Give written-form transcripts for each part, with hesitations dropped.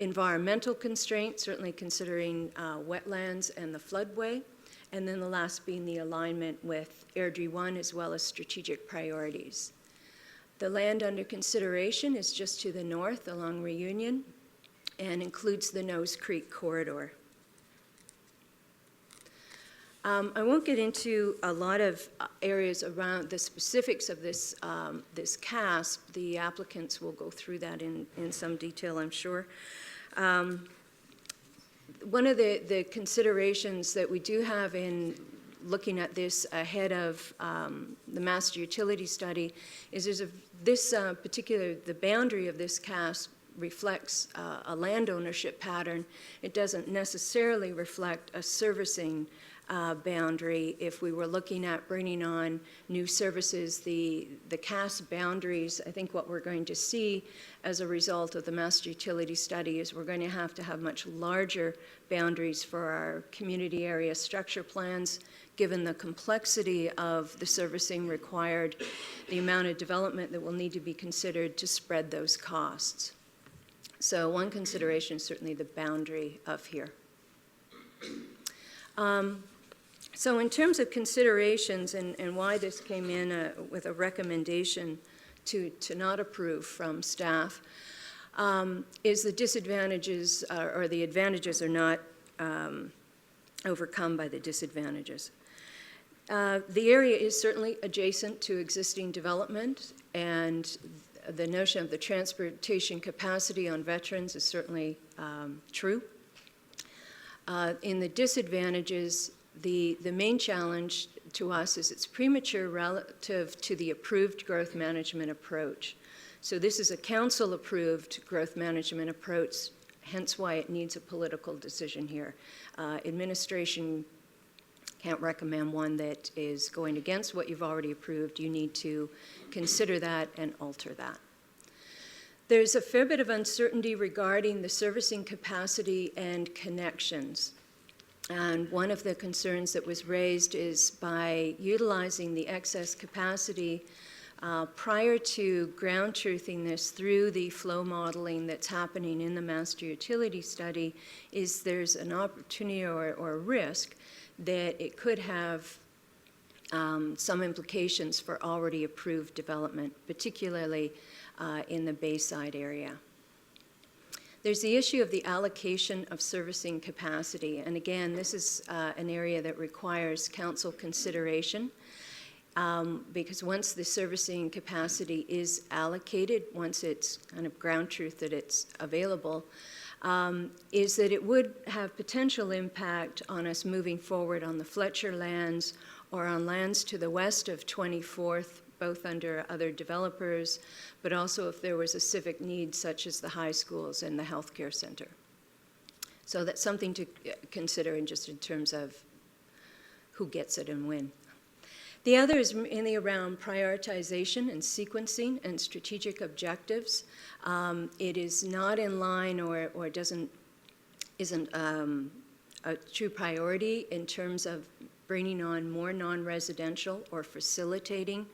Environmental constraints, certainly considering wetlands and the floodway, and then the last being the alignment with Airdrie 1 as well as strategic priorities. The land under consideration is just to the north along Reunion and includes the Nose Creek corridor. I won't get into a lot of areas around the specifics of this, this CASP. The applicants will go through that in some detail, I'm sure. One of the considerations that we do have in looking at this ahead of the master utility study is the boundary of this CASP reflects a land ownership pattern. It doesn't necessarily reflect a servicing boundary. If we were looking at bringing on new services, the CASP boundaries, I think what we're going to see as a result of the master utility study is we're going to have much larger boundaries for our community area structure plans, given the complexity of the servicing required, the amount of development that will need to be considered to spread those costs. So one consideration is certainly the boundary of here. So in terms of considerations and why this came in with a recommendation to not approve from staff, is the disadvantages or the advantages are not overcome by the disadvantages. The area is certainly adjacent to existing development, and the notion of the transportation capacity on veterans is certainly true. In the disadvantages, the main challenge to us is it's premature relative to the approved growth management approach. So this is a council-approved growth management approach, hence why it needs a political decision here. Administration can't recommend one that is going against what you've already approved. You need to consider that and alter that. There's a fair bit of uncertainty regarding the servicing capacity and connections. And one of the concerns that was raised is by utilizing the excess capacity prior to ground truthing this through the flow modeling that's happening in the master utility study, is there's an opportunity or risk that it could have some implications for already approved development, particularly in the Bayside area. There's the issue of the allocation of servicing capacity, and again, this is an area that requires council consideration because once the servicing capacity is allocated, once it's kind of ground truth that it's available, is that it would have potential impact on us moving forward on the Fletcher lands or on lands to the west of 24th, both under other developers, but also if there was a civic need such as the high schools and the healthcare center. So that's something to consider in just in terms of who gets it and when. The other is mainly around prioritization and sequencing and strategic objectives. It is not in line or isn't a true priority in terms of bringing on more non-residential or facilitating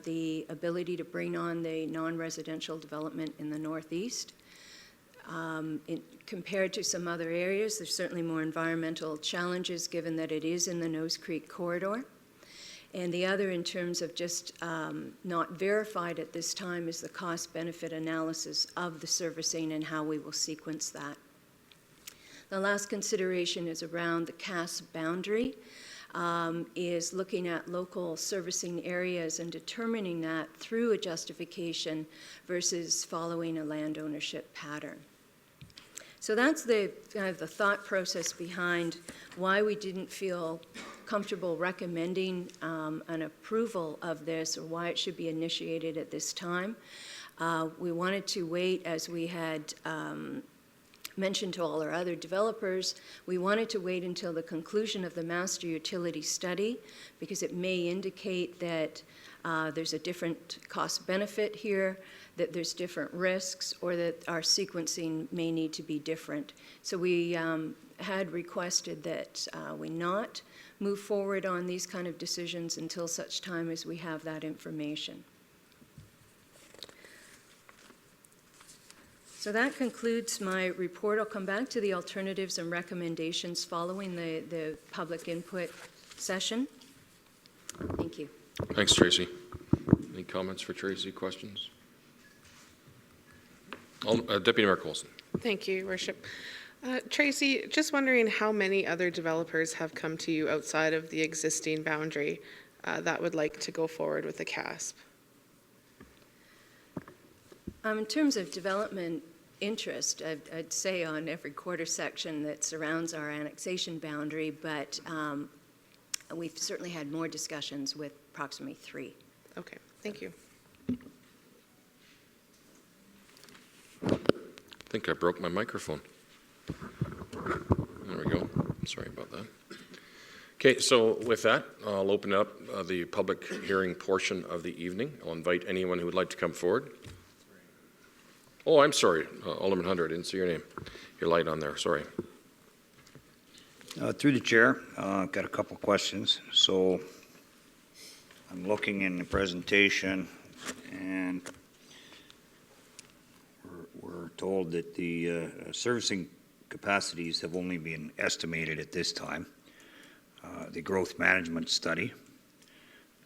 the ability to bring on the non-residential development in the Northeast. Compared to some other areas, there's certainly more environmental challenges given that it is in the Nose Creek corridor. And the other, in terms of just not verified at this time, is the cost-benefit analysis of the servicing and how we will sequence that. The last consideration is around the CASP boundary, is looking at local servicing areas and determining that through a justification versus following a land ownership pattern. So that's the kind of the thought process behind why we didn't feel comfortable recommending an approval of this or why it should be initiated at this time. We wanted to wait, as we had mentioned to all our other developers, we wanted to wait until the conclusion of the master utility study because it may indicate that there's a different cost benefit here, that there's different risks, or that our sequencing may need to be different. So we had requested that we not move forward on these kind of decisions until such time as we have that information. So that concludes my report. I'll come back to the alternatives and recommendations following the public input session. Thank you. Thanks, Tracy. Any comments for Tracy? Questions? Deputy Mayor Coulson. Thank you, Your Worship. Tracy, just wondering how many other developers have come to you outside of the existing boundary that would like to go forward with the CASP? In terms of development interest, I'd say on every quarter section that surrounds our annexation boundary, but we've certainly had more discussions with approximately 3. Okay, thank you. I think I broke my microphone. There we go. Sorry about that. Okay, so with that, I'll open up the public hearing portion of the evening. I'll invite anyone who would like to come forward. Oh, I'm sorry, Alderman Hunter, I didn't see your name. Your light on there, sorry. Through the chair, I've got a couple questions. So I'm looking in the presentation, and we're told that the servicing capacities have only been estimated at this time. The growth management study,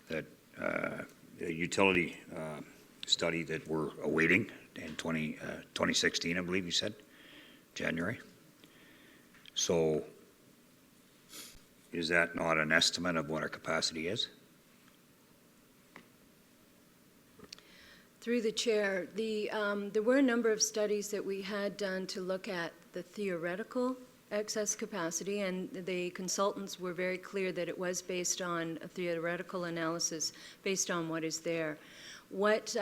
that the utility study that we're awaiting in 2016, I believe you said, January. So is that not an estimate of what our capacity is? Through the chair, there were a number of studies that we had done to look at the theoretical excess capacity, and the consultants were very clear that it was based on a theoretical analysis based on what is there. What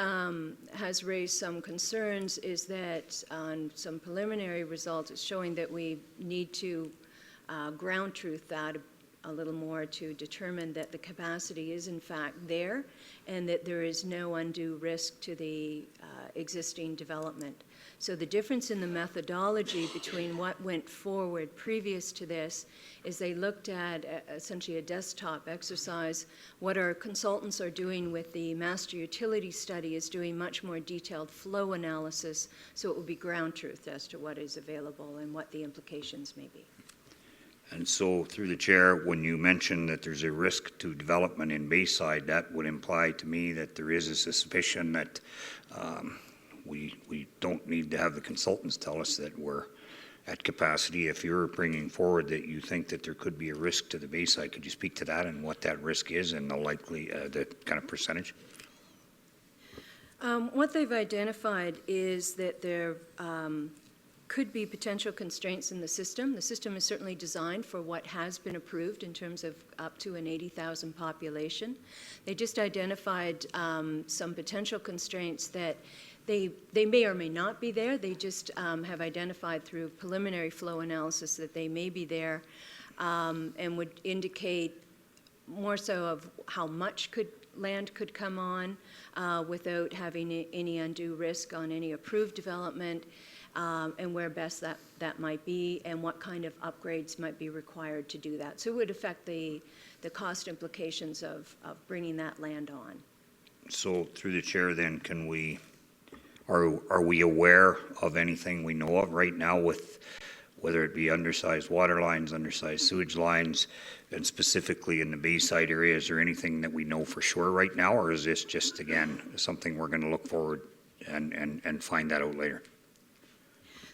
has raised some concerns is that on some preliminary results, it's showing that we need to ground truth that a little more to determine that the capacity is in fact there and that there is no undue risk to the existing development. So the difference in the methodology between what went forward previous to this is they looked at essentially a desktop exercise. What our consultants are doing with the master utility study is doing much more detailed flow analysis, so it will be ground truth as to what is available and what the implications may be. And so, through the chair, when you mention that there's a risk to development in Bayside, that would imply to me that there is a suspicion that we don't need to have the consultants tell us that we're at capacity. If you're bringing forward that you think that there could be a risk to the Bayside, could you speak to that and what that risk is and the likely, the kind of percentage? What they've identified is that there could be potential constraints in the system. The system is certainly designed for what has been approved in terms of up to an 80,000 population. They just identified some potential constraints that they may or may not be there. They just have identified through preliminary flow analysis that they may be there and would indicate more so of how much land could come on without having any undue risk on any approved development. And where best that might be and what kind of upgrades might be required to do that. So it would affect the cost implications of bringing that land on. So through the chair then, are we aware of anything we know of right now with whether it be undersized water lines, undersized sewage lines, and specifically in the Bayside area? Is there anything that we know for sure right now, or is this just, again, something we're going to look forward and find that out later?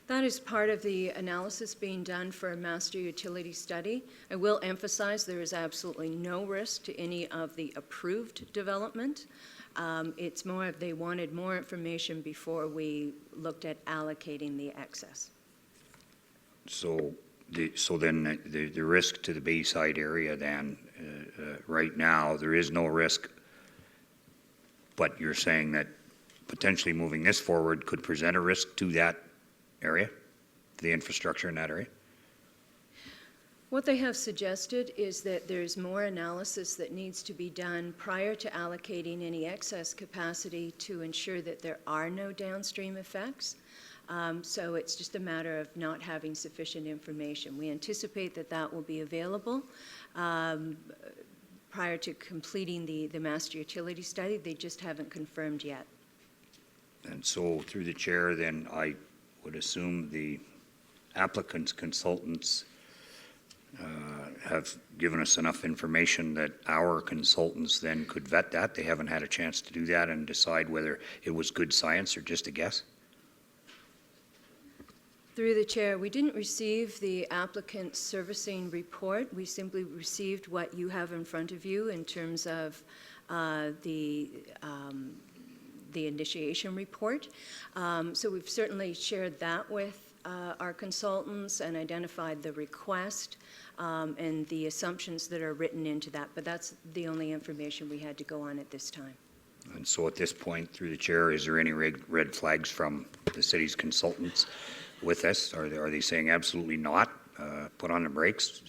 That is part of the analysis being done for a master utility study. I will emphasize there is absolutely no risk to any of the approved development. It's more if they wanted more information before we looked at allocating the excess. So then the risk to the Bayside area then, right now, there is no risk, but you're saying that potentially moving this forward could present a risk to that area, to the infrastructure in that area? What they have suggested is that there's more analysis that needs to be done prior to allocating any excess capacity to ensure that there are no downstream effects. So it's just a matter of not having sufficient information. We anticipate that that will be available prior to completing the master utility study. They just haven't confirmed yet. And so through the chair then, I would assume the applicant's consultants have given us enough information that our consultants then could vet that. They haven't had a chance to do that and decide whether it was good science or just a guess. Through the chair, we didn't receive the applicant's servicing report. We simply received what you have in front of you in terms of the initiation report. So we've certainly shared that with our consultants and identified the request and the assumptions that are written into that, but that's the only information we had to go on at this time. And so at this point, through the chair, is there any red flags from the city's consultants with this? Are they saying absolutely not, put on the brakes?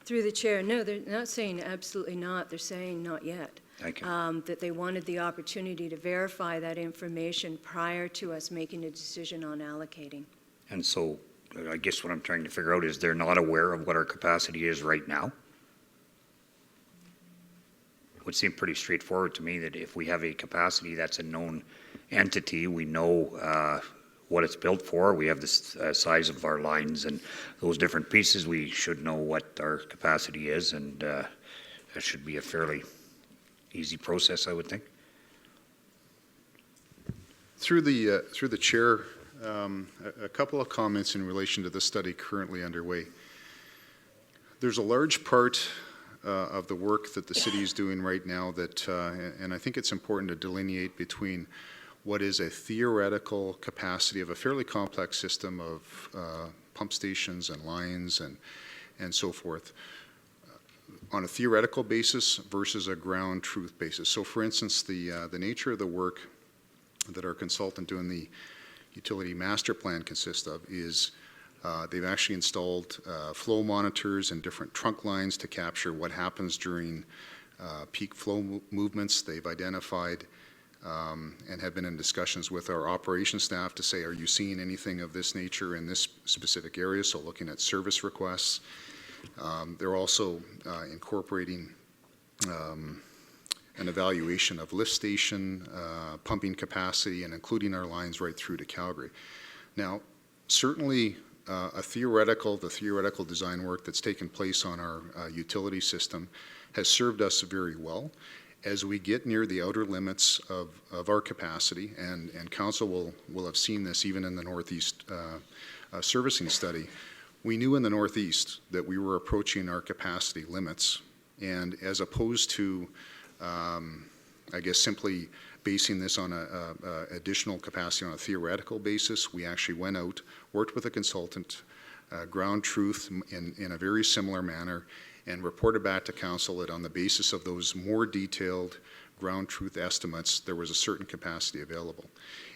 Through the chair, no, they're not saying absolutely not. They're saying not yet. Thank you. That they wanted the opportunity to verify that information prior to us making a decision on allocating. And so I guess what I'm trying to figure out is they're not aware of what our capacity is right now? It would seem pretty straightforward to me that if we have a capacity that's a known entity, we know what it's built for, we have the size of our lines and those different pieces, we should know what our capacity is, and that should be a fairly easy process, I would think. Through the chair, a couple of comments in relation to the study currently underway. There's a large part of the work that the city is doing right now that, and I think it's important to delineate between what is a theoretical capacity of a fairly complex system of pump stations and lines and so forth, on a theoretical basis versus a ground truth basis. So for instance, the nature of the work that our consultant doing the utility master plan consists of is they've actually installed flow monitors and different trunk lines to capture what happens during peak flow movements. They've identified and have been in discussions with our operations staff to say, are you seeing anything of this nature in this specific area? So looking at service requests. They're also incorporating an evaluation of lift station, pumping capacity, and including our lines right through to Calgary. Now, certainly the theoretical design work that's taken place on our utility system has served us very well. As we get near the outer limits of our capacity, and Council will have seen this even in the Northeast servicing study, we knew in the Northeast that we were approaching our capacity limits, and as opposed to, I guess, simply basing this on a additional capacity on a theoretical basis, we actually went out, worked with a consultant, ground truth in a very similar manner, and reported back to Council that on the basis of those more detailed ground truth estimates, there was a certain capacity available.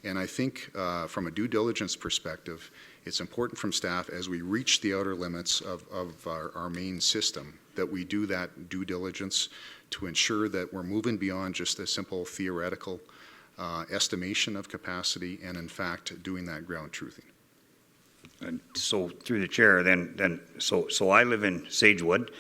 And I think from a due diligence perspective, it's important from staff as we reach the outer limits of our main system that we do that due diligence to ensure that we're moving beyond just a simple theoretical estimation of capacity and in fact doing that ground truthing. And so through the chair, so I live in Sagewood,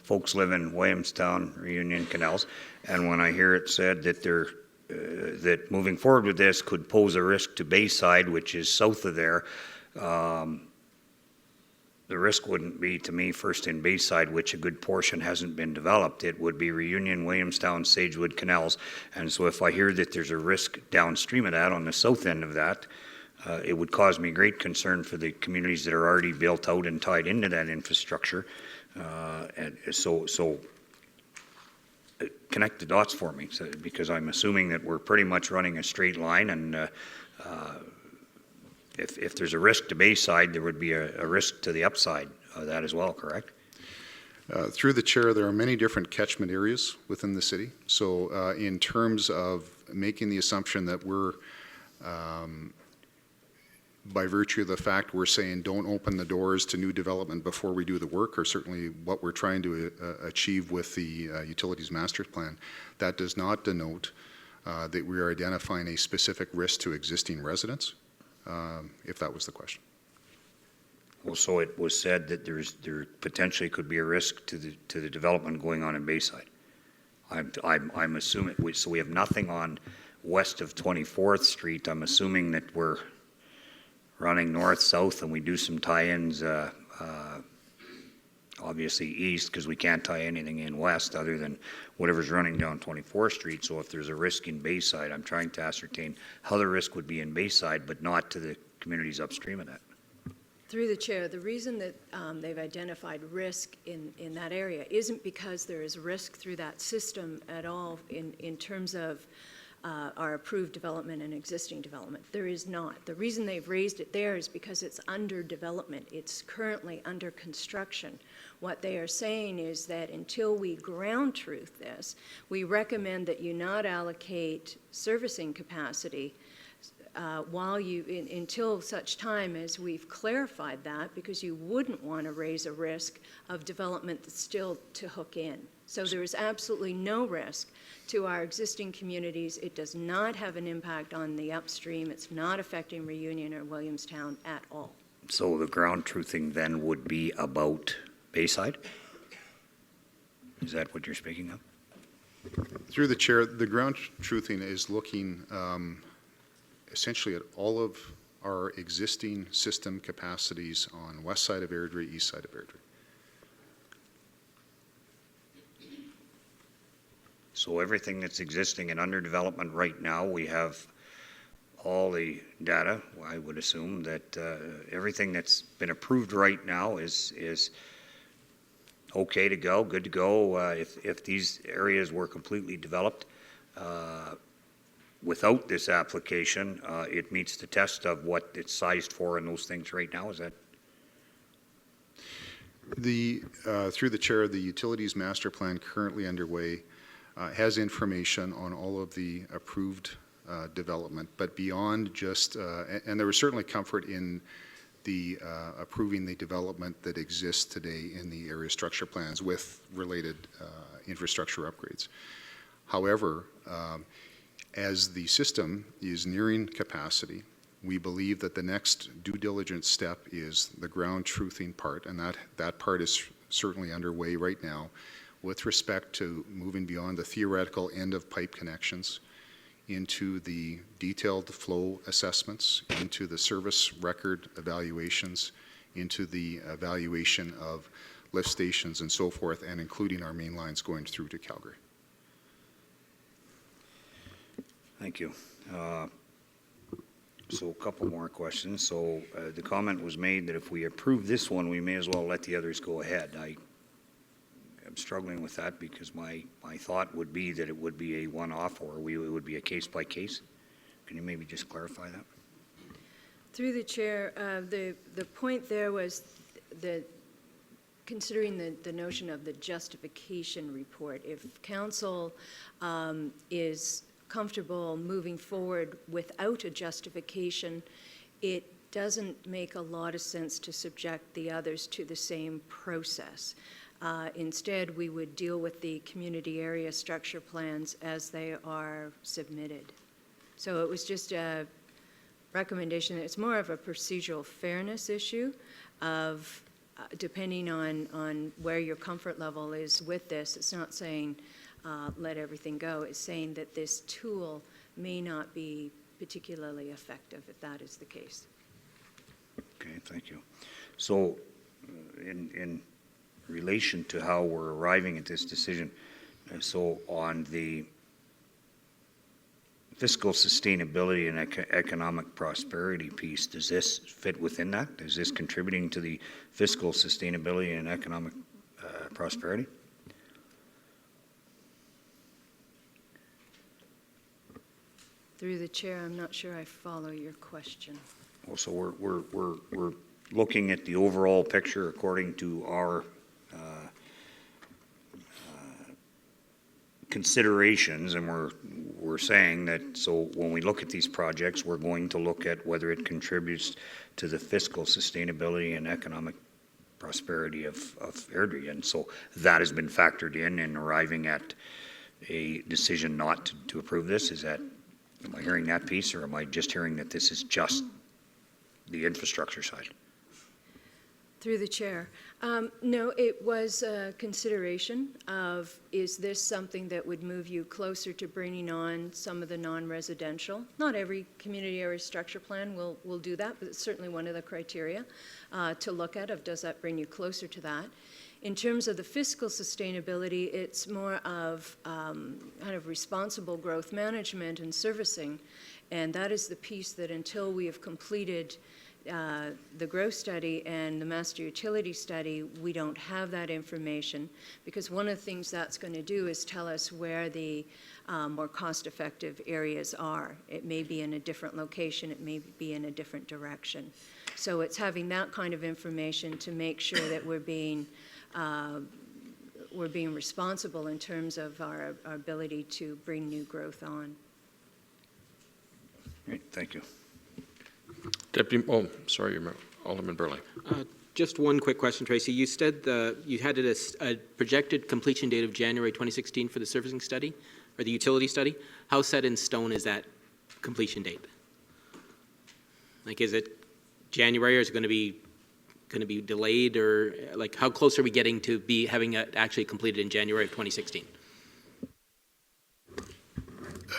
folks live in Williamstown, Reunion, Canals, and when I hear it said that that moving forward with this could pose a risk to Bayside, which is south of there, the risk wouldn't be to me first in Bayside, which a good portion hasn't been developed. It would be Reunion, Williamstown, Sagewood, Canals, and so if I hear that there's a risk downstream of that on the south end of that, it would cause me great concern for the communities that are already built out and tied into that infrastructure. And so connect the dots for me, because I'm assuming that we're pretty much running a straight line, and if there's a risk to Bayside, there would be a risk to the upside of that as well, correct? Through the chair, there are many different catchment areas within the city. So in terms of making the assumption that we're by virtue of the fact we're saying don't open the doors to new development before we do the work, or certainly what we're trying to achieve with the utilities master plan, that does not denote that we are identifying a specific risk to existing residents, if that was the question. Well, so it was said that there potentially could be a risk to the development going on in Bayside. I'm assuming, so we have nothing on west of 24th Street. I'm assuming that we're running north-south and we do some tie-ins, obviously east, because we can't tie anything in west other than whatever's running down 24th Street. So if there's a risk in Bayside, I'm trying to ascertain how the risk would be in Bayside, but not to the communities upstream of that. Through the chair, the reason that they've identified risk in that area isn't because there is risk through that system at all in terms of our approved development and existing development. There is not. The reason they've raised it there is because it's under development. It's currently under construction. What they are saying is that until we ground truth this, we recommend that you not allocate servicing capacity until such time as we've clarified that, because you wouldn't want to raise a risk of development that's still to hook in. So there is absolutely no risk to our existing communities. It does not have an impact on the upstream. It's not affecting Reunion or Williamstown at all. So the ground truthing then would be about Bayside? Is that what you're speaking of? Through the chair, the ground truthing is looking essentially at all of our existing system capacities on west side of Airdrie, east side of Airdrie. So everything that's existing and under development right now, we have all the data. I would assume that everything that's been approved right now is okay to go, good to go. If these areas were completely developed without this application, it meets the test of what it's sized for and those things right now. Is that? Through the chair, the utilities master plan currently underway has information on all of the approved development, but beyond just, and there was certainly comfort in the approving the development that exists today in the area structure plans with related infrastructure upgrades. However, as the system is nearing capacity, we believe that the next due diligence step is the ground truthing part, and that part is certainly underway right now with respect to moving beyond the theoretical end of pipe connections into the detailed flow assessments, into the service record evaluations, into the evaluation of lift stations and so forth, and including our main lines going through to Calgary. Thank you. So a couple more questions. So the comment was made that if we approve this one, we may as well let the others go ahead. I'm struggling with that because my thought would be that it would be a one-off or it would be a case-by-case. Can you maybe just clarify that? Through the chair, the point there was that considering the notion of the justification report, if council is comfortable moving forward without a justification, it doesn't make a lot of sense to subject the others to the same process. Instead, we would deal with the community area structure plans as they are submitted. So it was just a recommendation. It's more of a procedural fairness issue of depending on where your comfort level is with this. It's not saying let everything go. It's saying that this tool may not be particularly effective if that is the case. Okay, thank you. So in relation to how we're arriving at this decision, so on the fiscal sustainability and economic prosperity piece, does this fit within that? Is this contributing to the fiscal sustainability and economic prosperity? Through the chair, I'm not sure I follow your question. Well, so we're looking at the overall picture according to our considerations, and we're saying that, so when we look at these projects, we're going to look at whether it contributes to the fiscal sustainability and economic prosperity of Airdrie, and so that has been factored in arriving at a decision not to approve this. Is that, am I hearing that piece, or am I just hearing that this is just the infrastructure side? Through the chair. No, it was a consideration of, is this something that would move you closer to bringing on some of the non-residential? Not every community area structure plan will do that, but it's certainly one of the criteria to look at of, does that bring you closer to that? In terms of the fiscal sustainability, it's more of kind of responsible growth management and servicing, and that is the piece that until we have completed the growth study and the master utility study, we don't have that information, because one of the things that's going to do is tell us where the more cost-effective areas are. It may be in a different location, it may be in a different direction. So it's having that kind of information to make sure that we're being responsible in terms of our ability to bring new growth on. Great, thank you. Deputy, sorry, Alderman Burley. Just one quick question, Tracy. You said you had a projected completion date of January 2016 for the servicing study, or the utility study. How set in stone is that completion date? Like, is it January, or is it going to be delayed, or like how close are we getting to be having it actually completed in January of 2016?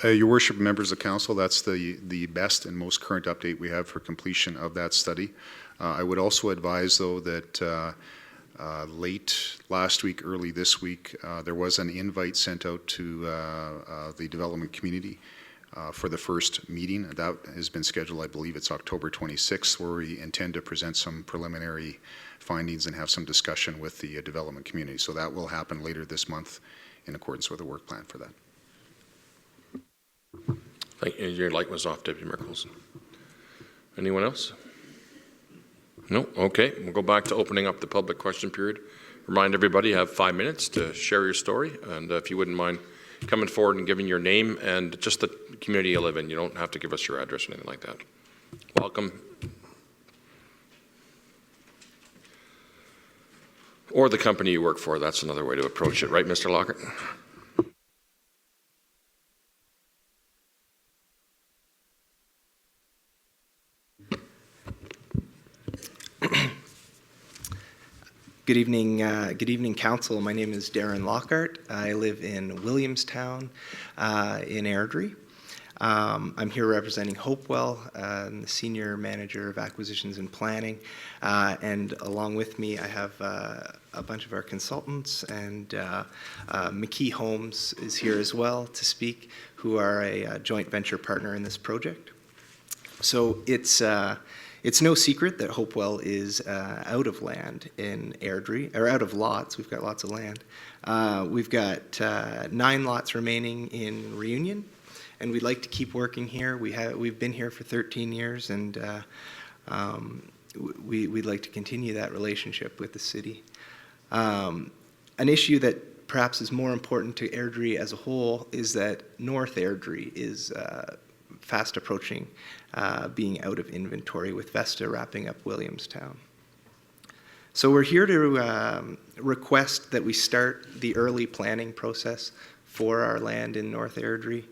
Your worship, members of council, that's the best and most current update we have for completion of that study. I would also advise, though, that late last week, early this week, there was an invite sent out to the development community for the first meeting. That has been scheduled, I believe it's October 26th, where we intend to present some preliminary findings and have some discussion with the development community. So that will happen later this month in accordance with a work plan for that. Thank you. Your light was off, Deputy Mayor Coulson. Anyone else? No? Okay. We'll go back to opening up the public question period. Remind everybody you have 5 minutes to share your story, and if you wouldn't mind coming forward and giving your name and just the community you live in. You don't have to give us your address or anything like that. Welcome. Or the company you work for. That's another way to approach it, right, Mr. Lockhart? Good evening, Council. My name is Darren Lockhart. I live in Williamstown, in Airdrie. I'm here representing Hopewell, the Senior Manager of Acquisitions and Planning, and along with me I have a bunch of our consultants, and McKee Homes is here as well to speak, who are a joint venture partner in this project. So it's no secret that Hopewell is out of land in Airdrie, or out of lots. We've got lots of land. We've got 9 lots remaining in Reunion, and we'd like to keep working here. We've been here for 13 years, and we'd like to continue that relationship with the city. An issue that perhaps is more important to Airdrie as a whole is that North Airdrie is fast approaching being out of inventory, with Vesta wrapping up Williamstown. So we're here to request that we start the early planning process for our land in North Airdrie.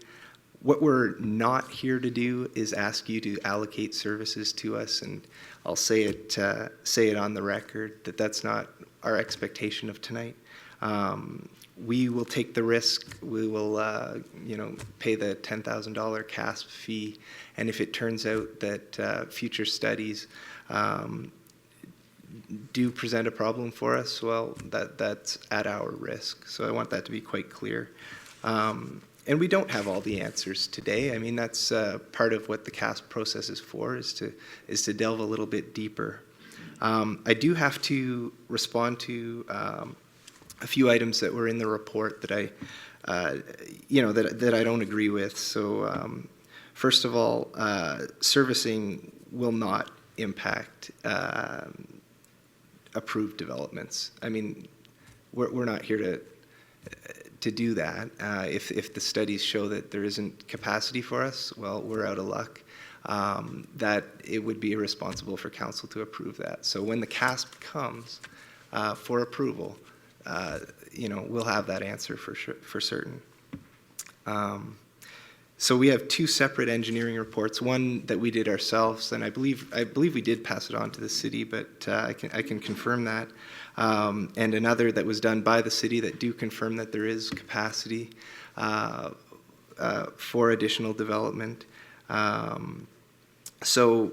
What we're not here to do is ask you to allocate services to us, and I'll say it on the record that that's not our expectation of tonight. We will take the risk. We will, pay the $10,000 CASP fee, and if it turns out that future studies do present a problem for us, well, that's at our risk. So I want that to be quite clear. And we don't have all the answers today. I mean, that's part of what the CASP process is for, is to delve a little bit deeper. I do have to respond to a few items that were in the report that I don't agree with. So first of all, servicing will not impact approved developments. I mean, we're not here to do that. If the studies show that there isn't capacity for us, well, we're out of luck. That it would be irresponsible for council to approve that. So when the CASP comes for approval, we'll have that answer for certain. So we have two separate engineering reports, one that we did ourselves, and I believe we did pass it on to the city, but I can confirm that. And another that was done by the city that do confirm that there is capacity for additional development. So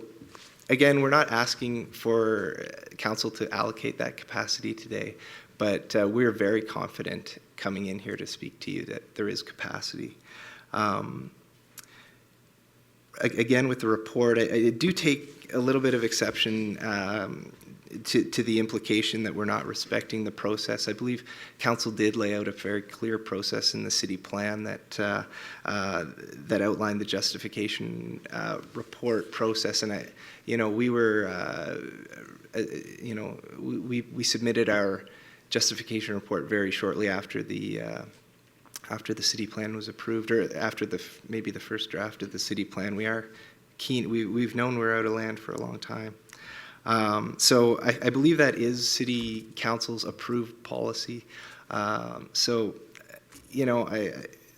again, we're not asking for council to allocate that capacity today, but we're very confident coming in here to speak to you that there is capacity. Again, with the report, I do take a little bit of exception to the implication that we're not respecting the process. I believe council did lay out a very clear process in the city plan that outlined the justification report process, and we were we submitted our justification report very shortly after the city plan was approved, or after maybe the first draft of the city plan. We are keen. We've known we're out of land for a long time. So I believe that is City Council's approved policy. So, I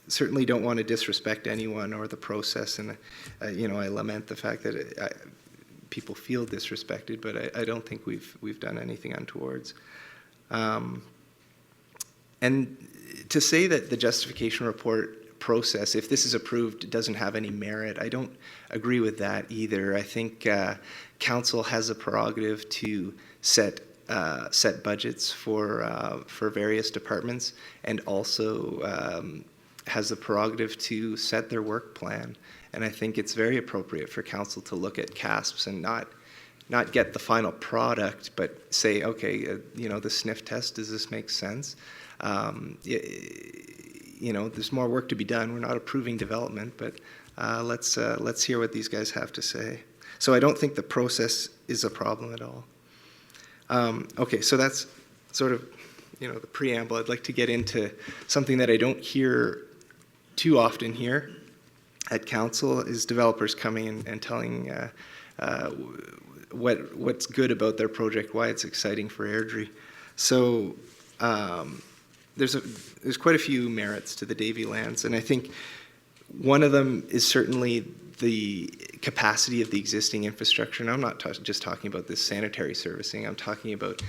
certainly don't want to disrespect anyone or the process, and, I lament the fact that people feel disrespected, but I don't think we've done anything untowards. And to say that the justification report process, if this is approved, doesn't have any merit, I don't agree with that either. I think council has a prerogative to set budgets for various departments, and also has the prerogative to set their work plan. And I think it's very appropriate for council to look at CASPs and not get the final product, but say, okay, the sniff test, does this make sense? There's more work to be done. We're not approving development, but let's hear what these guys have to say. So I don't think the process is a problem at all. Okay, so that's sort of, the preamble. I'd like to get into something that I don't hear too often here at council, is developers coming and telling what's good about their project, why it's exciting for Airdrie. So there's quite a few merits to the Davy lands, and I think one of them is certainly the capacity of the existing infrastructure. And I'm not just talking about this sanitary servicing. I'm talking about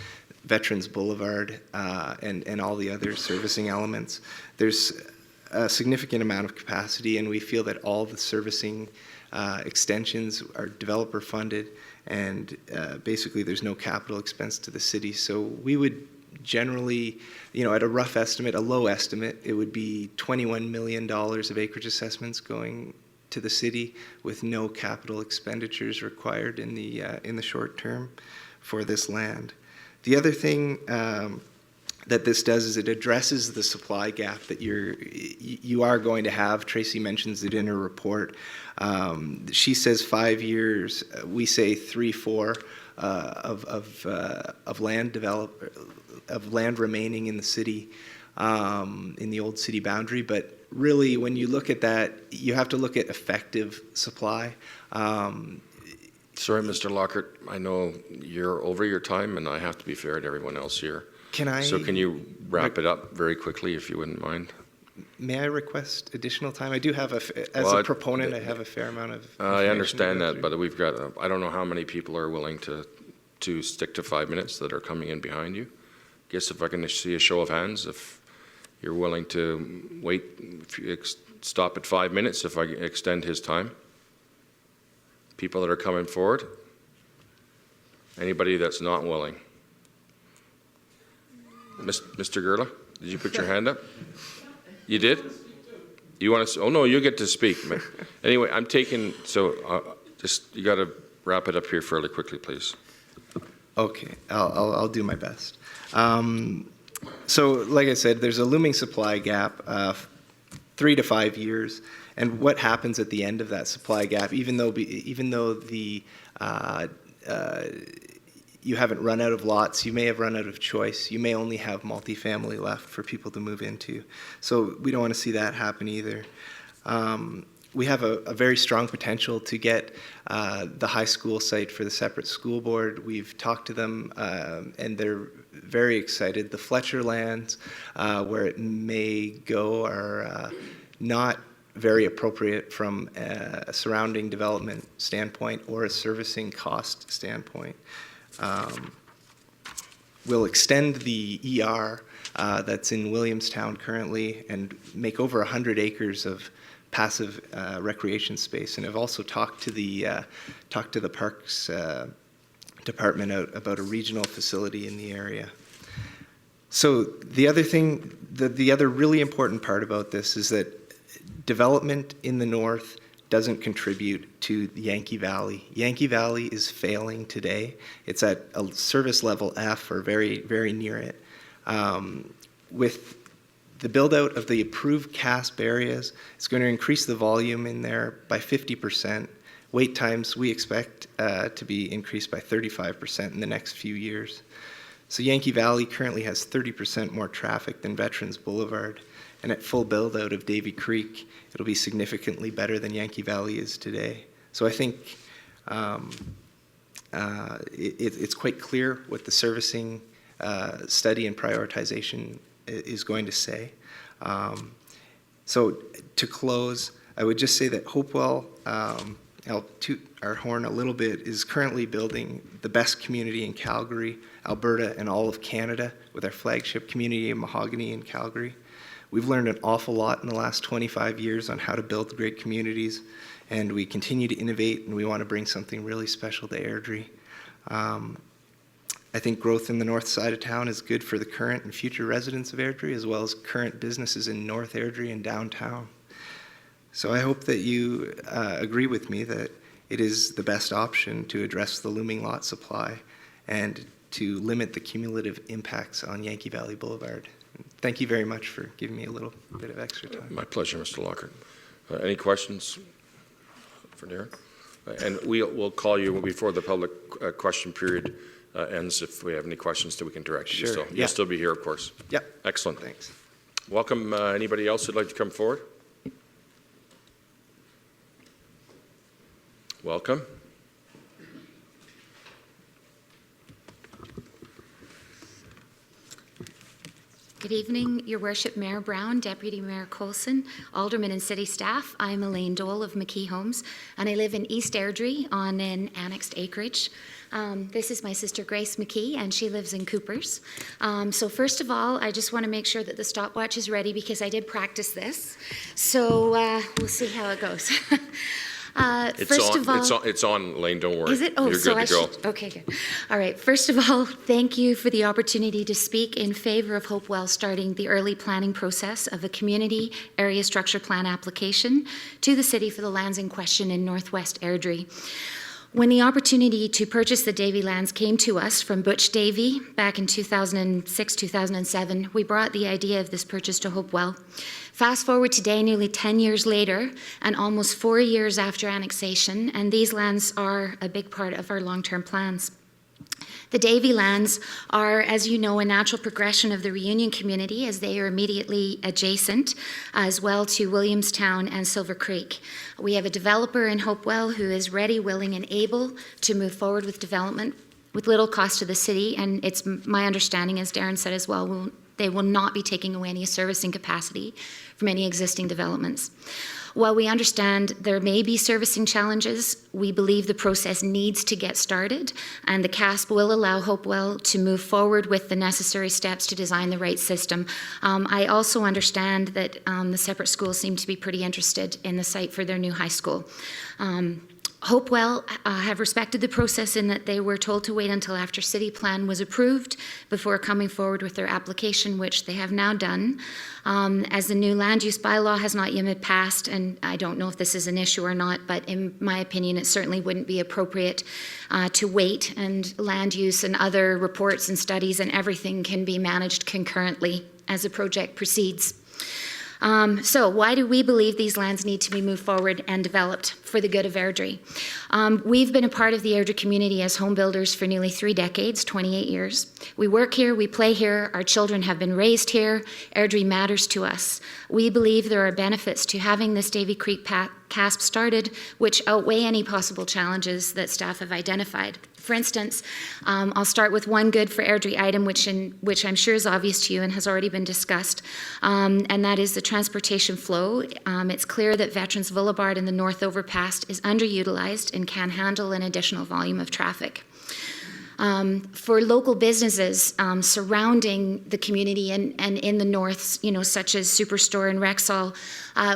Veterans Boulevard and all the other servicing elements. There's a significant amount of capacity, and we feel that all the servicing extensions are developer funded, and basically there's no capital expense to the city. So we would generally, at a rough estimate, a low estimate, it would be $21 million of acreage assessments going to the city with no capital expenditures required in the short term for this land. The other thing that this does is it addresses the supply gap that you are going to have. Tracy mentions it in her report. She says 5 years. We say 3-4 of land remaining in the city, in the old city boundary. But really, when you look at that, you have to look at effective supply. Sorry, Mr. Lockhart, I know you're over your time, and I have to be fair to everyone else here. So can you wrap it up very quickly, if you wouldn't mind? May I request additional time? I do have a proponent, I have a fair amount of I understand that, but we've got, I don't know how many people are willing to stick to 5 minutes that are coming in behind you. Guess if I can see a show of hands, if you're willing to wait, if you stop at 5 minutes, if I extend his time. People that are coming forward. Anybody that's not willing. Mr. Gerla, did you put your hand up? You did? You want to? Oh no, you get to speak. Anyway, I'm taking. So just you got to wrap it up here fairly quickly, please. Okay, I'll do my best. So, like I said, there's a looming supply gap, 3 to 5 years, and what happens at the end of that supply gap? Even though the you haven't run out of lots, you may have run out of choice. You may only have multifamily left for people to move into. So we don't want to see that happen either. We have a very strong potential to get the high school site for the separate school board. We've talked to them, and they're very excited. The Fletcher lands, where it may go, are not very appropriate from a surrounding development standpoint or a servicing cost standpoint. We'll extend the ER that's in Williamstown currently and make over 100 acres of passive recreation space. And I've also talked to the Parks Department about a regional facility in the area. So the other thing, the other really important part about this is that development in the north doesn't contribute to Yankee Valley. Yankee Valley is failing today. It's at a service level F or very, very near it. With the build out of the approved CASP areas, it's going to increase the volume in there by 50%. Wait times we expect to be increased by 35% in the next few years. So Yankee Valley currently has 30% more traffic than Veterans Boulevard, and at full build out of Davy Creek, it'll be significantly better than Yankee Valley is today. So I think it's quite clear what the servicing study and prioritization is going to say. So to close, I would just say that Hopewell, I'll toot our horn a little bit, is currently building the best community in Calgary, Alberta, and all of Canada with our flagship community in Mahogany in Calgary. We've learned an awful lot in the last 25 years on how to build great communities, and we continue to innovate, and we want to bring something really special to Airdrie. I think growth in the north side of town is good for the current and future residents of Airdrie, as well as current businesses in North Airdrie and downtown. So I hope that you agree with me that it is the best option to address the looming lot supply and to limit the cumulative impacts on Yankee Valley Boulevard. Thank you very much for giving me a little bit of extra time. My pleasure, Mr. Lockhart. Any questions for Darren? And we'll call you before the public question period ends if we have any questions that we can direct you. Sure. So you'll still be here, of course. Yep. Excellent. Thanks. Welcome. Anybody else who'd like to come forward? Welcome. Good evening, Your Worship, Mayor Brown, Deputy Mayor Coulson, Aldermen and City staff. I'm Elaine Dole of McKee Homes, and I live in East Airdrie on an annexed acreage. This is my sister Grace McKee, and she lives in Coopers. So first of all, I just want to make sure that the stopwatch is ready because I did practice this. So we'll see how it goes. It's on, Lane, don't worry. Is it? Oh, You're so good to go. Okay, good. All right. First of all, thank you for the opportunity to speak in favor of Hopewell starting the early planning process of a community area structure plan application to the city for the lands in question in Northwest Airdrie. When the opportunity to purchase the Davy lands came to us from Butch Davy back in 2006, 2007, we brought the idea of this purchase to Hopewell. Fast forward today, nearly 10 years later, and almost 4 years after annexation, and these lands are a big part of our long-term plans. The Davy lands are, as you know, a natural progression of the Reunion community as they are immediately adjacent as well to Williamstown and Silver Creek. We have a developer in Hopewell who is ready, willing, and able to move forward with development with little cost to the city, and it's my understanding, as Darren said as well, they will not be taking away any servicing capacity from any existing developments. While we understand there may be servicing challenges, we believe the process needs to get started, and the CASP will allow Hopewell to move forward with the necessary steps to design the right system. I also understand that the separate schools seem to be pretty interested in the site for their new high school. Hopewell have respected the process in that they were told to wait until after city plan was approved before coming forward with their application, which they have now done. As the new land use bylaw has not yet been passed, and I don't know if this is an issue or not, but in my opinion, it certainly wouldn't be appropriate to wait, and land use and other reports and studies and everything can be managed concurrently as the project proceeds. So why do we believe these lands need to be moved forward and developed for the good of Airdrie? We've been a part of the Airdrie community as home builders for nearly 3 decades, 28 years. We work here, we play here, our children have been raised here. Airdrie matters to us. We believe there are benefits to having this Davy Creek CASP started, which outweigh any possible challenges that staff have identified. For instance, I'll start with one good for Airdrie item, which I'm sure is obvious to you and has already been discussed, and that is the transportation flow. It's clear that Veterans Boulevard and the North Overpass is underutilized and can handle an additional volume of traffic. For local businesses surrounding the community and in the north, such as Superstore and Rexall,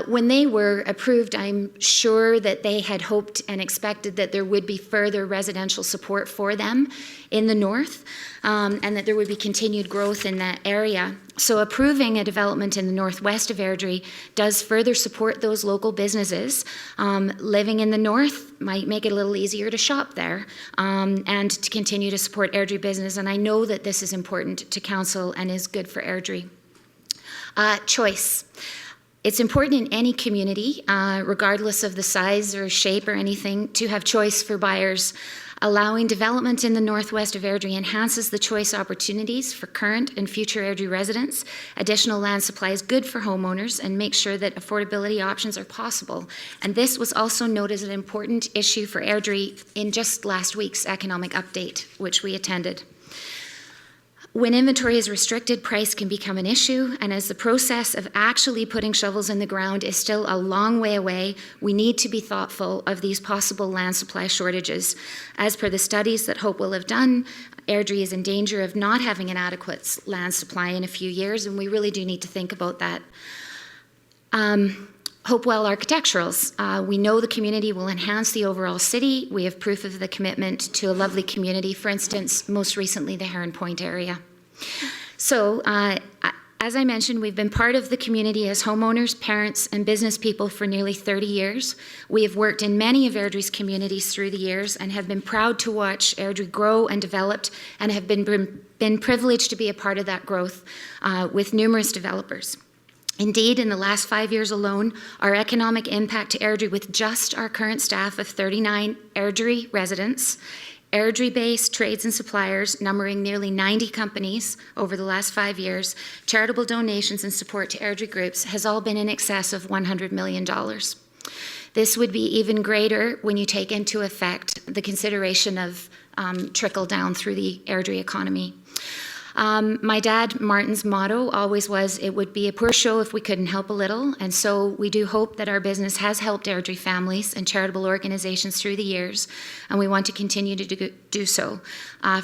when they were approved, I'm sure that they had hoped and expected that there would be further residential support for them in the north, and that there would be continued growth in that area. So approving a development in the northwest of Airdrie does further support those local businesses. Living in the north might make it a little easier to shop there and to continue to support Airdrie business. And I know that this is important to council and is good for Airdrie. Choice. It's important in any community, regardless of the size or shape or anything, to have choice for buyers. Allowing development in the northwest of Airdrie enhances the choice opportunities for current and future Airdrie residents. Additional land supply is good for homeowners and makes sure that affordability options are possible. And this was also noted as an important issue for Airdrie in just last week's economic update, which we attended. When inventory is restricted, price can become an issue, and as the process of actually putting shovels in the ground is still a long way away, we need to be thoughtful of these possible land supply shortages. As per the studies that Hope will have done, Airdrie is in danger of not having an adequate land supply in a few years, and we really do need to think about that. Hopewell Architecturals. We know the community will enhance the overall city. We have proof of the commitment to a lovely community, for instance, most recently the Heron Point area. So, as I mentioned, we've been part of the community as homeowners, parents, and business people for nearly 30 years. We have worked in many of Airdrie's communities through the years and have been proud to watch Airdrie grow and develop, and have been privileged to be a part of that growth with numerous developers. Indeed, in the last 5 years alone, our economic impact to Airdrie with just our current staff of 39 Airdrie residents, Airdrie-based trades and suppliers numbering nearly 90 companies over the last 5 years, charitable donations and support to Airdrie groups has all been in excess of $100 million. This would be even greater when you take into effect the consideration of trickle down through the Airdrie economy. My dad, Martin's motto always was, it would be a poor show if we couldn't help a little, and so we do hope that our business has helped Airdrie families and charitable organizations through the years, and we want to continue to do so.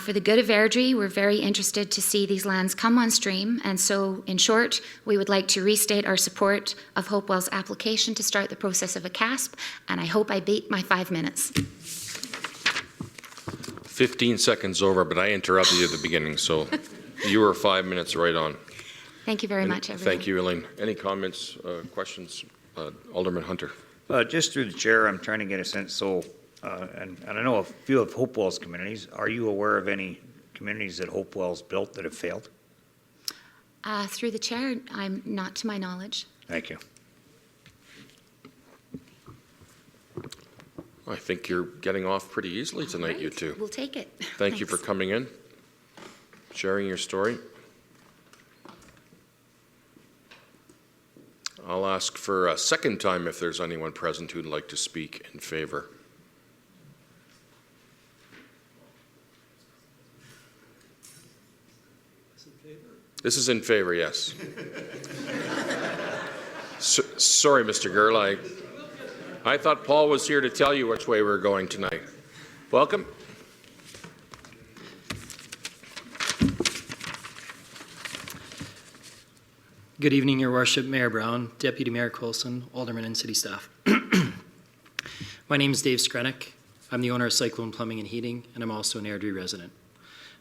For the good of Airdrie, we're very interested to see these lands come on stream, and so, in short, we would like to restate our support of Hopewell's application to start the process of a CASP, and I hope I beat my 5 minutes. 15 seconds over, but I interrupted you at the beginning, so you were 5 minutes right on. Thank you very much, everyone. Thank you, Elaine. Any comments, questions? Alderman Hunter. Just through the chair, I'm trying to get a sense, so, and I know a few of Hopewell's communities. Are you aware of any communities that Hopewell's built that have failed? Through the chair, I'm not to my knowledge. Thank you. I think you're getting off pretty easily tonight, Right. you two. We'll take it. Thank you for coming in, sharing your story. I'll ask for a second time if there's anyone present who'd like to speak in favor. This is in favor, yes. Sorry, Mr. Girl, I thought Paul was here to tell you which way we're going tonight. Welcome. Good evening, Your Worship, Mayor Brown, Deputy Mayor Coulson, Alderman and City staff. My name is Dave Skrenik. I'm the owner of Cyclone Plumbing and Heating, and I'm also an Airdrie resident.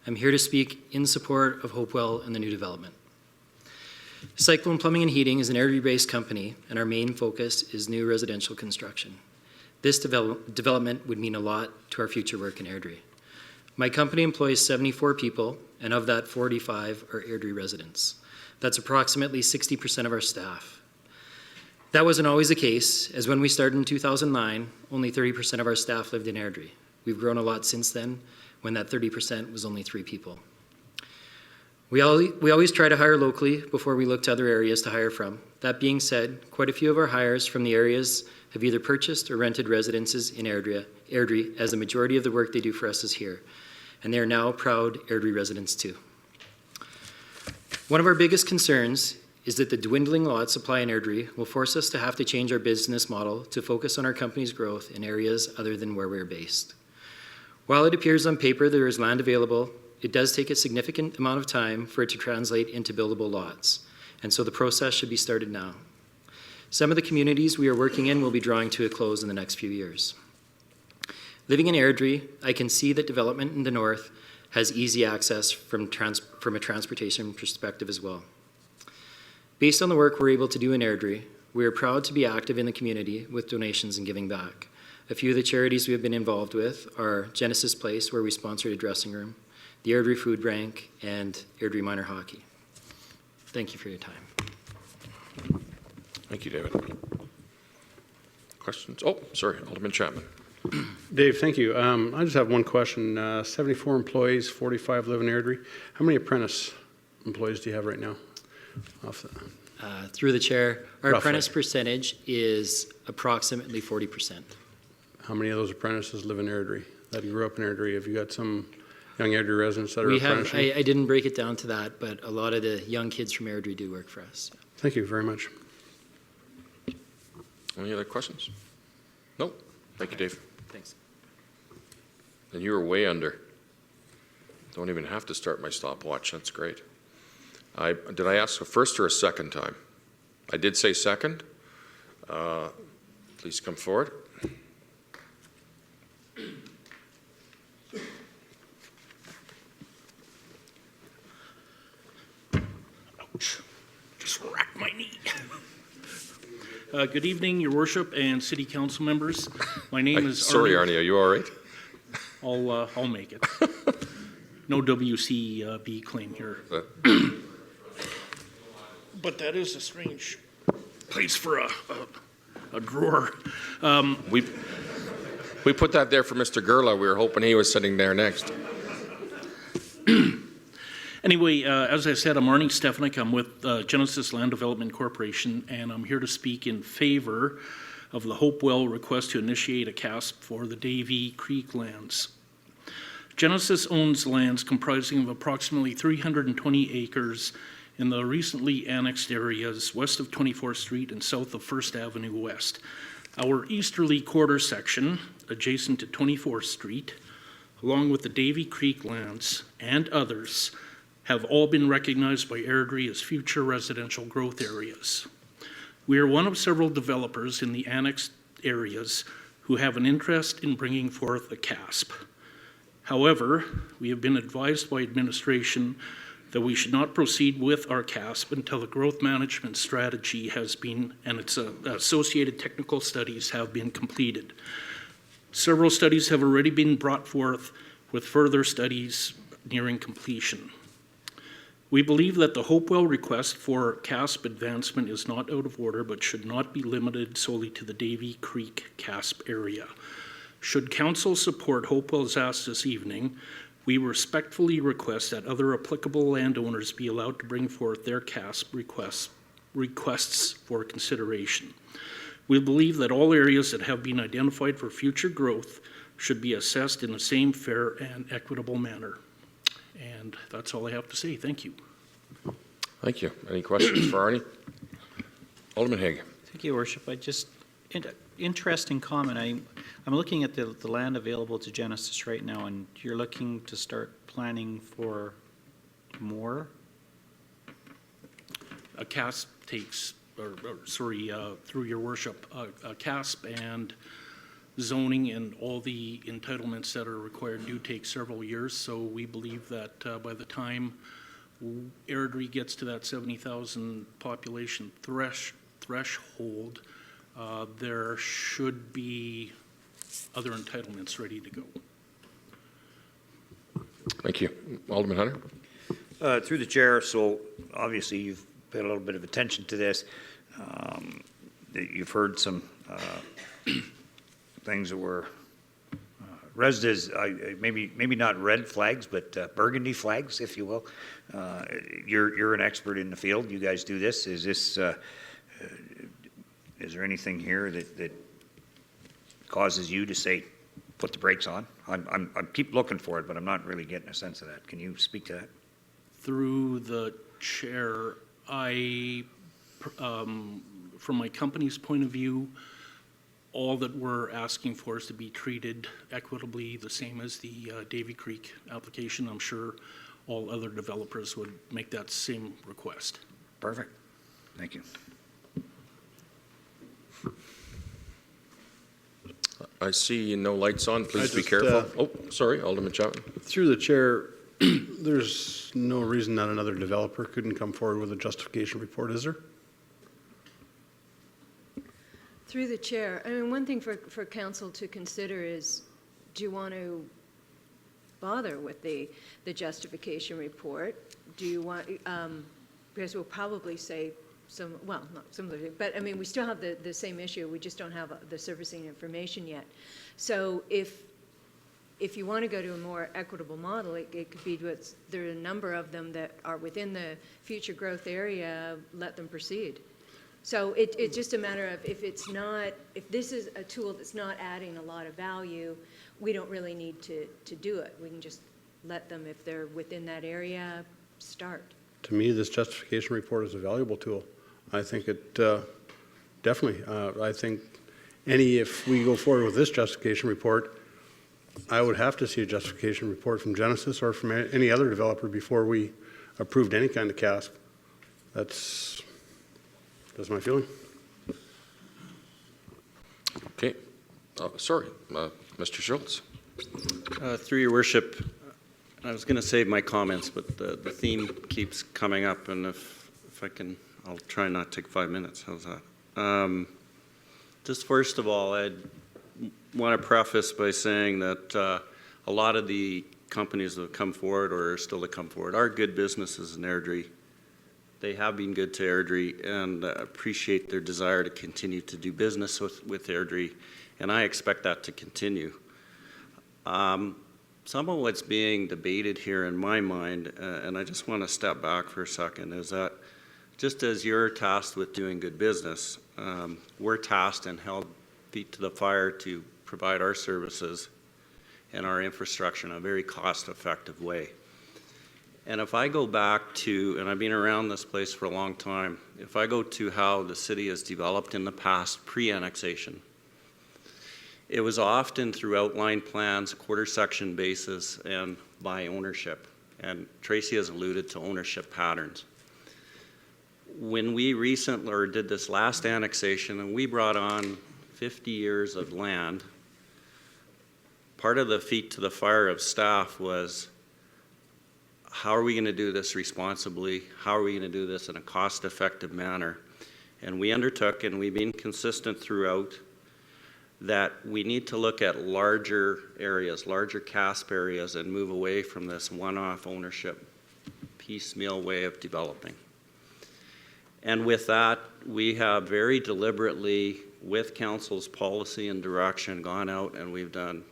I'm here to speak in support of Hopewell and the new development. Cyclone Plumbing and Heating is an Airdrie-based company, and our main focus is new residential construction. This development would mean a lot to our future work in Airdrie. My company employs 74 people, and of that, 45 are Airdrie residents. That's approximately 60% of our staff. That wasn't always the case, as when we started in 2009, only 30% of our staff lived in Airdrie. We've grown a lot since then, when that 30% was only 3 people. We always try to hire locally before we look to other areas to hire from. That being said, quite a few of our hires from the areas have either purchased or rented residences in Airdrie, as the majority of the work they do for us is here. And they are now proud Airdrie residents too. One of our biggest concerns is that the dwindling lot supply in Airdrie will force us to have to change our business model to focus on our company's growth in areas other than where we're based. While it appears on paper there is land available, it does take a significant amount of time for it to translate into buildable lots, and so the process should be started now. Some of the communities we are working in will be drawing to a close in the next few years. Living in Airdrie, I can see that development in the north has easy access from a transportation perspective as well. Based on the work we're able to do in Airdrie, we are proud to be active in the community with donations and giving back. A few of the charities we have been involved with are Genesis Place, where we sponsored a dressing room, the Airdrie Food Bank, and Airdrie Minor Hockey. Thank you for your time. Thank you, David. Questions? Oh, sorry, Alderman Chapman. Dave, thank you. I just have one question. 74 employees, 45 live in Airdrie. How many apprentice employees do you have right now? Through the chair, our Roughly. apprentice percentage is approximately 40%. How many of those apprentices live in Airdrie that grew up in Airdrie? Have you got some young Airdrie residents that are We have, apprenticing? I didn't break it down to that, but a lot of the young kids from Airdrie do work for us. Thank you very much. Any other questions? No? Thank you, Dave. Thanks. And you were way under. Don't even have to start my stopwatch. That's great. Did I ask a first or a second time? I did say second. Please come forward. Ouch. Just racked my knee. Good evening, Your Worship and City Council members. My name is Sorry, Arnie, are you all right? I'll make it. No WCB claim here. But that is a strange place for a drawer. We put that there for Mr. Gerla. We were hoping he was sitting there next. Anyway, as I said, I'm Arnie Stefanik. I'm with Genesis Land Development Corporation, and I'm here to speak in favor of the Hopewell request to initiate a CASP for the Davie Creek lands. Genesis owns lands comprising of approximately 320 acres in the recently annexed areas west of 24th Street and south of 1st Avenue West. Our easterly quarter section, adjacent to 24th Street, along with the Davie Creek lands and others, have all been recognized by Airdrie as future residential growth areas. We are one of several developers in the annexed areas who have an interest in bringing forth a CASP. However, we have been advised by administration that we should not proceed with our CASP until the growth management strategy has been, and its associated technical studies have been completed. Several studies have already been brought forth, with further studies nearing completion. We believe that the Hopewell request for CASP advancement is not out of order, but should not be limited solely to the Davie Creek CASP area. Should Council support Hopewell's ask this evening, we respectfully request that other applicable landowners be allowed to bring forth their CASP requests for consideration. We believe that all areas that have been identified for future growth should be assessed in the same fair and equitable manner. And that's all I have to say. Thank you. Thank you. Any questions for Arnie? Alderman Haig. Thank you, Worship. Interesting comment. I'm looking at the land available to Genesis right now, and you're looking to start planning for more? A CASP takes, through your worship, a CASP and zoning and all the entitlements that are required do take several years. So we believe that by the time Airdrie gets to that 70,000 population threshold, there should be other entitlements ready to go. Thank you. Alderman Hunter. Through the chair, so obviously you've paid a little bit of attention to this. You've heard some things that were Resda's, maybe not red flags, but burgundy flags, if you will. You're an expert in the field. You guys do this. Is there anything here that causes you to say, put the brakes on? I keep looking for it, but I'm not really getting a sense of that. Can you speak to that? Through the chair, from my company's point of view, all that we're asking for is to be treated equitably, the same as the Davy Creek application. I'm sure all other developers would make that same request. Perfect. Thank you. I see no lights on. Please be just, careful. Oh, sorry, Alderman Chapman. Through the chair, there's no reason that another developer couldn't come forward with a justification report, is there? Through the chair, I mean, one thing for council to consider is, do you want to bother with the justification report? Do you want, because we'll probably say not similar, but I mean, we still have the same issue, we just don't have the servicing information yet. So if you want to go to a more equitable model, it could be there are a number of them that are within the future growth area, let them proceed. So it's just a matter of if this is a tool that's not adding a lot of value, we don't really need to do it. We can just let them, if they're within that area, start. To me, this justification report is a valuable tool. I think it definitely, I think if we go forward with this justification report, I would have to see a justification report from Genesis or from any other developer before we approved any kind of CASP. That's my feeling. Okay. Sorry, Mr. Schultz. Through your worship, I was going to save my comments, but the theme keeps coming up, and if I can, I'll try not to take 5 minutes. How's that? Just first of all, I want to preface by saying that a lot of the companies that have come forward or are still to come forward are good businesses in Airdrie. They have been good to Airdrie, and appreciate their desire to continue to do business with Airdrie, and I expect that to continue. Some of what's being debated here in my mind, and I just want to step back for a second, is that just as you're tasked with doing good business, we're tasked and held feet to the fire to provide our services and our infrastructure in a very cost-effective way. And if I go back to, and I've been around this place for a long time, if I go to how the city has developed in the past pre-annexation, it was often through outline plans, quarter section basis, and by ownership. And Tracy has alluded to ownership patterns. When we recently did this last annexation and we brought on 50 years of land, part of the feet to the fire of staff was, how are we going to do this responsibly? How are we going to do this in a cost-effective manner? And we undertook, and we've been consistent throughout, that we need to look at larger areas, larger CASP areas, and move away from this one-off ownership, piecemeal way of developing. And with that, we have very deliberately, with council's policy and direction, gone out and we've done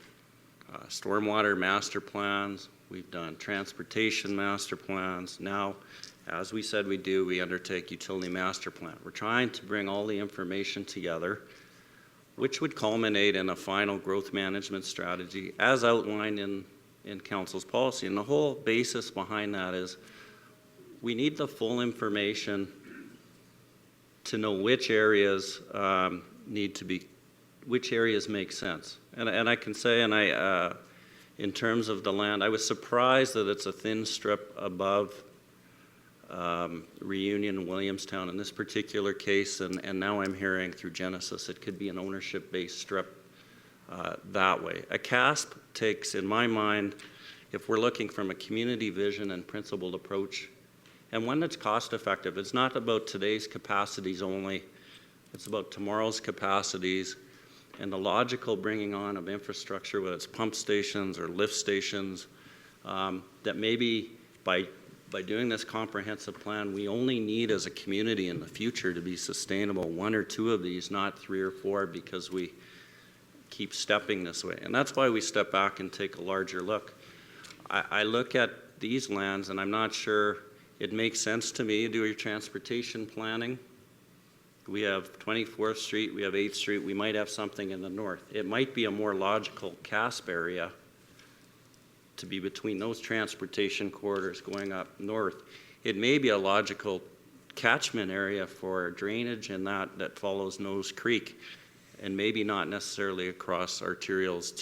stormwater master plans, we've done transportation master plans. Now, as we said we do, we undertake utility master plan. We're trying to bring all the information together, which would culminate in a final growth management strategy as outlined in council's policy. And the whole basis behind that is we need the full information to know which areas which areas make sense. And I can say, in terms of the land, I was surprised that it's a thin strip above Reunion and Williamstown in this particular case, and now I'm hearing through Genesis it could be an ownership-based strip that way. A CASP takes, in my mind, if we're looking from a community vision and principled approach, and one that's cost-effective. It's not about today's capacities only, it's about tomorrow's capacities, and the logical bringing on of infrastructure, whether it's pump stations or lift stations, that maybe by doing this comprehensive plan, we only need as a community in the future to be sustainable 1 or 2 of these, not 3 or 4, because we keep stepping this way. And that's why we step back and take a larger look. I look at these lands and I'm not sure it makes sense to me to do your transportation planning. We have 24th Street, we have 8th Street, we might have something in the north. It might be a more logical CASP area to be between those transportation corridors going up north. It may be a logical catchment area for drainage and that follows Nose Creek, and maybe not necessarily across arterials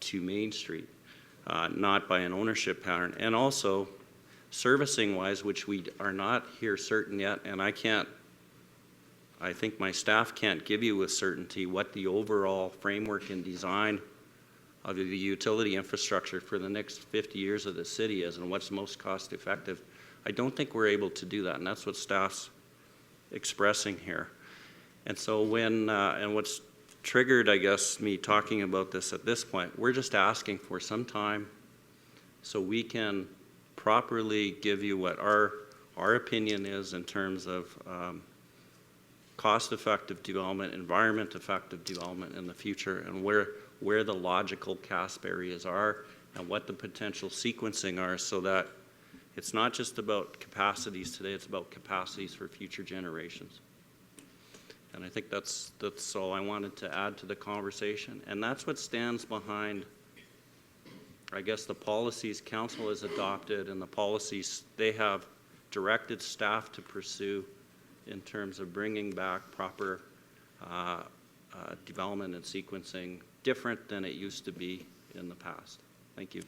to Main Street, not by an ownership pattern. And also, servicing wise, which we are not here certain yet, and I think my staff can't give you with certainty what the overall framework and design of the utility infrastructure for the next 50 years of the city is and what's most cost effective. I don't think we're able to do that, and that's what staff's expressing here. And so and what's triggered, I guess, me talking about this at this point, we're just asking for some time so we can properly give you what our opinion is in terms of cost-effective development, environment-effective development in the future, and where the logical CASP areas are and what the potential sequencing are, so that it's not just about capacities today, it's about capacities for future generations. And I think that's all I wanted to add to the conversation. And that's what stands behind, I guess, the policies council has adopted and the policies they have directed staff to pursue in terms of bringing back proper development and sequencing, different than it used to be in the past. Thank you.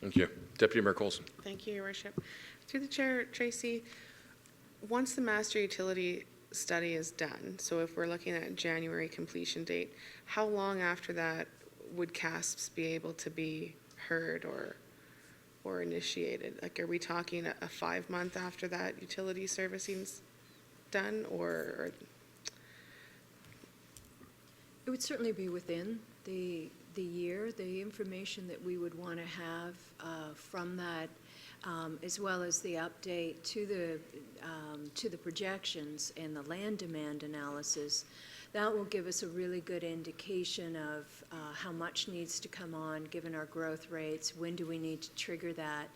Thank you. Deputy Mayor Coulson. Thank you, Your Worship. Through the chair, Tracy, once the master utility study is done, so if we're looking at January completion date, how long after that would CASPs be able to be heard or initiated? Like, are we talking a 5-month after that utility servicing's done, or? It would certainly be within the year. The information that we would want to have from that, as well as the update to the projections and the land demand analysis, that will give us a really good indication of how much needs to come on given our growth rates, when do we need to trigger that,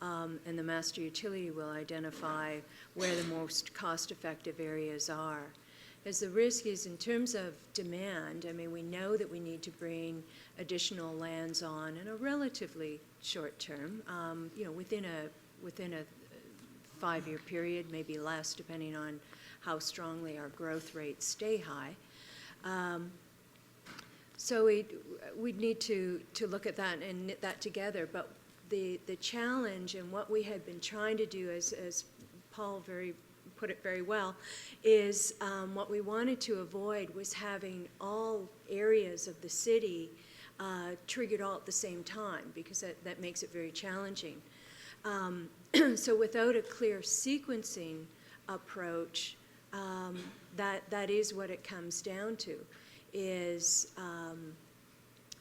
and the master utility will identify where the most cost-effective areas are. As the risk is in terms of demand, I mean, we know that we need to bring additional lands on in a relatively short term, within a 5-year period, maybe less, depending on how strongly our growth rates stay high. So we'd need to look at that and knit that together. But the challenge and what we had been trying to do, as Paul put it very well, is what we wanted to avoid was having all areas of the city triggered all at the same time, because that makes it very challenging. So without a clear sequencing approach, that is what it comes down to, is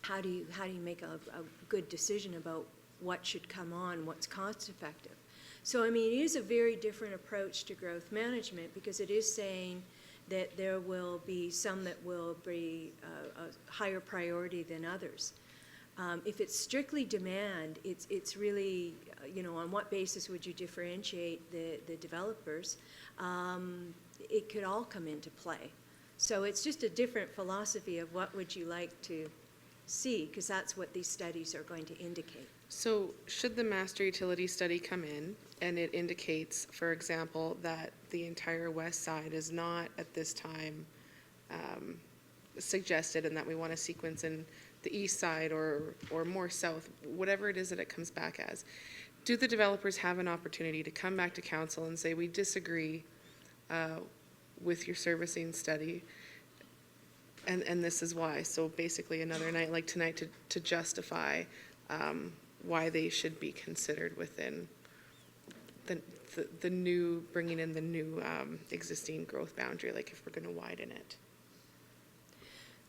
how do you make a good decision about what should come on, what's cost effective. So, I mean, it is a very different approach to growth management, because it is saying that there will be some that will be a higher priority than others. If it's strictly demand, it's really, on what basis would you differentiate the developers? It could all come into play. So it's just a different philosophy of what would you like to see, because that's what these studies are going to indicate. So should the master utility study come in and it indicates, for example, that the entire west side is not at this time suggested, and that we want to sequence in the east side or more south, whatever it is that it comes back as, do the developers have an opportunity to come back to council and say, we disagree with your servicing study, and this is why? So basically another night like tonight to justify why they should be considered within the new, bringing in the new existing growth boundary, like if we're going to widen it.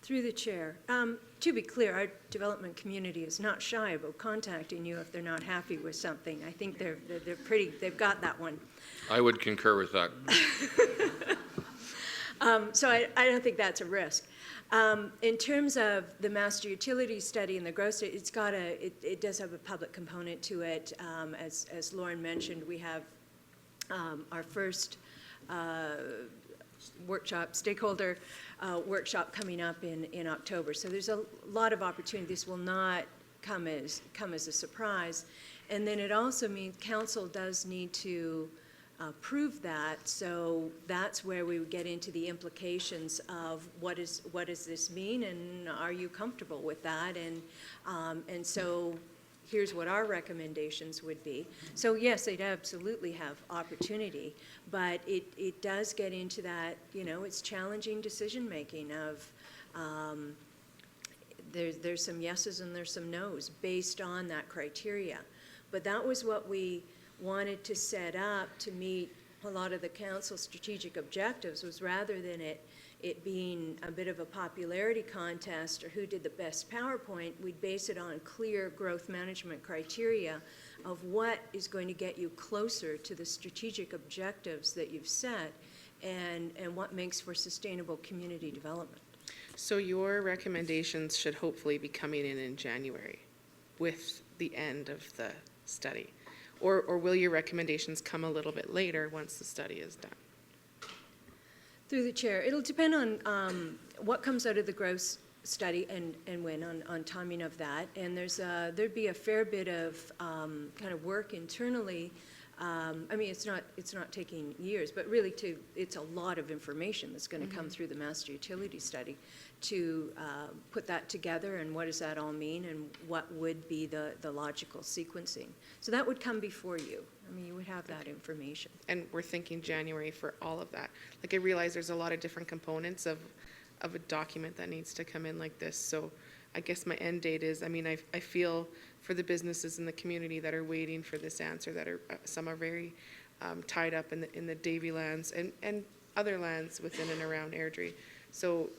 Through the chair, to be clear, our development community is not shy about contacting you if they're not happy with something. I think they've got that one. I would concur with that. So I don't think that's a risk. In terms of the master utility study and the growth study, it does have a public component to it. As Lauren mentioned, we have our first stakeholder workshop coming up in October. So there's a lot of opportunity. This will not come as a surprise. And then it also means council does need to prove that. So that's where we would get into the implications of what does this mean, and are you comfortable with that? And so here's what our recommendations would be. So yes, they'd absolutely have opportunity, but it does get into that, it's challenging decision-making of there's some yeses and there's some nos based on that criteria. But that was what we wanted to set up to meet a lot of the council's strategic objectives, was rather than it being a bit of a popularity contest or who did the best PowerPoint, we'd base it on clear growth management criteria of what is going to get you closer to the strategic objectives that you've set and what makes for sustainable community development. So your recommendations should hopefully be coming in January with the end of the study? Or will your recommendations come a little bit later once the study is done? Through the chair, it'll depend on what comes out of the growth study and when on timing of that. And there'd be a fair bit of kind of work internally. I mean, it's not taking years, but really it's a lot of information that's going to come through the master utility study to put that together, and what does that all mean, and what would be the logical sequencing. So that would come before you. I mean, you would have that information. And we're thinking January for all of that. Like, I realize there's a lot of different components of a document that needs to come in like this. So I guess my end date is, I mean, I feel for the businesses in the community that are waiting for this answer, that are some are very tied up in the Davie lands and other lands within and around Airdrie. So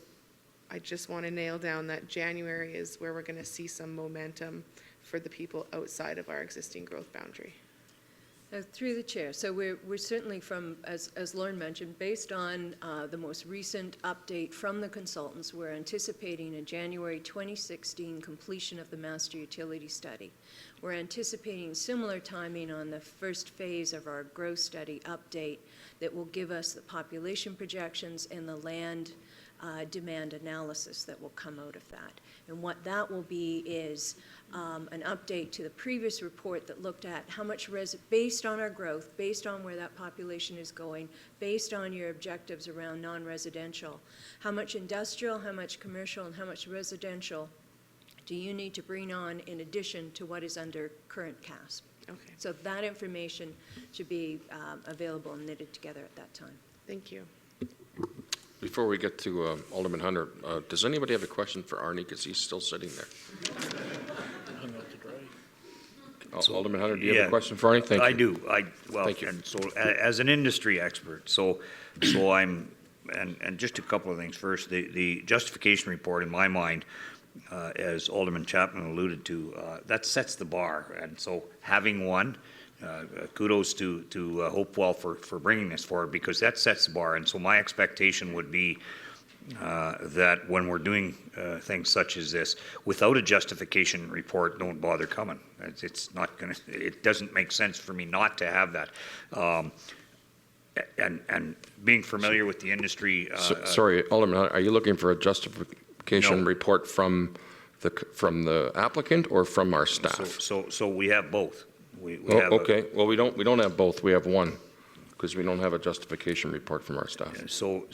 I just want to nail down that January is where we're going to see some momentum for the people outside of our existing growth boundary. Through the chair. So we're certainly as Lauren mentioned, based on the most recent update from the consultants, we're anticipating a January 2016 completion of the master utility study. We're anticipating similar timing on the first phase of our growth study update that will give us the population projections and the land demand analysis that will come out of that. And what that will be is an update to the previous report that looked at how much, based on our growth, based on where that population is going, based on your objectives around non-residential, how much industrial, how much commercial, and how much residential do you need to bring on in addition to what is under current CASP? Okay. So that information should be available and knitted together at that time. Thank you. Before we get to Alderman Hunter, does anybody have a question for Arnie, because he's still sitting there? Alderman Hunter, do you have a question for Arnie? Thank you. I do. Thank you. And so as an industry expert, so I'm, and just a couple of things. First, the justification report in my mind, as Alderman Chapman alluded to, that sets the bar. And so having one, kudos to Hopewell for bringing this forward, because that sets the bar. And so my expectation would be that when we're doing things such as this, without a justification report, don't bother coming. It's not going to, it doesn't make sense for me not to have that. And being familiar with the industry. Sorry, Alderman Hunter, are you looking for a justification report from the applicant or from our staff? So we have both. We have okay. Well, we don't have both. We have one, because we don't have a justification report from our staff. So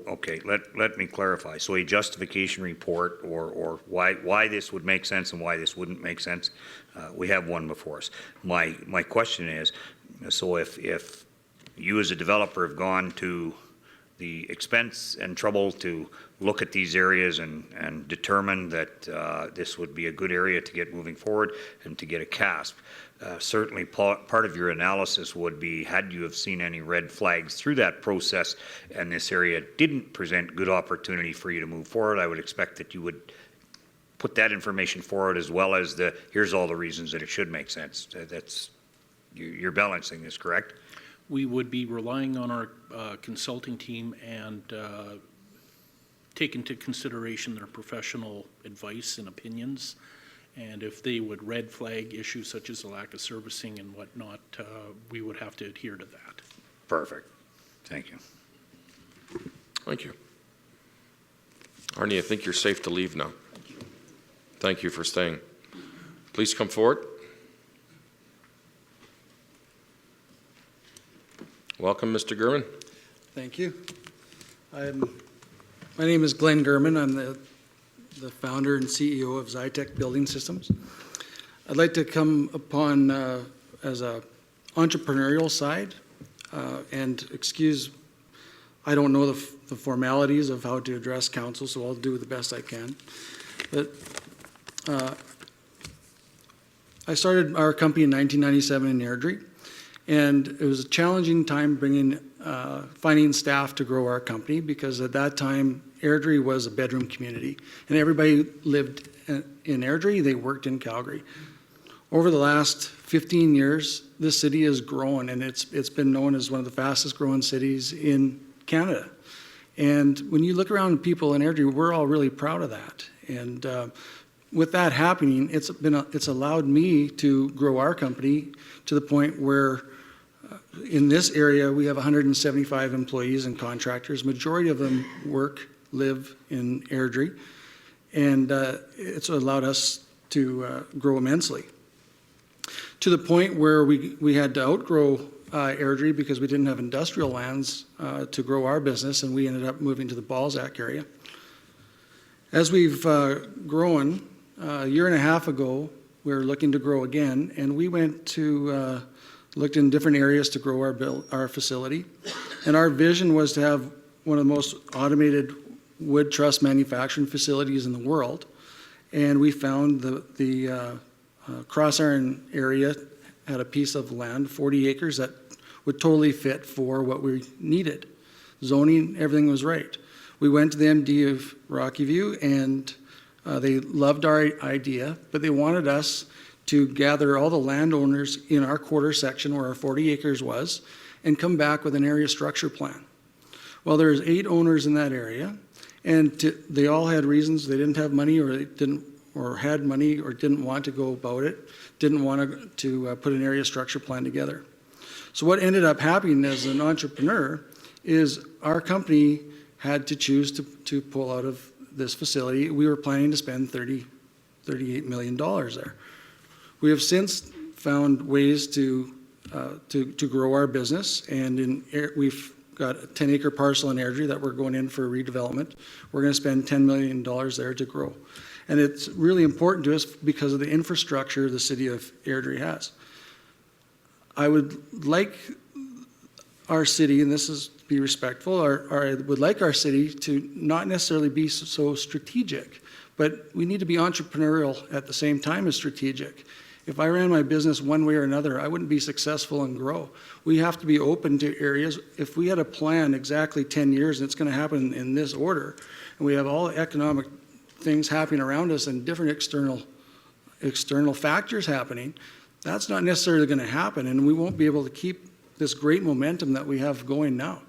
okay. Let me clarify. So a justification report, or why this would make sense and why this wouldn't make sense. We have one before us. My question is, so if you as a developer have gone to the expense and trouble to look at these areas and determine that this would be a good area to get moving forward and to get a CASP. Certainly part of your analysis would be, had you have seen any red flags through that process and this area didn't present good opportunity for you to move forward, I would expect that you would put that information forward, as well as here's all the reasons that it should make sense. You're balancing this, correct? we would be relying on our consulting team and take into consideration their professional advice and opinions. And if they would red flag issues such as the lack of servicing and whatnot, we would have to adhere to that. Perfect. Thank you. Thank you. Arnie, I think you're safe to leave now. Thank you for staying. Please come forward. Welcome, Mr. Gurman. Thank you. My name is Glenn Gurman. I'm the founder and CEO of Zytec Building Systems. I'd like to come upon as a entrepreneurial side and excuse, I don't know the formalities of how to address council, so I'll do the best I can. But I started our company in 1997 in Airdrie, and it was a challenging time finding staff to grow our company, because at that time Airdrie was a bedroom community, and everybody lived in Airdrie, they worked in Calgary. Over the last 15 years, this city has grown, and it's been known as one of the fastest growing cities in Canada. And when you look around people in Airdrie, we're all really proud of that. And with that happening, it's allowed me to grow our company to the point where in this area we have 175 employees and contractors. Majority of them live in Airdrie, and it's allowed us to grow immensely, to the point where we had to outgrow Airdrie because we didn't have industrial lands to grow our business, and we ended up moving to the Balzac area. As we've grown, a year and a half ago, we were looking to grow again, and we went to looked in different areas to grow our facility. And our vision was to have one of the most automated wood truss manufacturing facilities in the world. And we found the Crossiron area had a piece of land, 40 acres, that would totally fit for what we needed. Zoning, everything was right. We went to the MD of Rocky View, and they loved our idea, but they wanted us to gather all the landowners in our quarter section where our 40 acres was and come back with an area structure plan. Well, there's 8 owners in that area, and they all had reasons. They didn't have money, or they didn't, or had money, or didn't want to go about it, didn't want to put an area structure plan together. So what ended up happening as an entrepreneur is our company had to choose to pull out of this facility. We were planning to spend $38 million there. We have since found ways to grow our business, and we've got a 10-acre parcel in Airdrie that we're going in for redevelopment. We're going to spend $10 million there to grow. And it's really important to us because of the infrastructure the city of Airdrie has. I would like our city, and this is be respectful, I would like our city to not necessarily be so strategic, but we need to be entrepreneurial at the same time as strategic. If I ran my business one way or another, I wouldn't be successful and grow. We have to be open to areas. If we had a plan exactly 10 years and it's going to happen in this order, and we have all economic things happening around us and different external factors happening, that's not necessarily going to happen, and we won't be able to keep this great momentum that we have going now.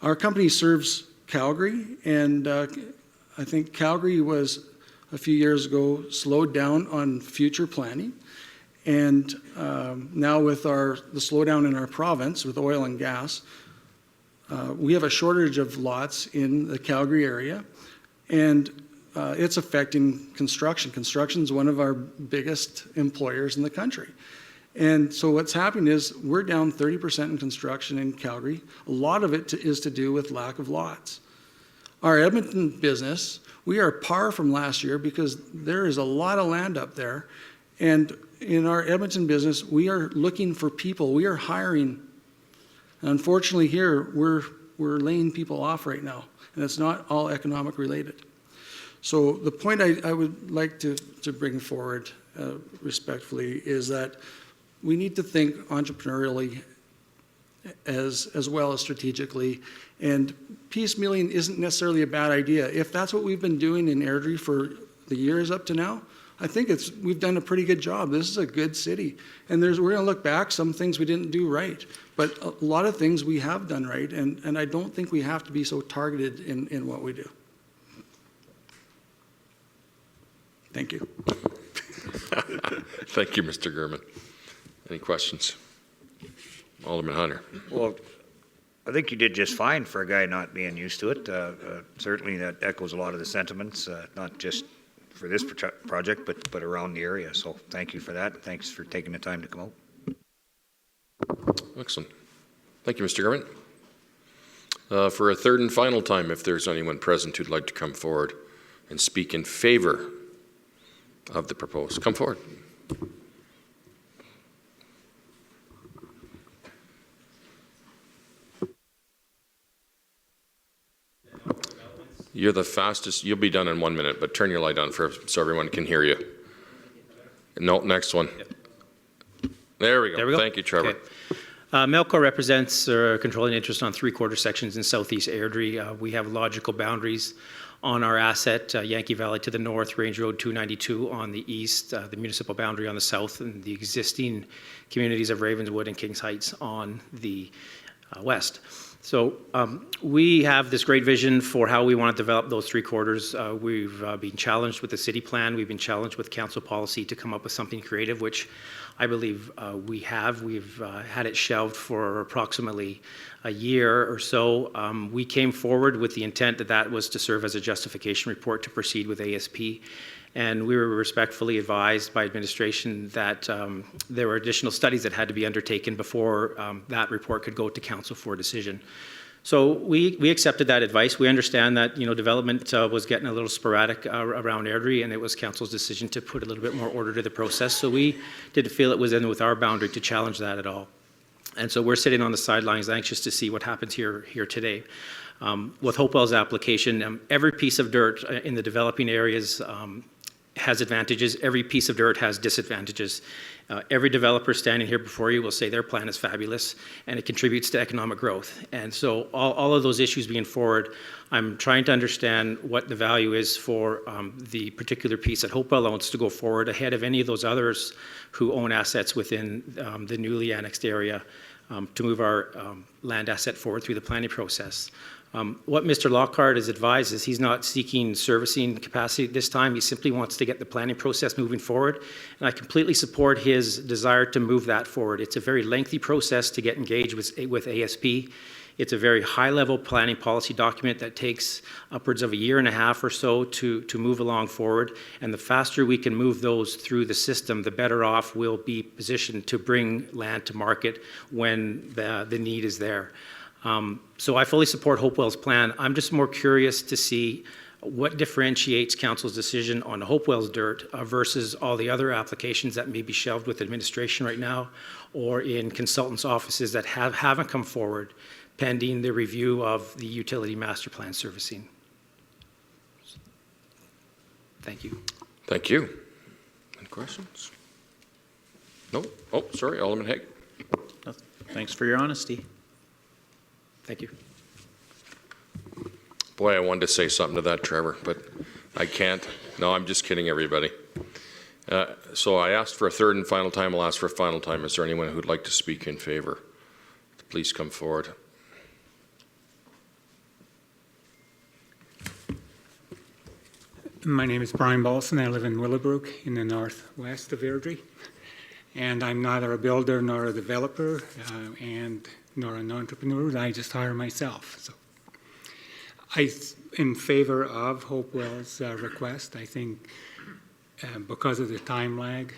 Our company serves Calgary, and I think Calgary was a few years ago slowed down on future planning, and now with the slowdown in our province with oil and gas, we have a shortage of lots in the Calgary area, and it's affecting construction. Construction is one of our biggest employers in the country. And so what's happening is we're down 30% in construction in Calgary. A lot of it is to do with lack of lots. Our Edmonton business, we are par from last year because there is a lot of land up there. And in our Edmonton business, we are looking for people. We are hiring. And unfortunately here, we're laying people off right now. And it's not all economic related. So the point I would like to bring forward respectfully is that we need to think entrepreneurially as well as strategically, and piecemealing isn't necessarily a bad idea. If that's what we've been doing in Airdrie for the years up to now, I think we've done a pretty good job. This is a good city. And we're going to look back, some things we didn't do right. But a lot of things we have done right, and I don't think we have to be so targeted in what we do. Thank you. Thank you, Mr. Gurman. Any questions? Alderman Hunter. Well, I think you did just fine for a guy not being used to it. Certainly that echoes a lot of the sentiments, not just for this project, but around the area. So thank you for that. Thanks for taking the time to come out. Excellent. Thank you, Mr. Gurman. For a third and final time, if there's anyone present who'd like to come forward and speak in favor of the proposed, come forward. You're the fastest. You'll be done in 1 minute, but turn your light on first so everyone can hear you. No, next one. There we go. There we go. Thank you, Trevor. Okay. Melco represents controlling interest on 3/4 sections in southeast Airdrie. We have logical boundaries on our asset, Yankee Valley to the north, Range Road 292 on the east, the municipal boundary on the south, and the existing communities of Ravenswood and Kings Heights on the west. So we have this great vision for how we want to develop those 3/4. We've been challenged with the city plan. We've been challenged with council policy to come up with something creative, which I believe we have. We've had it shelved for approximately a year or so. We came forward with the intent that that was to serve as a justification report to proceed with ASP. And we were respectfully advised by administration that there were additional studies that had to be undertaken before that report could go to council for a decision. So we accepted that advice. We understand that development was getting a little sporadic around Airdrie, and it was council's decision to put a little bit more order to the process. So we didn't feel it was in with our boundary to challenge that at all. And so we're sitting on the sidelines, anxious to see what happens here today. With Hopewell's application, every piece of dirt in the developing areas has advantages. Every piece of dirt has disadvantages. Every developer standing here before you will say their plan is fabulous and it contributes to economic growth. And so all of those issues being forward, I'm trying to understand what the value is for the particular piece that Hopewell owns to go forward ahead of any of those others who own assets within the newly annexed area to move our land asset forward through the planning process. What Mr. Lockhart has advised is he's not seeking servicing capacity at this time. He simply wants to get the planning process moving forward. And I completely support his desire to move that forward. It's a very lengthy process to get engaged with ASP. It's a very high-level planning policy document that takes upwards of a year and a half or so to move along forward. And the faster we can move those through the system, the better off we'll be positioned to bring land to market when the need is there. So I fully support Hopewell's plan. I'm just more curious to see what differentiates council's decision on Hopewell's dirt versus all the other applications that may be shelved with administration right now or in consultants' offices that haven't come forward pending the review of the utility master plan servicing. Thank you. Thank you. Any questions? No? Oh, sorry, Alderman Haig. Thanks for your honesty. Thank you. Boy, I wanted to say something to that, Trevor, but I can't. No, I'm just kidding, everybody. So I asked for a third and final time. I'll ask for a final time. Is there anyone who'd like to speak in favor? Please come forward. My name is Brian Balson. I live in Willowbrook in the northwest of Airdrie. And I'm neither a builder nor a developer and nor an entrepreneur. I just hire myself. So I'm in favor of Hopewell's request. I think because of the time lag,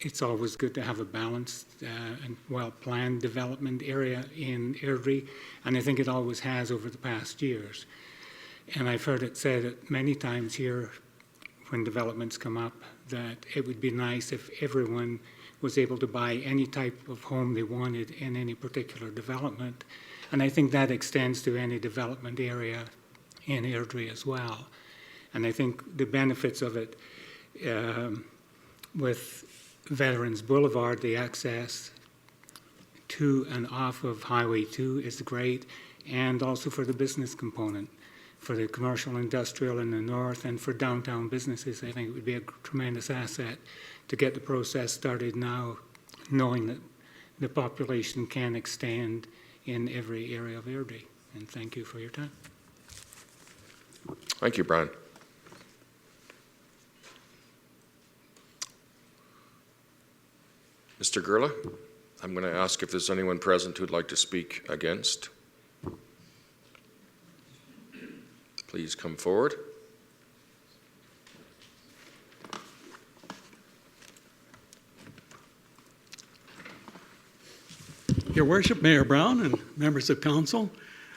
it's always good to have a balanced and well-planned development area in Airdrie, and I think it always has over the past years. And I've heard it said many times here when developments come up that it would be nice if everyone was able to buy any type of home they wanted in any particular development. And I think that extends to any development area in Airdrie as well. And I think the benefits of it with Veterans Boulevard, the access to and off of Highway 2 is great, and also for the business component. for the commercial industrial in the north and for downtown businesses. I think it would be a tremendous asset to get the process started now, knowing that the population can extend in every area of Airdrie. And thank you for your time. Thank you, Brian. Mr. Gerla, I'm going to ask if there's anyone present who'd like to speak against. Please come forward. Your Worship, Mayor Brown and members of council,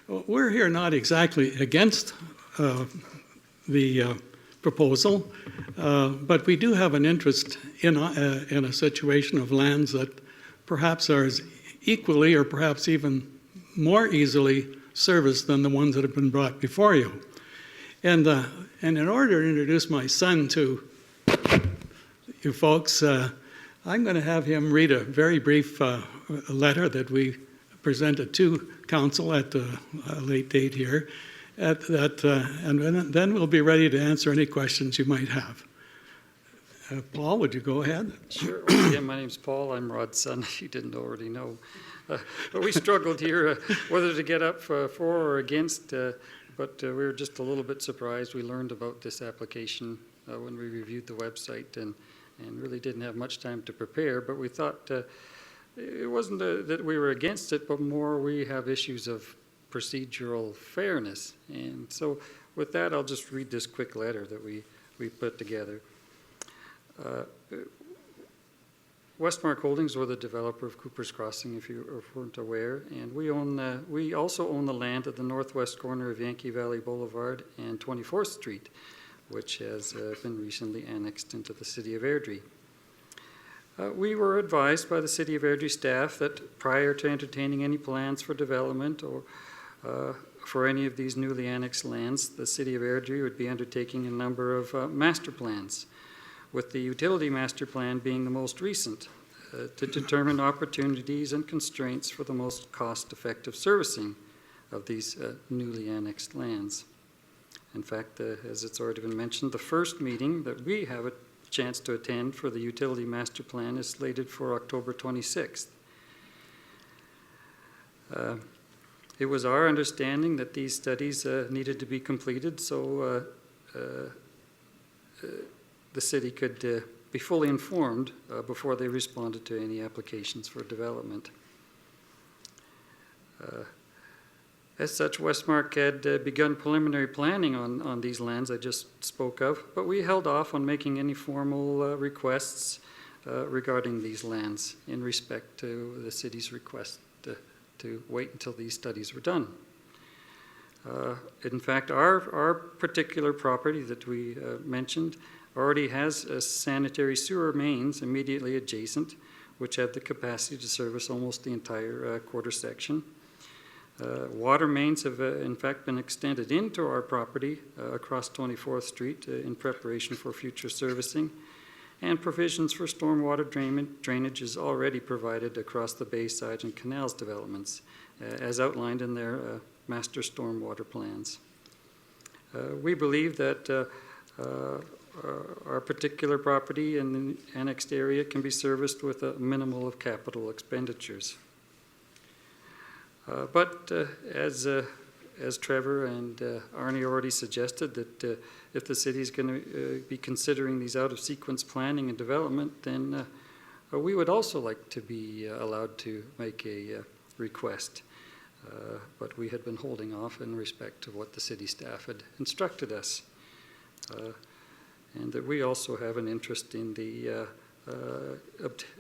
we're here not exactly against the proposal, but we do have an interest in a situation of lands that perhaps are as equally or perhaps even more easily serviced than the ones that have been brought before you. And in order to introduce my son to you folks, I'm going to have him read a very brief letter that we presented to council at a late date here, and then we'll be ready to answer any questions you might have. Paul, would you go ahead? Sure. Once again, my name's Paul. I'm Rod's son, if you didn't already know. But we struggled here whether to get up for or against, but we were just a little bit surprised. We learned about this application when we reviewed the website and really didn't have much time to prepare, but we thought it wasn't that we were against it, but more we have issues of procedural fairness. And so with that, I'll just read this quick letter that we put together. Westmark Holdings were the developer of Cooper's Crossing, if you weren't aware, and we also own the land at the northwest corner of Yankee Valley Boulevard and 24th Street, which has been recently annexed into the city of Airdrie. We were advised by the city of Airdrie staff that prior to entertaining any plans for development or for any of these newly annexed lands, the city of Airdrie would be undertaking a number of master plans, with the utility master plan being the most recent, to determine opportunities and constraints for the most cost-effective servicing of these newly annexed lands. In fact, as it's already been mentioned, the first meeting that we have a chance to attend for the utility master plan is slated for October 26th. It was our understanding that these studies needed to be completed so the city could be fully informed before they responded to any applications for development. As such, Westmark had begun preliminary planning on these lands I just spoke of, but we held off on making any formal requests regarding these lands in respect to the city's request to wait until these studies were done. In fact, our particular property that we mentioned already has sanitary sewer mains immediately adjacent, which have the capacity to service almost the entire quarter section. Water mains have in fact been extended into our property across 24th Street in preparation for future servicing, and provisions for stormwater drainage is already provided across the Bayside and Canals developments, as outlined in their master stormwater plans. We believe that our particular property in the annexed area can be serviced with a minimal of capital expenditures. But as Trevor and Arnie already suggested, that if the city is going to be considering these out-of-sequence planning and development, then we would also like to be allowed to make a request. But we had been holding off in respect to what the city staff had instructed us. And that we also have an interest in the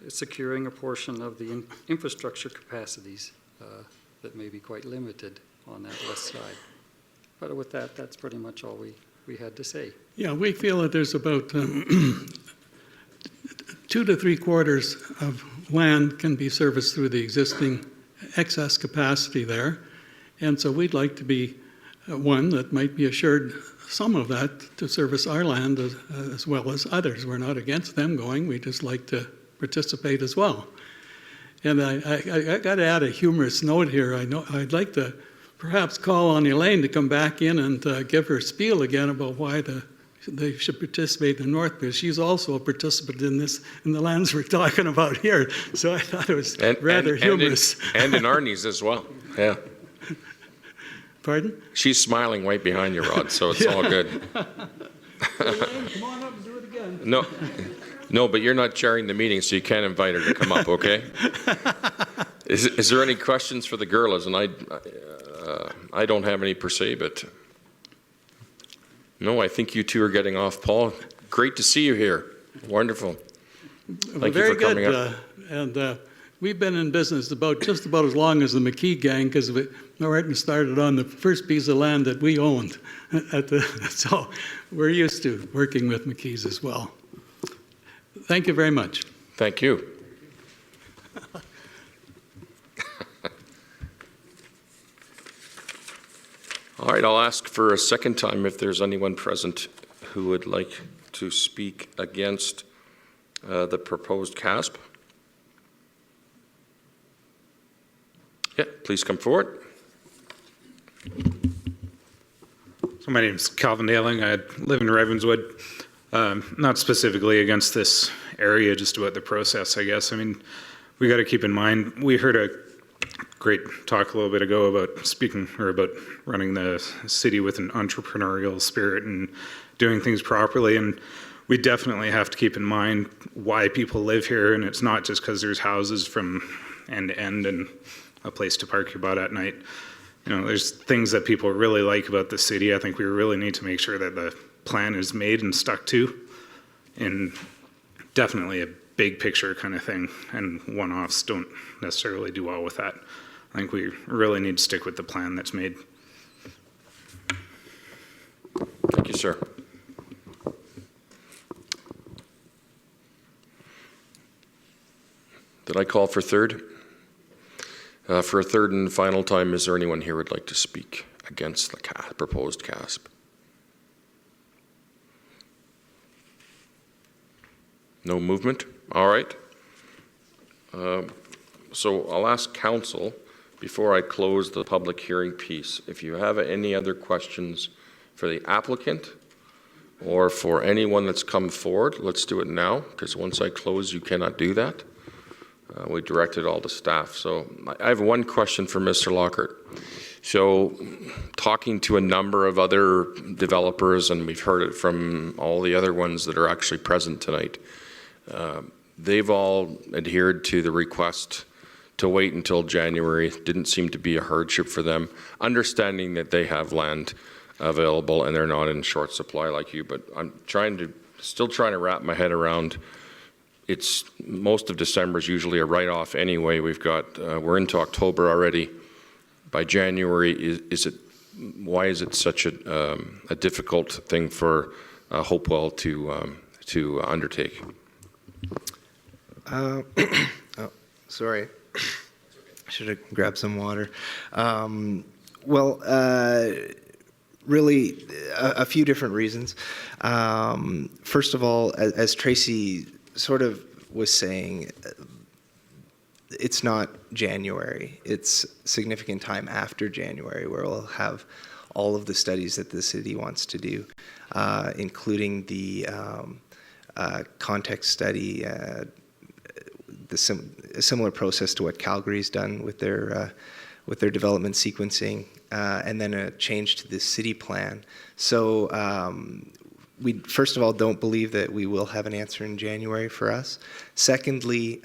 securing a portion of the infrastructure capacities that may be quite limited on that west side. But with that, that's pretty much all we had to say. Yeah, we feel that there's about 2 to 3/4 of land can be serviced through the existing excess capacity there. And so we'd like to be one that might be assured some of that to service our land as well as others. We're not against them going, we just like to participate as well. And I got to add a humorous note here. I'd like to perhaps call on Elaine to come back in and give her spiel again about why they should participate in the north, because she's also a participant in the lands we're talking about here. So I thought it was rather humorous. And in Arnie's as well, yeah. Pardon? She's smiling right behind you, Rod, so it's all good. Elaine, come on up and do it again. No, but you're not chairing the meeting, so you can't invite her to come up, okay? Is there any questions for the girls? And I don't have any per se, but no, I think you two are getting off. Paul, great to see you here. Wonderful. Thank you for coming up. And we've been in business just about as long as the McKee gang, because we started on the first piece of land that we owned. So we're used to working with McKees as well. Thank you very much. Thank you. All right, I'll ask for a second time if there's anyone present who would like to speak against the proposed CASP. Yeah, please come forward. So my name is Calvin Daling. I live in Ravenswood. Not specifically against this area, just about the process, I guess. I mean, we got to keep in mind, we heard a great talk a little bit ago about about running the city with an entrepreneurial spirit and doing things properly. And we definitely have to keep in mind why people live here. And it's not just because there's houses from end to end and a place to park your butt at night. You know, there's things that people really like about the city. I think we really need to make sure that the plan is made and stuck to, and definitely a big picture kind of thing, and one-offs don't necessarily do well with that. I think we really need to stick with the plan that's made. Thank you, sir. Did I call for third? For a third and final time, is there anyone here who would like to speak against the proposed CASP? No movement? All right. So I'll ask council, before I close the public hearing piece, if you have any other questions for the applicant or for anyone that's come forward, let's do it now, because once I close, you cannot do that. We directed all the staff. So I have one question for Mr. Lockhart. So talking to a number of other developers, and we've heard it from all the other ones that are actually present tonight, they've all adhered to the request to wait until January. Didn't seem to be a hardship for them, understanding that they have land available and they're not in short supply like you. But I'm still trying to wrap my head around. It's most of December is usually a write-off anyway. We're into October already. By January, why is it such a difficult thing for Hopewell to undertake? Oh, sorry. I should have grabbed some water. Really, a few different reasons. First of all, as Tracy sort of was saying, it's not January. It's significant time after January where we'll have all of the studies that the city wants to do, including the context study, a similar process to what Calgary's done with their development sequencing, and then a change to the city plan. So we, first of all, don't believe that we will have an answer in January for us. Secondly,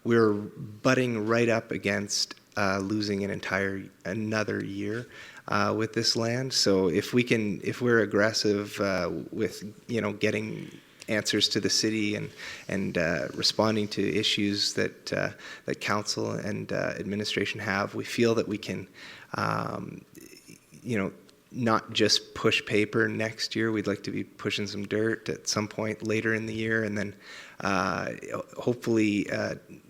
we're butting right up against losing another year with this land. So if we're aggressive with getting answers to the city and responding to issues that council and administration have, we feel that we can not just push paper next year. We'd like to be pushing some dirt at some point later in the year, and then hopefully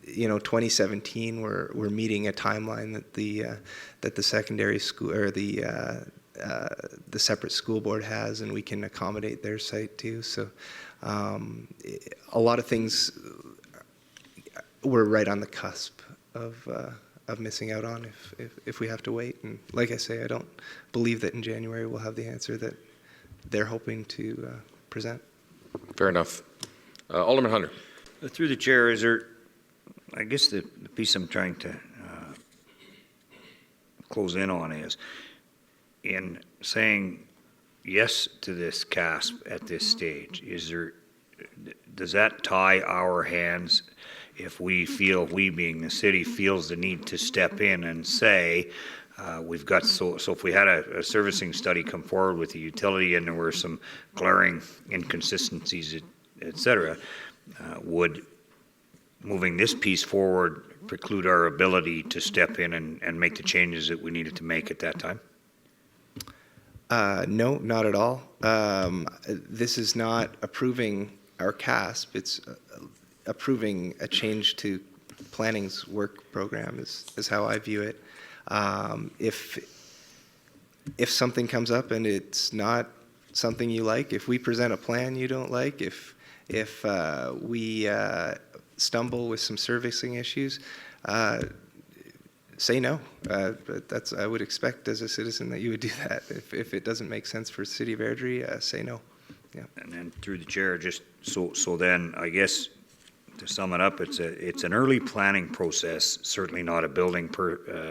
2017 we're meeting a timeline that the secondary school or the separate school board has, and we can accommodate their site too. So a lot of things, we're right on the cusp of missing out on if we have to wait. And like I say, I don't believe that in January we'll have the answer that they're hoping to present. Fair enough. Alderman Hunter. Through the chair, is there, I guess the piece I'm trying to close in on is, in saying yes to this CASP at this stage, does that tie our hands if we being the city, feels the need to step in and say, we've got, so if we had a servicing study come forward with the utility and there were some glaring inconsistencies, et cetera, would moving this piece forward preclude our ability to step in and make the changes that we needed to make at that time? No, not at all. This is not approving our CASP. It's approving a change to planning's work program is how I view it. If something comes up and it's not something you like, if we present a plan you don't like, if we stumble with some servicing issues, say no. But I would expect as a citizen that you would do that. If it doesn't make sense for the city of Airdrie, say no. Yeah. And then through the chair, just so then I guess to sum it up, it's an early planning process, certainly not a building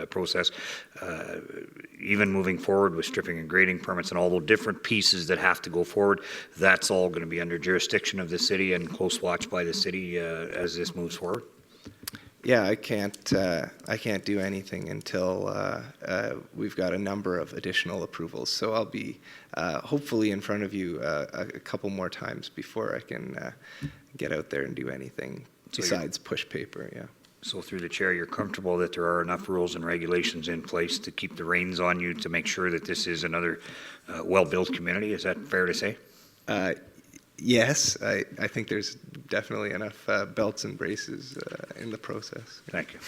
process. Even moving forward with stripping and grading permits and all the different pieces that have to go forward, that's all going to be under jurisdiction of the city and close watch by the city as this moves forward. Yeah, I can't do anything until we've got a number of additional approvals. So I'll be hopefully in front of you a couple more times before I can get out there and do anything besides push paper. Yeah. So through the chair, you're comfortable that there are enough rules and regulations in place to keep the reins on you to make sure that this is another well-built community? Is that fair to say? Yes, I think there's definitely enough belts and braces in the process. Thank you.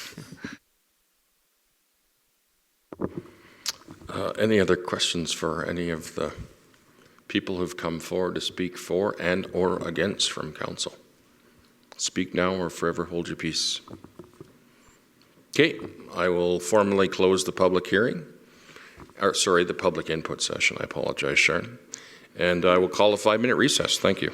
Any other questions for any of the people who've come forward to speak for and or against from council? Speak now or forever hold your peace. Okay, I will formally close the public hearing. The public input session. I apologize, Sharon. And I will call a 5-minute recess. Thank you.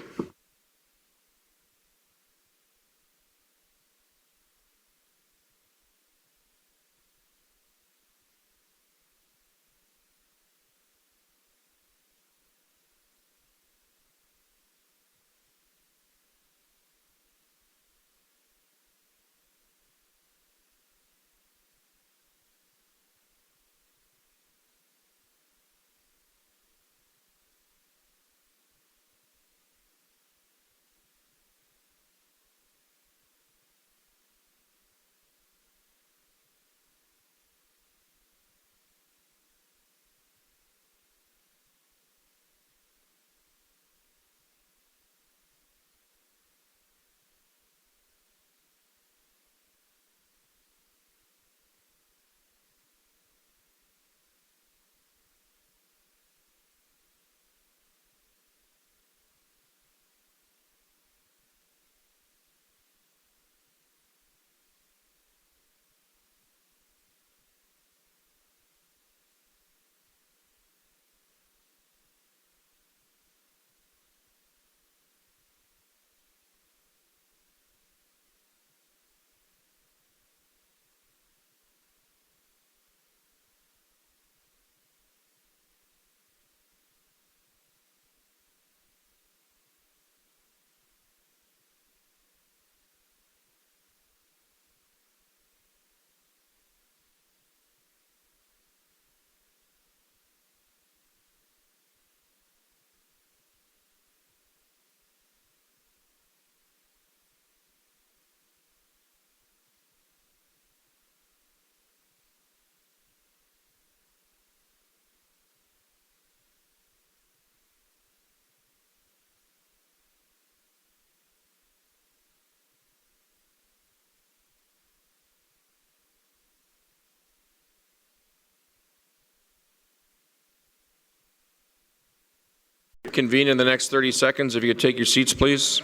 Convene in the next 30 seconds. If you could take your seats, please.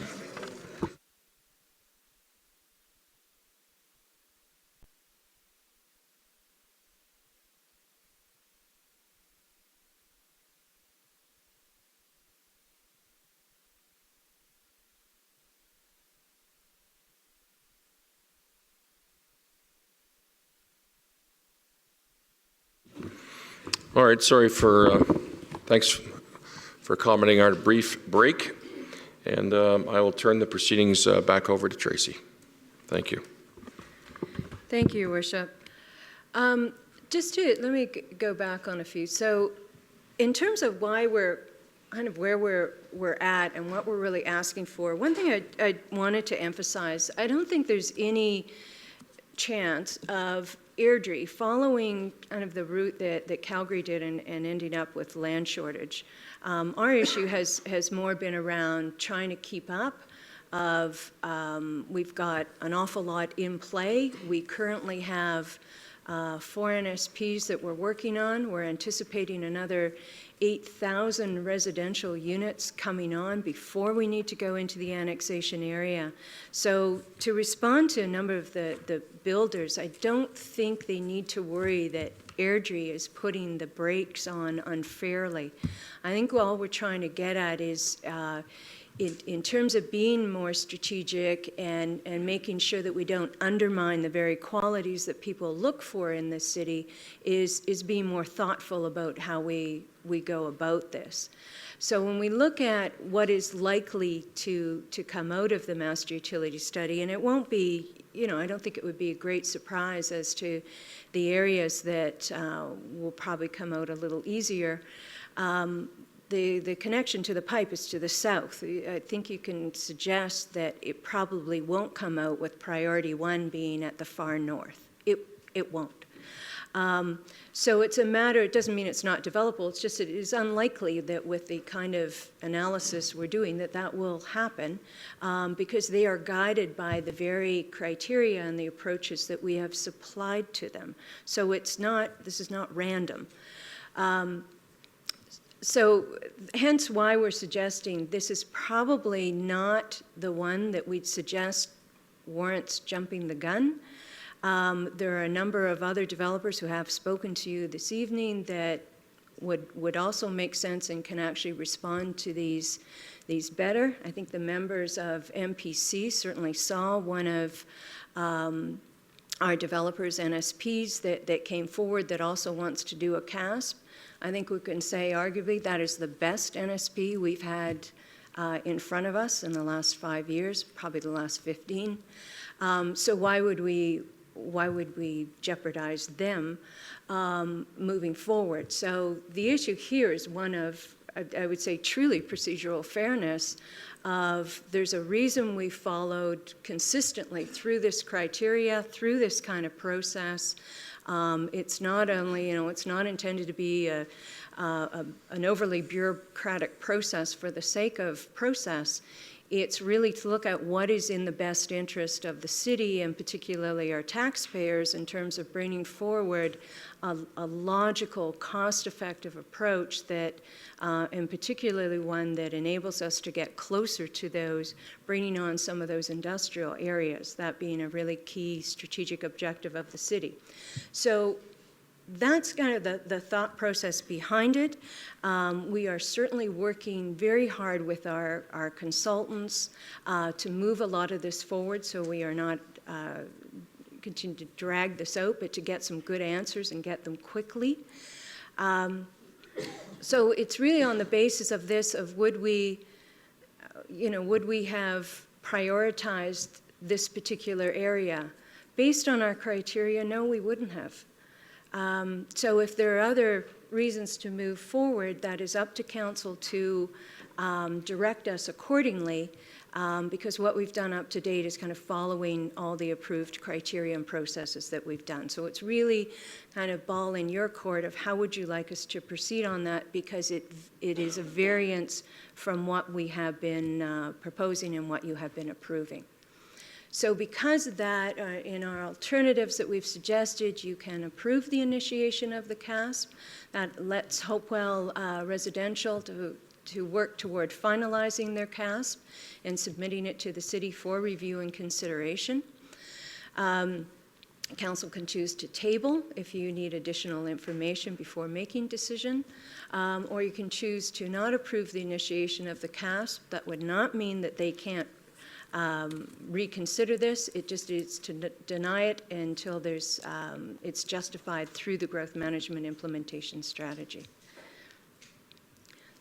All right, sorry for, thanks for accommodating our brief break. And I will turn the proceedings back over to Tracy. Thank you. Thank you, Your Worship. Let me go back on a few. So in terms of why we're kind of where we're at and what we're really asking for, one thing I wanted to emphasize, I don't think there's any chance of Airdrie following kind of the route that Calgary did and ending up with land shortage. Our issue has more been around trying to keep up. We've got an awful lot in play. We currently have 4 NSPs that we're working on. We're anticipating another 8,000 residential units coming on before we need to go into the annexation area. So to respond to a number of the builders, I don't think they need to worry that Airdrie is putting the brakes on unfairly. I think all we're trying to get at is in terms of being more strategic and making sure that we don't undermine the very qualities that people look for in this city is being more thoughtful about how we go about this. So when we look at what is likely to come out of the master utility study, and it won't be, I don't think it would be a great surprise as to the areas that will probably come out a little easier. The connection to the pipe is to the south. I think you can suggest that it probably won't come out with priority 1 being at the far north. It won't. So it's a matter, it doesn't mean it's not developable, it's just it is unlikely that with the kind of analysis we're doing that will happen because they are guided by the very criteria and the approaches that we have supplied to them. So this is not random. So hence why we're suggesting this is probably not the one that we'd suggest warrants jumping the gun. There are a number of other developers who have spoken to you this evening that would also make sense and can actually respond to these better. I think the members of MPC certainly saw one of our developers, NSPs, that came forward that also wants to do a CASP. I think we can say arguably that is the best NSP we've had in front of us in the last 5 years, probably the last 15. So why would we jeopardize them moving forward? So the issue here is one of, I would say, truly procedural fairness of there's a reason we followed consistently through this criteria, through this kind of process. It's not only, it's not intended to be an overly bureaucratic process for the sake of process. It's really to look at what is in the best interest of the city and particularly our taxpayers in terms of bringing forward a logical, cost-effective approach that, and particularly one that enables us to get closer to those, bringing on some of those industrial areas, that being a really key strategic objective of the city. So that's kind of the thought process behind it. We are certainly working very hard with our consultants to move a lot of this forward so we are not continue to drag this out, but to get some good answers and get them quickly. So it's really on the basis of this, of would we have prioritized this particular area? Based on our criteria, no, we wouldn't have. So if there are other reasons to move forward, that is up to council to direct us accordingly, because what we've done up to date is kind of following all the approved criteria and processes that we've done. So it's really kind of ball in your court of how would you like us to proceed on that, because it is a variance from what we have been proposing and what you have been approving. So because of that, in our alternatives that we've suggested, you can approve the initiation of the CASP. That lets Hopewell Residential to work toward finalizing their CASP and submitting it to the city for review and consideration. Council can choose to table if you need additional information before making decision, or you can choose to not approve the initiation of the CASP. That would not mean that they can't reconsider this. It just is to deny it until there's, it's justified through the growth management implementation strategy.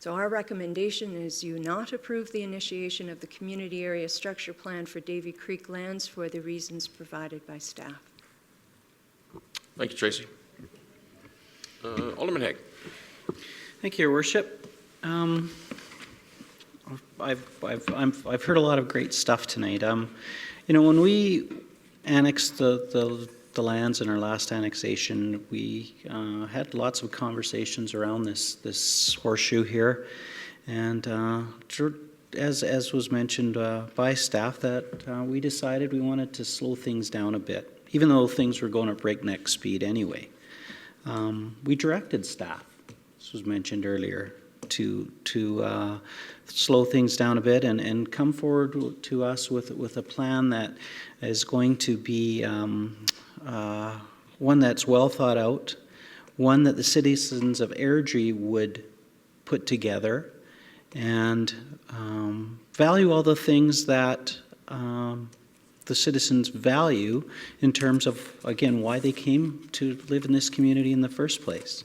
So our recommendation is you not approve the initiation of the community area structure plan for Davy Creek lands for the reasons provided by staff. Thank you, Tracy. Alderman Haig. Thank you, Your Worship. I've heard a lot of great stuff tonight. You know, when we annexed the lands in our last annexation, we had lots of conversations around this horseshoe here, and as was mentioned by staff, that we decided we wanted to slow things down a bit, even though things were going at breakneck speed anyway. We directed staff, this was mentioned earlier, to slow things down a bit and come forward to us with a plan that is going to be one that's well thought out, one that the citizens of Airdrie would put together, and value all the things that the citizens value in terms of, again, why they came to live in this community in the first place.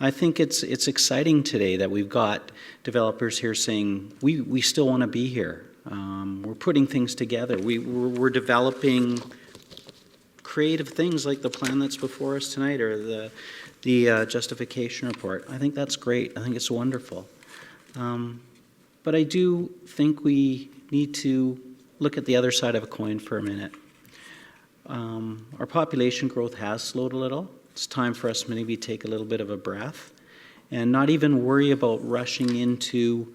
I think it's exciting today that we've got developers here saying, we still want to be here. We're putting things together. We're developing creative things like the plan that's before us tonight, or the justification report. I think that's great. I think it's wonderful. But I do think we need to look at the other side of a coin for a minute. Our population growth has slowed a little. It's time for us to maybe take a little bit of a breath and not even worry about rushing into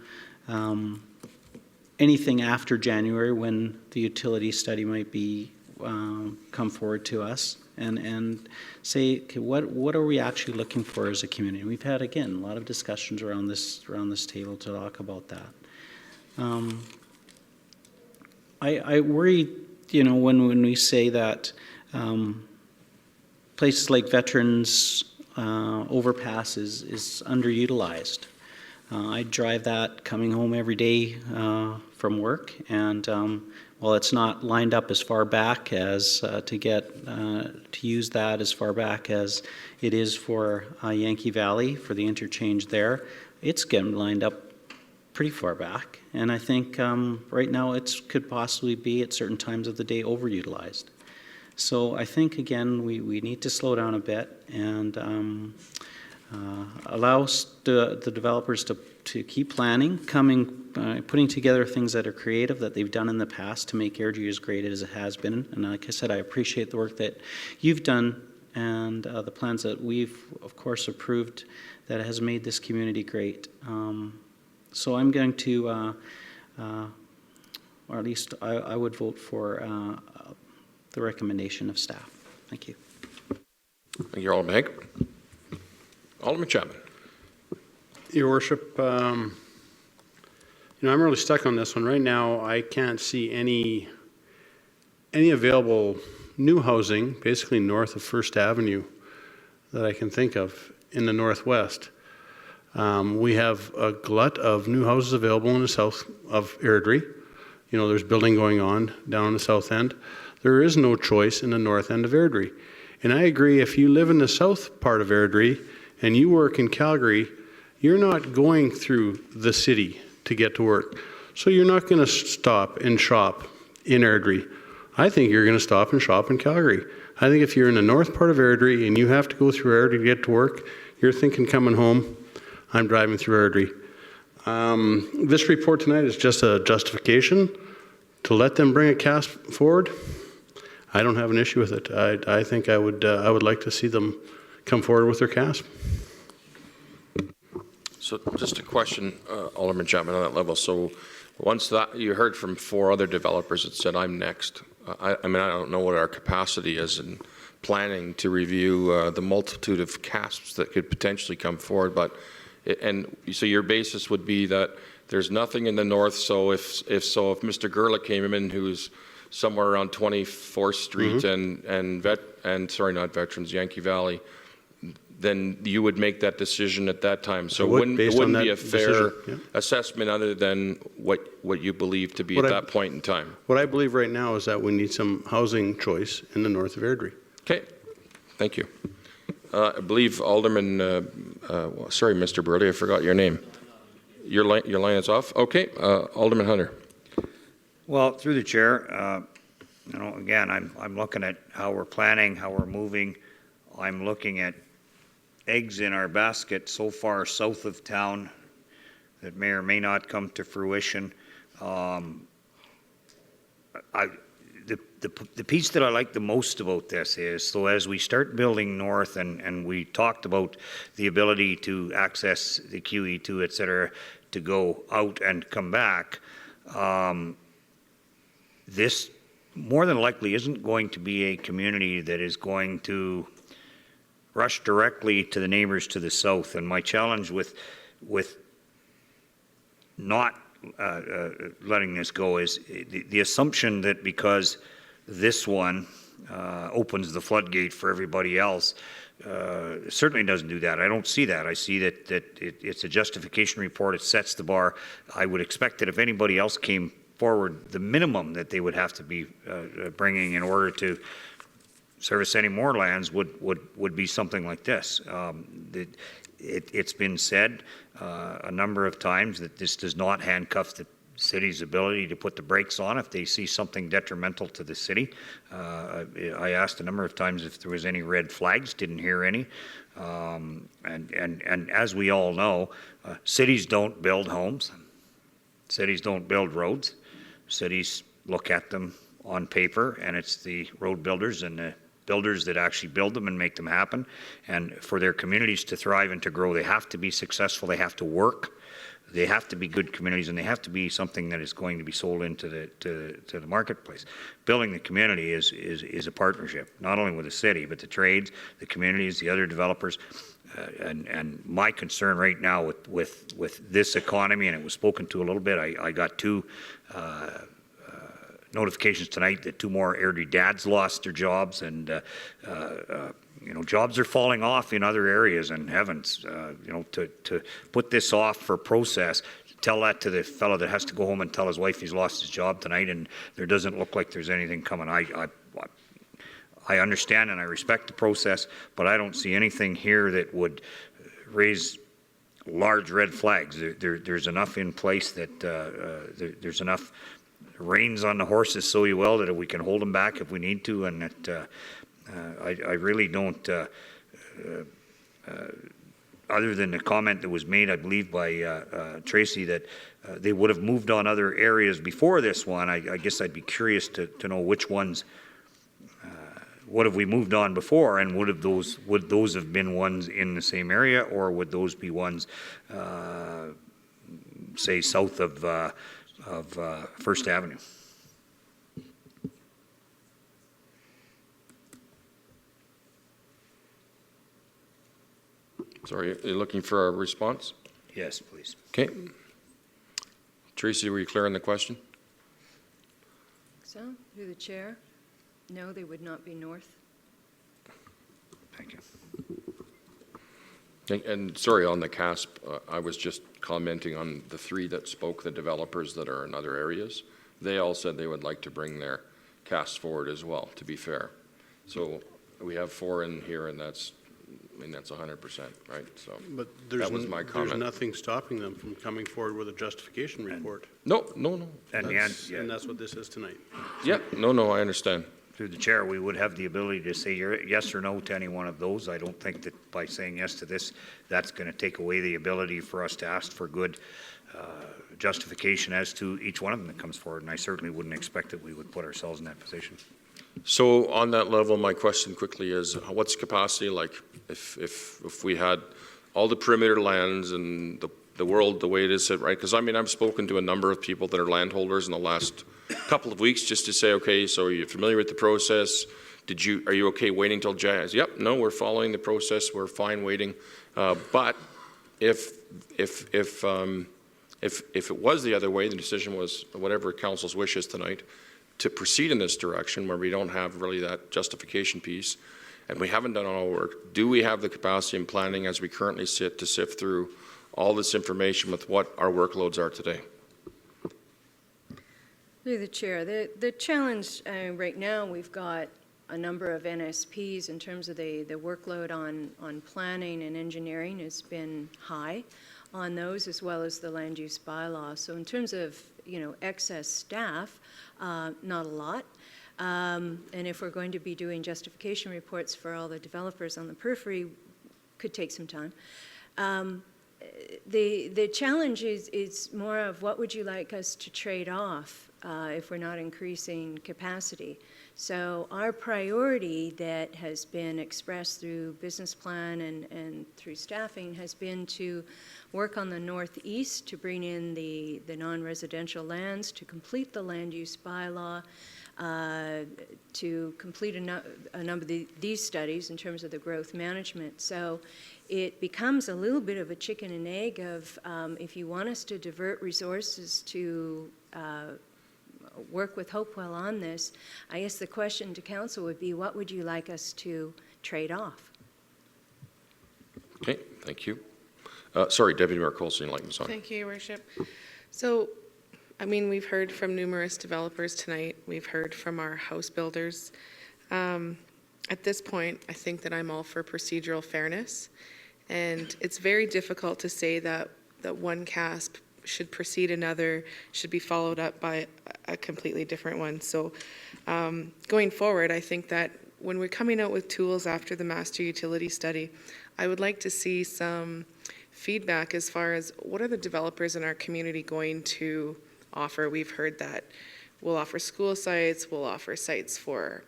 anything after January, when the utility study might be come forward to us, and say, okay, what are we actually looking for as a community? We've had, again, a lot of discussions around this table to talk about that. I worry, you know, when we say that places like Veterans Overpass is underutilized. I drive that coming home every day from work, and while it's not lined up as far back as to use that as far back as it is for Yankee Valley for the interchange there, it's getting lined up pretty far back, and I think right now it could possibly be at certain times of the day overutilized. So I think, again, we need to slow down a bit and allow the developers to keep planning, putting together things that are creative that they've done in the past to make Airdrie as great as it has been. And like I said, I appreciate the work that you've done and the plans that we've, of course, approved that has made this community great. So I'm going to, or at least I would vote for the recommendation of staff. Thank you. Thank you, Alderman Haig. Alderman Chapman. Your Worship, you know, I'm really stuck on this one. Right now, I can't see any available new housing, basically north of First Avenue, that I can think of in the Northwest. We have a glut of new houses available in the south of Airdrie. You know, there's building going on down on the south end. There is no choice in the north end of Airdrie. And I agree, if you live in the south part of Airdrie and you work in Calgary, you're not going through the city to get to work. So you're not going to stop and shop in Airdrie. I think you're going to stop and shop in Calgary. I think if you're in the north part of Airdrie and you have to go through Airdrie to get to work, you're thinking coming home, I'm driving through Airdrie. This report tonight is just a justification to let them bring a CASP forward. I don't have an issue with it. I think I would like to see them come forward with their CASP. So just a question, Alderman Chapman, on that level. So once that, you heard from 4 other developers that said, I'm next. I mean, I don't know what our capacity is in planning to review the multitude of CASPs that could potentially come forward. But, and so your basis would be that there's nothing in the north. So if Mr. Gerlich came in, who's somewhere around 24th Street and not Veterans, Yankee Valley, then you would make that decision at that time. So I would, it based on wouldn't be a that fair decision, assessment other than what you believe to be What at I- that point in time. What I believe right now is that we need some housing choice in the north of Airdrie. Okay, thank you. I believe Alderman, sorry, Mr. Burley, I forgot your name. Your line is off? Okay, Alderman Hunter. Well, through the chair, you know, again, I'm looking at how we're planning, how we're moving. I'm looking at eggs in our basket so far south of town that may or may not come to fruition. The piece that I like the most about this is, so as we start building north, and we talked about the ability to access the QE2, et cetera, to go out and come back, this more than likely isn't going to be a community that is going to rush directly to the neighbors to the south. And my challenge with not letting this go is the assumption that because this one opens the floodgate for everybody else, certainly doesn't do that. I don't see that. I see that it's a justification report. It sets the bar. I would expect that if anybody else came forward, the minimum that they would have to be bringing in order to service any more lands would be something like this. It's been said a number of times that this does not handcuff the city's ability to put the brakes on if they see something detrimental to the city. I asked a number of times if there was any red flags, didn't hear any. And as we all know, cities don't build homes. Cities don't build roads. Cities look at them on paper, and it's the road builders and the builders that actually build them and make them happen. And for their communities to thrive and to grow, they have to be successful. They have to work. They have to be good communities, and they have to be something that is going to be sold into the marketplace. Building the community is a partnership, not only with the city, but the trades, the communities, the other developers. And my concern right now with this economy, and it was spoken to a little bit, I got two notifications tonight that two more Airdrie dads lost their jobs, and you know, jobs are falling off in other areas, and heavens, you know, to put this off for process, tell that to the fellow that has to go home and tell his wife he's lost his job tonight, and there doesn't look like there's anything coming. I understand and I respect the process, but I don't see anything here that would raise large red flags. There's enough in place that there's enough reins on the horses, so you will, that we can hold them back if we need to, and that I really don't, other than the comment that was made, I believe, by Tracy, that they would have moved on other areas before this one. I guess I'd be curious to know which ones, what have we moved on before, and would those have been ones in the same area, or would those be ones, say, south of First Avenue? Sorry, you're looking for a response? Yes, please. Okay. Tracy, were you clear on the question? So, through the chair, no, they would not be north. Thank you. And sorry, on the CASP, I was just commenting on the three that spoke, the developers that are in other areas. They all said they would like to bring their CASP forward as well, to be fair. So we have four in here, and that's 100%, right? So But that was my comment. there's nothing stopping them from coming forward with a justification report. No. And And that's what this is tonight. Yeah, no, I understand. Through the chair, we would have the ability to say yes or no to any one of those. I don't think that by saying yes to this, that's going to take away the ability for us to ask for good justification as to each one of them that comes forward, and I certainly wouldn't expect that we would put ourselves in that position. So on that level, my question quickly is, what's capacity like if we had all the perimeter lands and the world the way it is, right? Because I mean, I've spoken to a number of people that are landholders in the last couple of weeks just to say, okay, so are you familiar with the process? Are you okay waiting till January? Yep, no, we're following the process. We're fine waiting. But if it was the other way, the decision was whatever council's wishes tonight, to proceed in this direction where we don't have really that justification piece, and we haven't done all the work, do we have the capacity and planning as we currently sit to sift through all this information with what our workloads are today? Through the chair, the challenge right now, we've got a number of NSPs in terms of the workload on planning and engineering has been high on those, as well as the land use bylaw. So in terms of, excess staff, not a lot. And if we're going to be doing justification reports for all the developers on the periphery, could take some time. The challenge is more of what would you like us to trade off if we're not increasing capacity. So our priority that has been expressed through business plan and through staffing has been to work on the northeast to bring in the non-residential lands, to complete the land use bylaw, to complete a number of these studies in terms of the growth management. So it becomes a little bit of a chicken and egg of if you want us to divert resources to work with Hopewell on this, I guess the question to council would be, what would you like us to trade off? Okay, thank you. Sorry, Deputy Mayor Coulson, you'd like me on. Thank you, Your Worship. So, we've heard from numerous developers tonight. We've heard from our house builders. At this point, I think that I'm all for procedural fairness. And it's very difficult to say that one CASP should precede another, should be followed up by a completely different one. So going forward, I think that when we're coming out with tools after the master utility study, I would like to see some feedback as far as what are the developers in our community going to offer. We've heard that we'll offer school sites, we'll offer sites for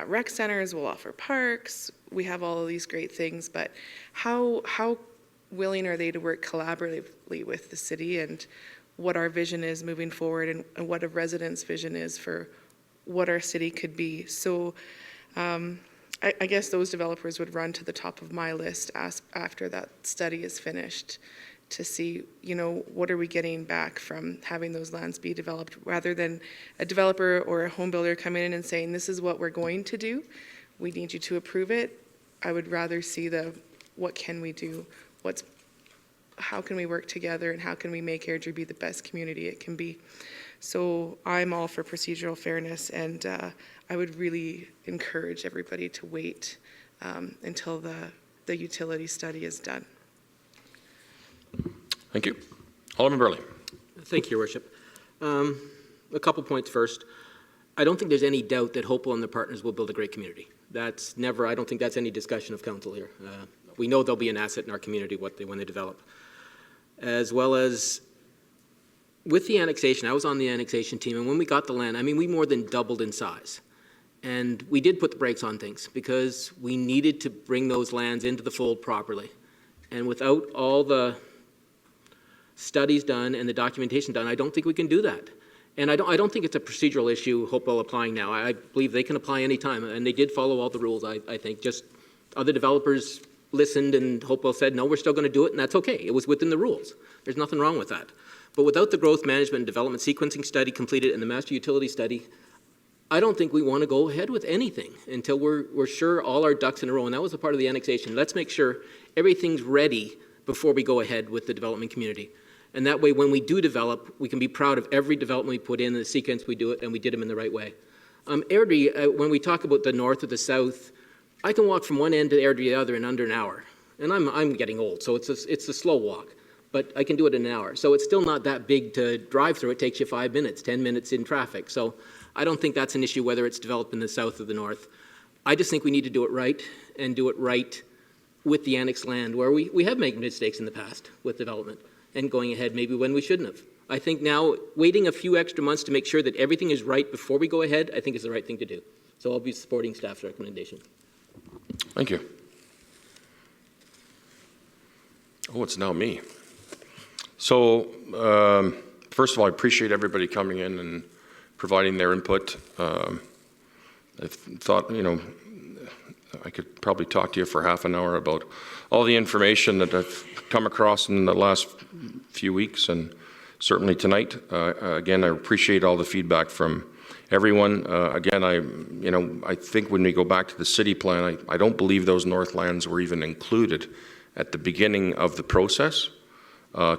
rec centers, we'll offer parks. We have all of these great things, but how willing are they to work collaboratively with the city, and what our vision is moving forward, and what a resident's vision is for what our city could be. So I guess those developers would run to the top of my list after that study is finished to see, what are we getting back from having those lands be developed, rather than a developer or a home builder coming in and saying, this is what we're going to do, we need you to approve it. I would rather see what can we do, how can we work together, and how can we make Airdrie be the best community it can be. So I'm all for procedural fairness, and I would really encourage everybody to wait until the utility study is done. Thank you. Alderman Burley. Thank you, Your Worship. A couple points first. I don't think there's any doubt that Hopewell and their partners will build a great community. I don't think that's any discussion of council here. We know they'll be an asset in our community when they develop. As well as with the annexation, I was on the annexation team, and when we got the land, we more than doubled in size. And we did put the brakes on things because we needed to bring those lands into the fold properly. And without all the studies done and the documentation done, I don't think we can do that. And I don't think it's a procedural issue Hopewell applying now. I believe they can apply any time, and they did follow all the rules, I think. Just other developers listened, and Hopewell said, no, we're still going to do it, and that's okay. It was within the rules. There's nothing wrong with that. But without the growth management and development sequencing study completed and the master utility study, I don't think we want to go ahead with anything until we're sure all our ducks in a row. And that was a part of the annexation. Let's make sure everything's ready before we go ahead with the development community. And that way, when we do develop, we can be proud of every development we put in, the sequence we do it, and we did them in the right way. Airdrie, when we talk about the north or the south, I can walk from one end to Airdrie to the other in under an hour. And I'm getting old, so it's a slow walk. But I can do it in an hour. So it's still not that big to drive through. It takes you 5 minutes, 10 minutes in traffic. So I don't think that's an issue whether it's developed in the south or the north. I just think we need to do it right, and do it right with the annexed land, where we have made mistakes in the past with development and going ahead maybe when we shouldn't have. I think now waiting a few extra months to make sure that everything is right before we go ahead, I think is the right thing to do. So I'll be supporting staff's recommendation. Thank you. Oh, it's now me. So, first of all, I appreciate everybody coming in and providing their input. I thought, I could probably talk to you for half an hour about all the information that I've come across in the last few weeks, and certainly tonight. Again, I appreciate all the feedback from everyone, again, I think when we go back to the city plan, I don't believe those north lands were even included at the beginning of the process.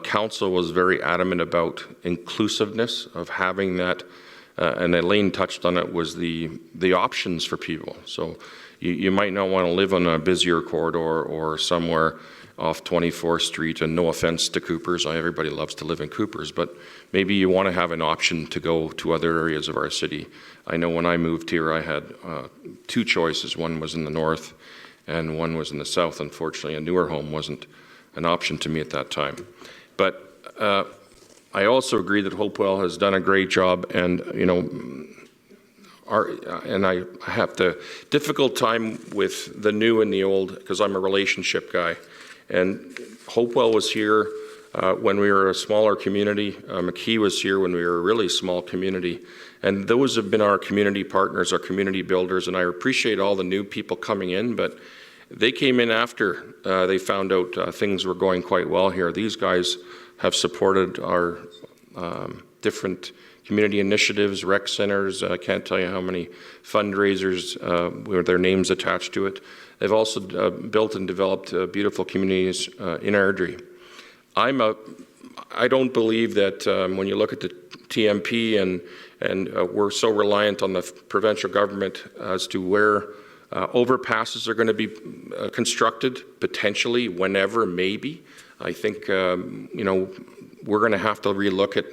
Council was very adamant about inclusiveness of having that, and Elaine touched on it, was the options for people. So you might not want to live on a busier corridor or somewhere off 24th Street, and no offense to Coopers, everybody loves to live in Coopers, but maybe you want to have an option to go to other areas of our city. I know when I moved here, I had two choices. One was in the north and one was in the south. Unfortunately, a newer home wasn't an option to me at that time. But I also agree that Hopewell has done a great job, and and I have the difficult time with the new and the old because I'm a relationship guy. And Hopewell was here when we were a smaller community. McKee was here when we were a really small community. And those have been our community partners, our community builders, and I appreciate all the new people coming in, but they came in after they found out things were going quite well here. These guys have supported our different community initiatives, rec centers. I can't tell you how many fundraisers with their names attached to it. They've also built and developed beautiful communities in Airdrie. I don't believe that when you look at the TMP and we're so reliant on the provincial government as to where overpasses are going to be constructed, potentially, whenever, maybe. I think, we're going to have to relook at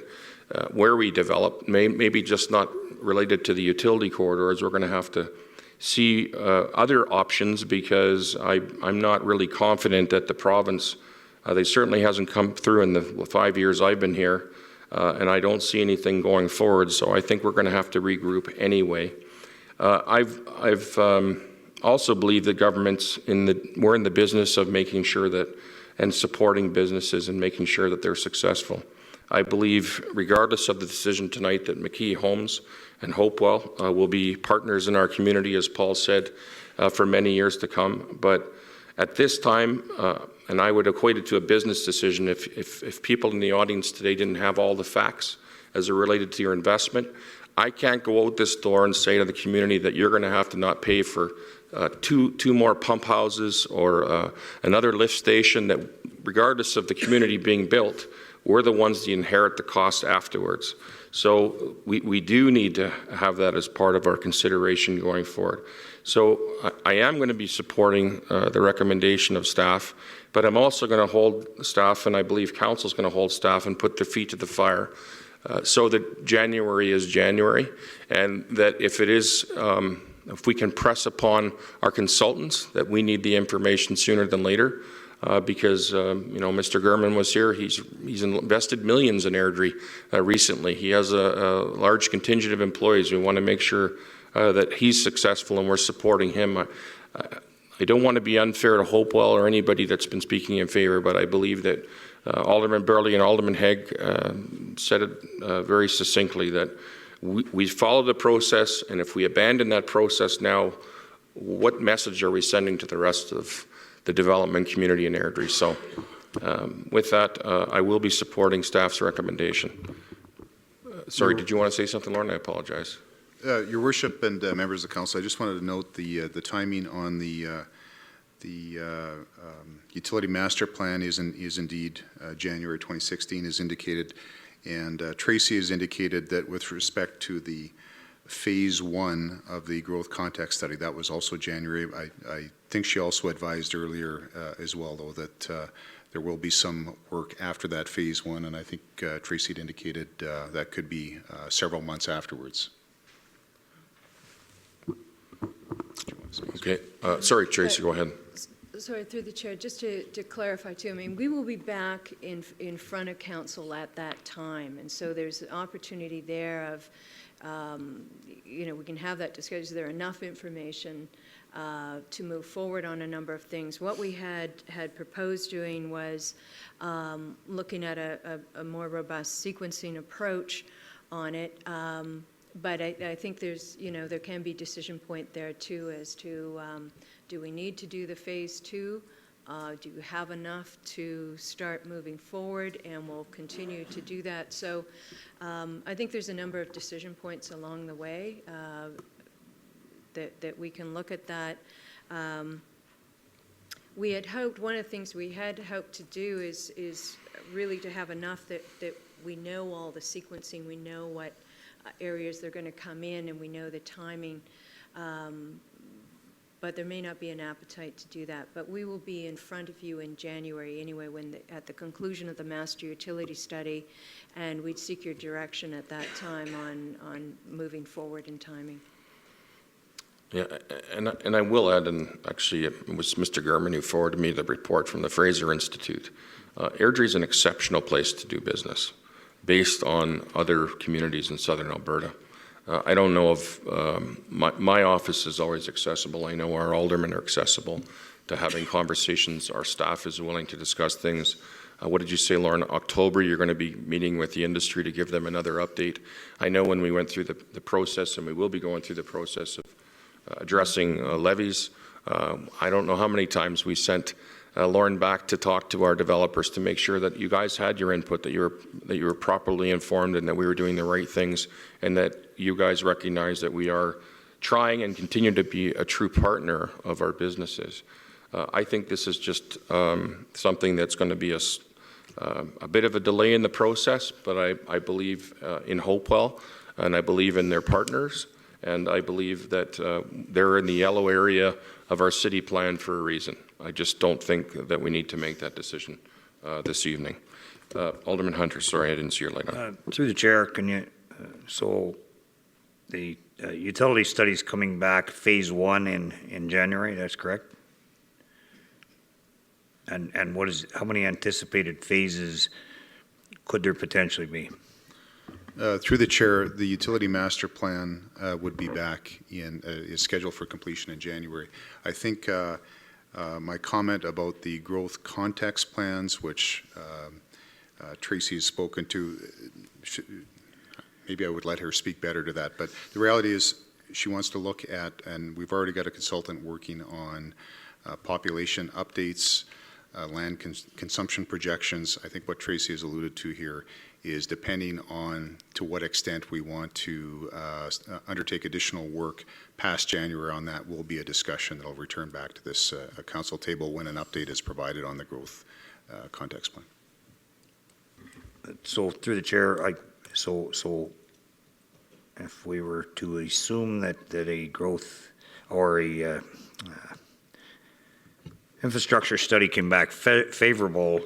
where we develop, maybe just not related to the utility corridors. We're going to have to see other options because I'm not really confident that the province, they certainly hasn't come through in the 5 years I've been here, and I don't see anything going forward, so I think we're going to have to regroup anyway. I've also believe that governments we're in the business of making sure that and supporting businesses and making sure that they're successful. I believe, regardless of the decision tonight, that McKee Homes and Hopewell will be partners in our community, as Paul said, for many years to come. But at this time, and I would equate it to a business decision, if people in the audience today didn't have all the facts as it related to your investment, I can't go out this door and say to the community that you're going to have to not pay for two more pump houses or another lift station, that regardless of the community being built, we're the ones that inherit the cost afterwards. So we do need to have that as part of our consideration going forward. So I am going to be supporting the recommendation of staff, but I'm also going to hold staff, and I believe council is going to hold staff and put their feet to the fire so that January is January, and that if it is, if we can press upon our consultants that we need the information sooner than later, because Mr. Gurman was here. He's invested millions in Airdrie recently. He has a large contingent of employees. We want to make sure that he's successful, and we're supporting him. I don't want to be unfair to Hopewell or anybody that's been speaking in favor, but I believe that Alderman Burley and Alderman Haig said it very succinctly, that we follow the process, and if we abandon that process now, what message are we sending to the rest of the development community in Airdrie? So with that, I will be supporting staff's recommendation. Sorry, did you want to say something, Lauren? I apologize. Your Worship and members of the Council, I just wanted to note the timing on the utility master plan is indeed January 2016 is indicated, and Tracy has indicated that with respect to the phase 1 of the growth context study, that was also January. I think she also advised earlier as well, though, that there will be some work after that phase 1, and I think Tracy had indicated that could be several months afterwards. Okay. Sorry, Tracy, go ahead. Sorry, through the chair, just to clarify too, I mean, we will be back in front of council at that time, and so there's an opportunity there of, we can have that discussion. Is there enough information to move forward on a number of things? What we had proposed doing was looking at a more robust sequencing approach on it. But I think there's, there can be decision point there too as to do we need to do the phase 2 Do you have enough to start moving forward? And we'll continue to do that. So I think there's a number of decision points along the way that we can look at that. We had hoped, one of the things we had hoped to do is really to have enough that we know all the sequencing, we know what areas they're going to come in, and we know the timing. But there may not be an appetite to do that. But we will be in front of you in January anyway, at the conclusion of the master utility study, and we'd seek your direction at that time on moving forward in timing. Yeah, and I will add, and actually it was Mr. Garman who forwarded me the report from the Fraser Institute. Airdrie is an exceptional place to do business based on other communities in southern Alberta. I don't know of, my office is always accessible. I know our aldermen are accessible to having conversations. Our staff is willing to discuss things. What did you say, Lauren? October, you're going to be meeting with the industry to give them another update. I know when we went through the process, and we will be going through the process of addressing levies. I don't know how many times we sent Lauren back to talk to our developers to make sure that you guys had your input, that you were properly informed, and that we were doing the right things, and that you guys recognize that we are trying and continue to be a true partner of our businesses. I think this is just something that's going to be a bit of a delay in the process, but I believe in Hopewell, and I believe in their partners. And I believe that they're in the yellow area of our city plan for a reason. I just don't think that we need to make that decision this evening. Alderman Hunter, sorry, I didn't see your light on. Through the chair, can you, so the utility study's coming back phase 1 in January, that's correct? And how many anticipated phases could there potentially be? Through the chair, the utility master plan would be back is scheduled for completion in January. I think my comment about the growth context plans, which Tracy has spoken to, maybe I would let her speak better to that. But the reality is she wants to look at, and we've already got a consultant working on population updates, land consumption projections. I think what Tracy has alluded to here is depending on to what extent we want to undertake additional work past January on that will be a discussion that will return back to this council table when an update is provided on the growth context plan. So through the chair, so if we were to assume that a growth or a infrastructure study came back favorable,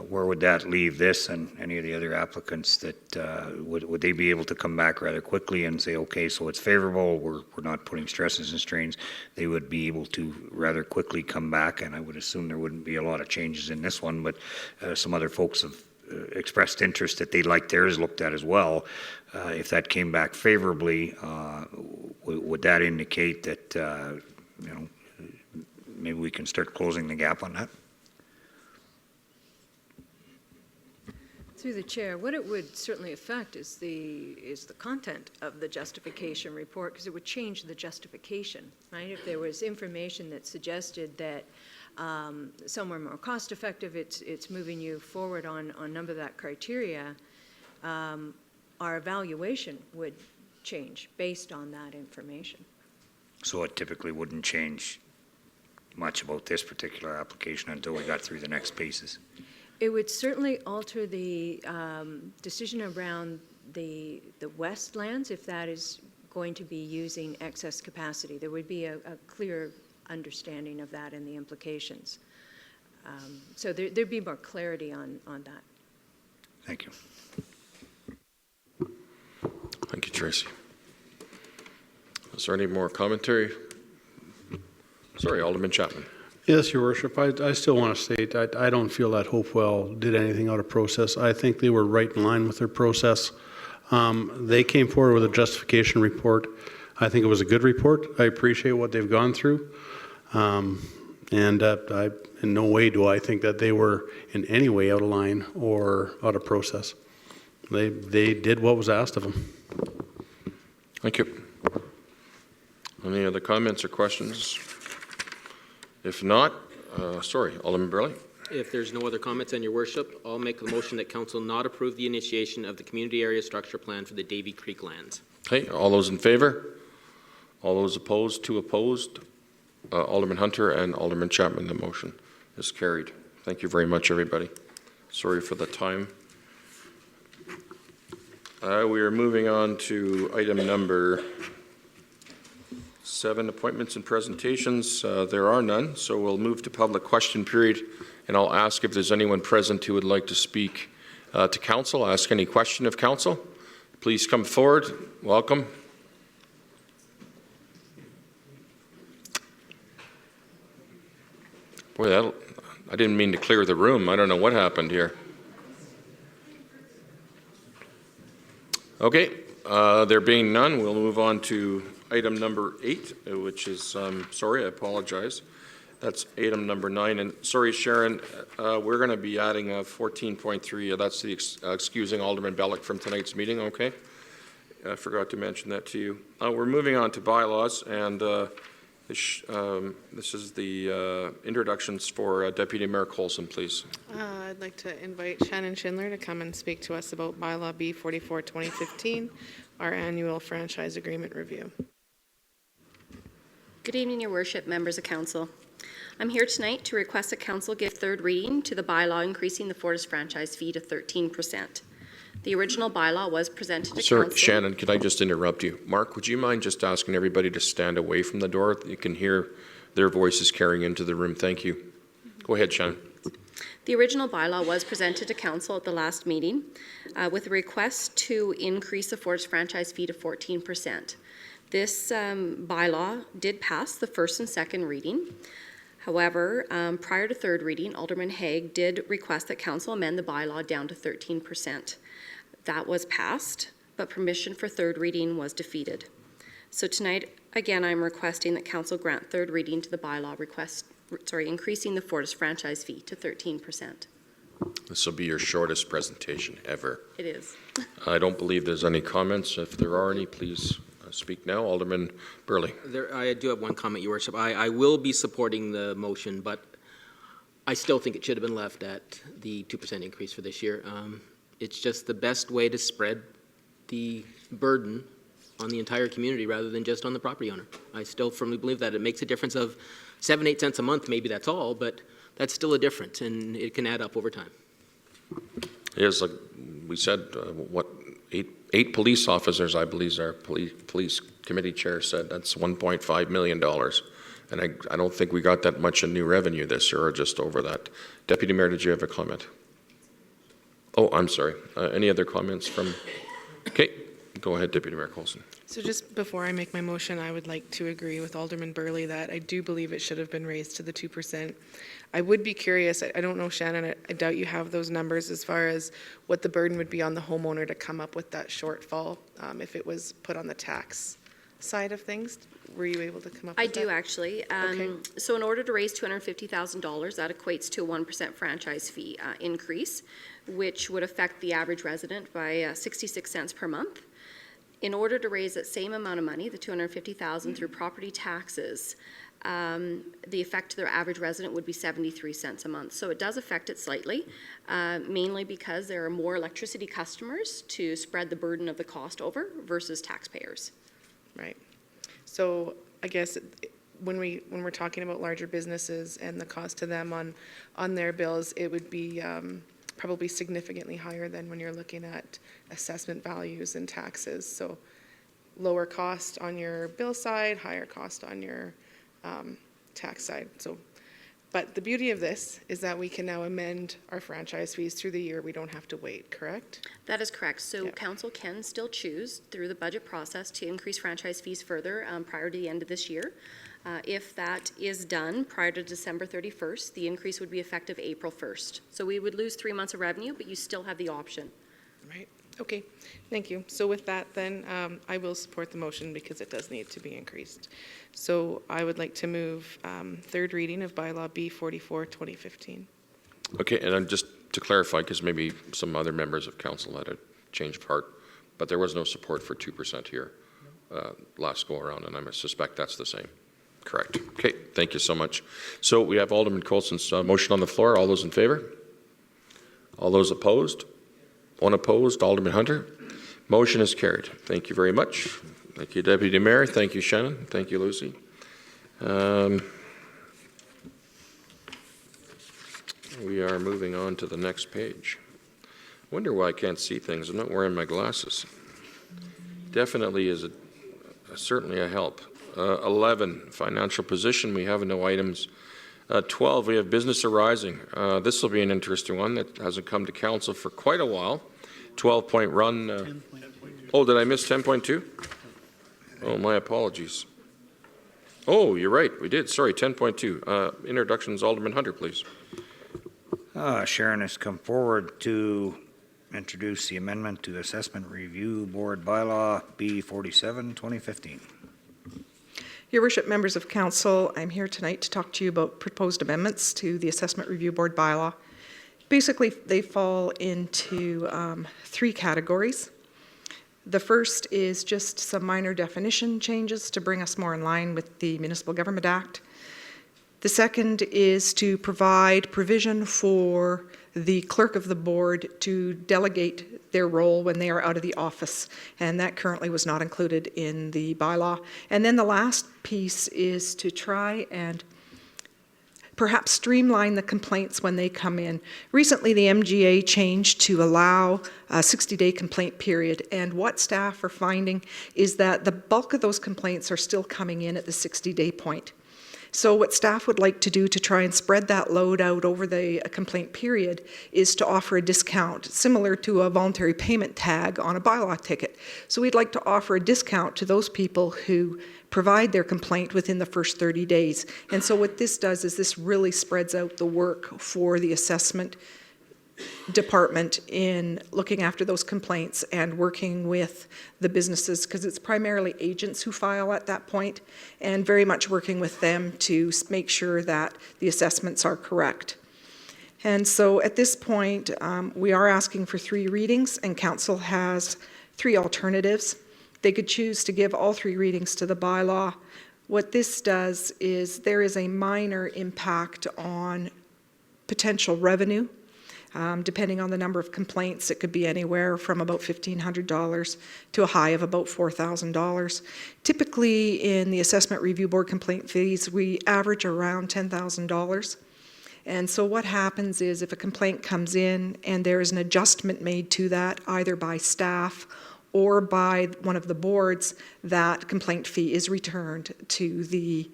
where would that leave this and any of the other applicants? That would they be able to come back rather quickly and say, okay, so it's favorable, we're not putting stresses and strains? They would be able to rather quickly come back, and I would assume there wouldn't be a lot of changes in this one, but some other folks have expressed interest that they'd like theirs looked at as well. If that came back favorably, would that indicate that maybe we can start closing the gap on that? Through the chair, what it would certainly affect is the content of the justification report, because it would change the justification, right? If there was information that suggested that somewhere more cost effective, it's moving you forward on a number of that criteria, our evaluation would change based on that information. So it typically wouldn't change much about this particular application until we got through the next pieces. It would certainly alter the decision around the westlands if that is going to be using excess capacity. There would be a clear understanding of that and the implications. So there'd be more clarity on that. Thank you. Thank you, Tracy. Is there any more commentary? Sorry, Alderman Chapman. Yes, Your Worship. I still want to state I don't feel that Hopewell did anything out of process. I think they were right in line with their process. They came forward with a justification report. I think it was a good report. I appreciate what they've gone through. And in no way do I think that they were in any way out of line or out of process. They did what was asked of them. Thank you. Any other comments or questions? If not, Sorry, Alderman Burley. If there's no other comments on your worship, I'll make the motion that council not approve the initiation of the community area structure plan for the Davy Creek lands. Okay, all those in favor? All those opposed? 2 opposed. Alderman Hunter and Alderman Chapman, the motion is carried. Thank you very much, everybody. Sorry for the time. We are moving on to item number 7, appointments and presentations. There are none, so we'll move to public question period, and I'll ask if there's anyone present who would like to speak to council, ask any question of council. Please come forward. Welcome. Boy, I didn't mean to clear the room. I don't know what happened here. Okay, there being none, we'll move on to item number 8, which is, sorry, I apologize. That's item number 9. And sorry, Sharon, we're going to be adding 14.3. That's the excusing Alderman Bellick from tonight's meeting, okay? I forgot to mention that to you. We're moving on to bylaws, and this is the introductions for Deputy Mayor Coulson, please. I'd like to invite Shannon Schindler to come and speak to us about Bylaw B44 2015, our annual franchise agreement review. Good evening, Your Worship, members of council. I'm here tonight to request that council give third reading to the bylaw increasing the Fortis franchise fee to 13%. The original bylaw was presented to Sir, council. Shannon, could I just interrupt you? Mark, would you mind just asking everybody to stand away from the door? You can hear their voices carrying into the room. Thank you. Go ahead, Shannon. The original bylaw was presented to council at the last meeting with a request to increase the Fortis franchise fee to 14%. This bylaw did pass the first and second reading. However, prior to third reading, Alderman Haig did request that council amend the bylaw down to 13%. That was passed, but permission for third reading was defeated. So tonight, again, I'm requesting that council grant third reading to the bylaw increasing the Fortis franchise fee to 13%. This will be your shortest presentation ever. It is. I don't believe there's any comments. If there are any, please speak now. Alderman Burley. I do have one comment, Your Worship. I will be supporting the motion, but I still think it should have been left at the 2% increase for this year. It's just the best way to spread the burden on the entire community rather than just on the property owner. I still firmly believe that it makes a difference of 7-8 cents a month. Maybe that's all, but that's still a difference, and it can add up over time. Yes, like we said, eight police officers, I believe our police committee chair said. That's $1.5 million. And I don't think we got that much in new revenue this year, or just over that. Deputy Mayor, did you have a comment? Oh, I'm sorry. Any other comments from? Okay, go ahead, Deputy Mayor Coulson. So just before I make my motion, I would like to agree with Alderman Burley that I do believe it should have been raised to the 2%. I would be curious, I don't know, Shannon, I doubt you have those numbers as far as what the burden would be on the homeowner to come up with that shortfall if it was put on the tax side of things. Were you able to come up with that? I do, actually. Okay. So in order to raise $250,000, that equates to a 1% franchise fee increase, which would affect the average resident by 66 cents per month. In order to raise that same amount of money, the $250,000 through property taxes, the effect to their average resident would be 73 cents a month. So it does affect it slightly, mainly because there are more electricity customers to spread the burden of the cost over versus taxpayers. Right. So I guess when we're talking about larger businesses and the cost to them on their bills, it would be probably significantly higher than when you're looking at assessment values and taxes. So lower cost on your bill side, higher cost on your tax side. So, but the beauty of this is that we can now amend our franchise fees through the year. We don't have to wait, correct? That is correct. So Yep. council can still choose through the budget process to increase franchise fees further prior to the end of this year. If that is done prior to December 31st, the increase would be effective April 1st. So we would lose 3 months of revenue, but you still have the option. Right. Okay. Thank you. So with that, then I will support the motion because it does need to be increased. So I would like to move third reading of bylaw B44 2015. Okay, and then just to clarify, because maybe some other members of council had a change of heart, but there was no support for 2% here last go around, and I suspect that's the same. Correct. Okay, thank you so much. So we have Alderman Colson's motion on the floor. All those in favor? All those opposed? One opposed. Alderman Hunter. Motion is carried. Thank you very much. Thank you, Deputy Mayor. Thank you, Shannon. Thank you, Lucy. We are moving on to the next page. I wonder why I can't see things. I'm not wearing my glasses. Definitely is certainly a help. 11, financial position. We have no items. 12, we have business arising. This will be an interesting one that hasn't come to council for quite a while. 12-point run. Oh, did I miss 10.2? Oh, my apologies. Oh, you're right. We did. Sorry, 10.2. Introductions, Alderman Hunter, please. Sharon has come forward to introduce the amendment to Assessment Review Board Bylaw B47, 2015. Your Worship, members of council, I'm here tonight to talk to you about proposed amendments to the Assessment Review Board bylaw. Basically, they fall into 3 categories. The first is just some minor definition changes to bring us more in line with the Municipal Government Act. The second is to provide provision for the clerk of the board to delegate their role when they are out of the office, and that currently was not included in the bylaw. And then the last piece is to try and perhaps streamline the complaints when they come in. Recently, the MGA changed to allow a 60-day complaint period, and what staff are finding is that the bulk of those complaints are still coming in at the 60-day point. So what staff would like to do to try and spread that load out over the complaint period is to offer a discount similar to a voluntary payment tag on a bylaw ticket. So we'd like to offer a discount to those people who provide their complaint within the first 30 days. And so what this does is this really spreads out the work for the assessment department in looking after those complaints and working with the businesses, because it's primarily agents who file at that point, and very much working with them to make sure that the assessments are correct. And so at this point, we are asking for 3 readings, and council has 3 alternatives. They could choose to give all 3 readings to the bylaw. What this does is there is a minor impact on potential revenue. Depending on the number of complaints, it could be anywhere from about $1,500 to a high of about $4,000. Typically, in the Assessment Review Board complaint fees, we average around $10,000. And so what happens is if a complaint comes in and there is an adjustment made to that, either by staff or by one of the boards, that complaint fee is returned to the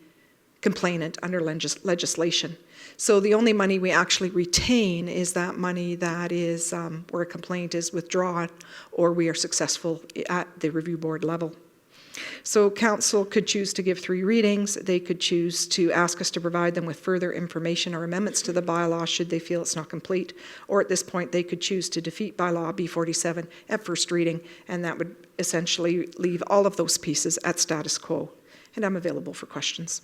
complainant under legislation. So the only money we actually retain is that money that is where a complaint is withdrawn or we are successful at the review board level. So council could choose to give 3 readings. They could choose to ask us to provide them with further information or amendments to the bylaw should they feel it's not complete. Or at this point, they could choose to defeat bylaw B47 at first reading, and that would essentially leave all of those pieces at status quo. And I'm available for questions.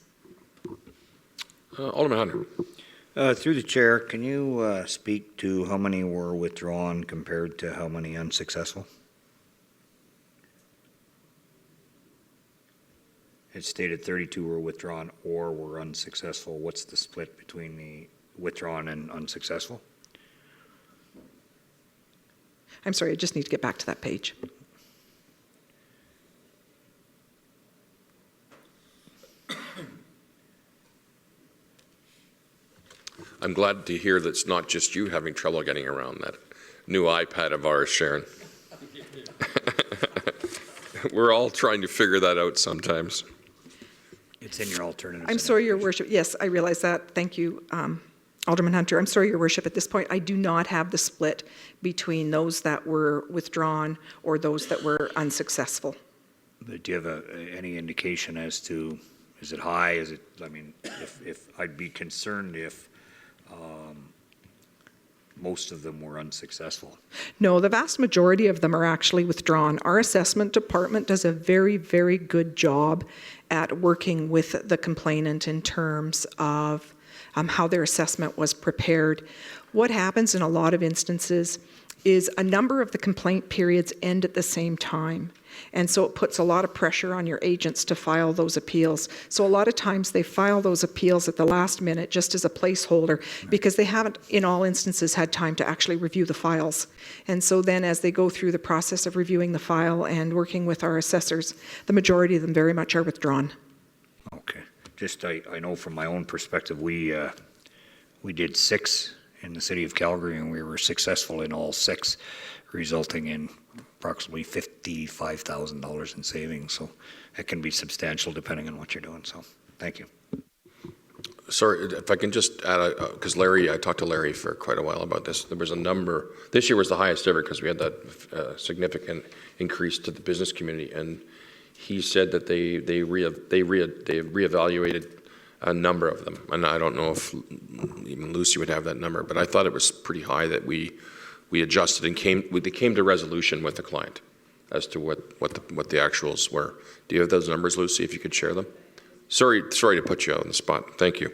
Alderman Hunter. Through the chair, can you speak to how many were withdrawn compared to how many unsuccessful? It stated 32 were withdrawn or were unsuccessful. What's the split between the withdrawn and unsuccessful? I'm sorry, I just need to get back to that page. I'm glad to hear that it's not just you having trouble getting around that new iPad of ours, Sharon. We're all trying to figure that out sometimes. It's in your alternatives. I'm sorry, Your Worship. Yes, I realize that. Thank you, Alderman Hunter. I'm sorry, Your Worship. At this point, I do not have the split between those that were withdrawn or those that were unsuccessful. But do you have any indication as to, is it high? Is it, I mean, if I'd be concerned if most of them were unsuccessful. No, the vast majority of them are actually withdrawn. Our assessment department does a very, very good job at working with the complainant in terms of how their assessment was prepared. What happens in a lot of instances is a number of the complaint periods end at the same time. And so it puts a lot of pressure on your agents to file those appeals. So a lot of times they file those appeals at the last minute just as a placeholder because they haven't, in all instances, had time to actually review the files. And so then as they go through the process of reviewing the file and working with our assessors, the majority of them very much are withdrawn. Okay. Just, I know from my own perspective, we did 6 in the city of Calgary, and we were successful in all 6, resulting in approximately $55,000 in savings. So it can be substantial depending on what you're doing. So thank you. Sorry, if I can just add, because I talked to Larry for quite a while about this. There was a number, this year was the highest ever because we had that significant increase to the business community. And he said that they reevaluated a number of them. And I don't know if even Lucy would have that number, but I thought it was pretty high that we adjusted and came to resolution with the client as to what the actuals were. Do you have those numbers, Lucy, if you could share them? Sorry to put you on the spot. Thank you.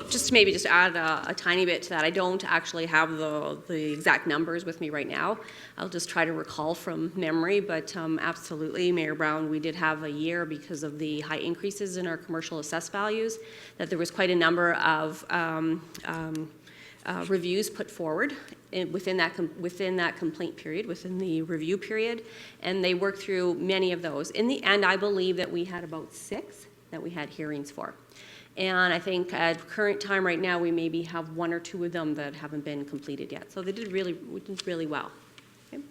Just to maybe just add a tiny bit to that, I don't actually have the exact numbers with me right now. I'll just try to recall from memory, but absolutely, Mayor Brown, we did have a year because of the high increases in our commercial assessed values, that there was quite a number of reviews put forward within that complaint period, within the review period, and they worked through many of those. In the end, I believe that we had about 6 that we had hearings for. And I think at current time right now, we maybe have 1 or 2 of them that haven't been completed yet. So we did really well. Okay.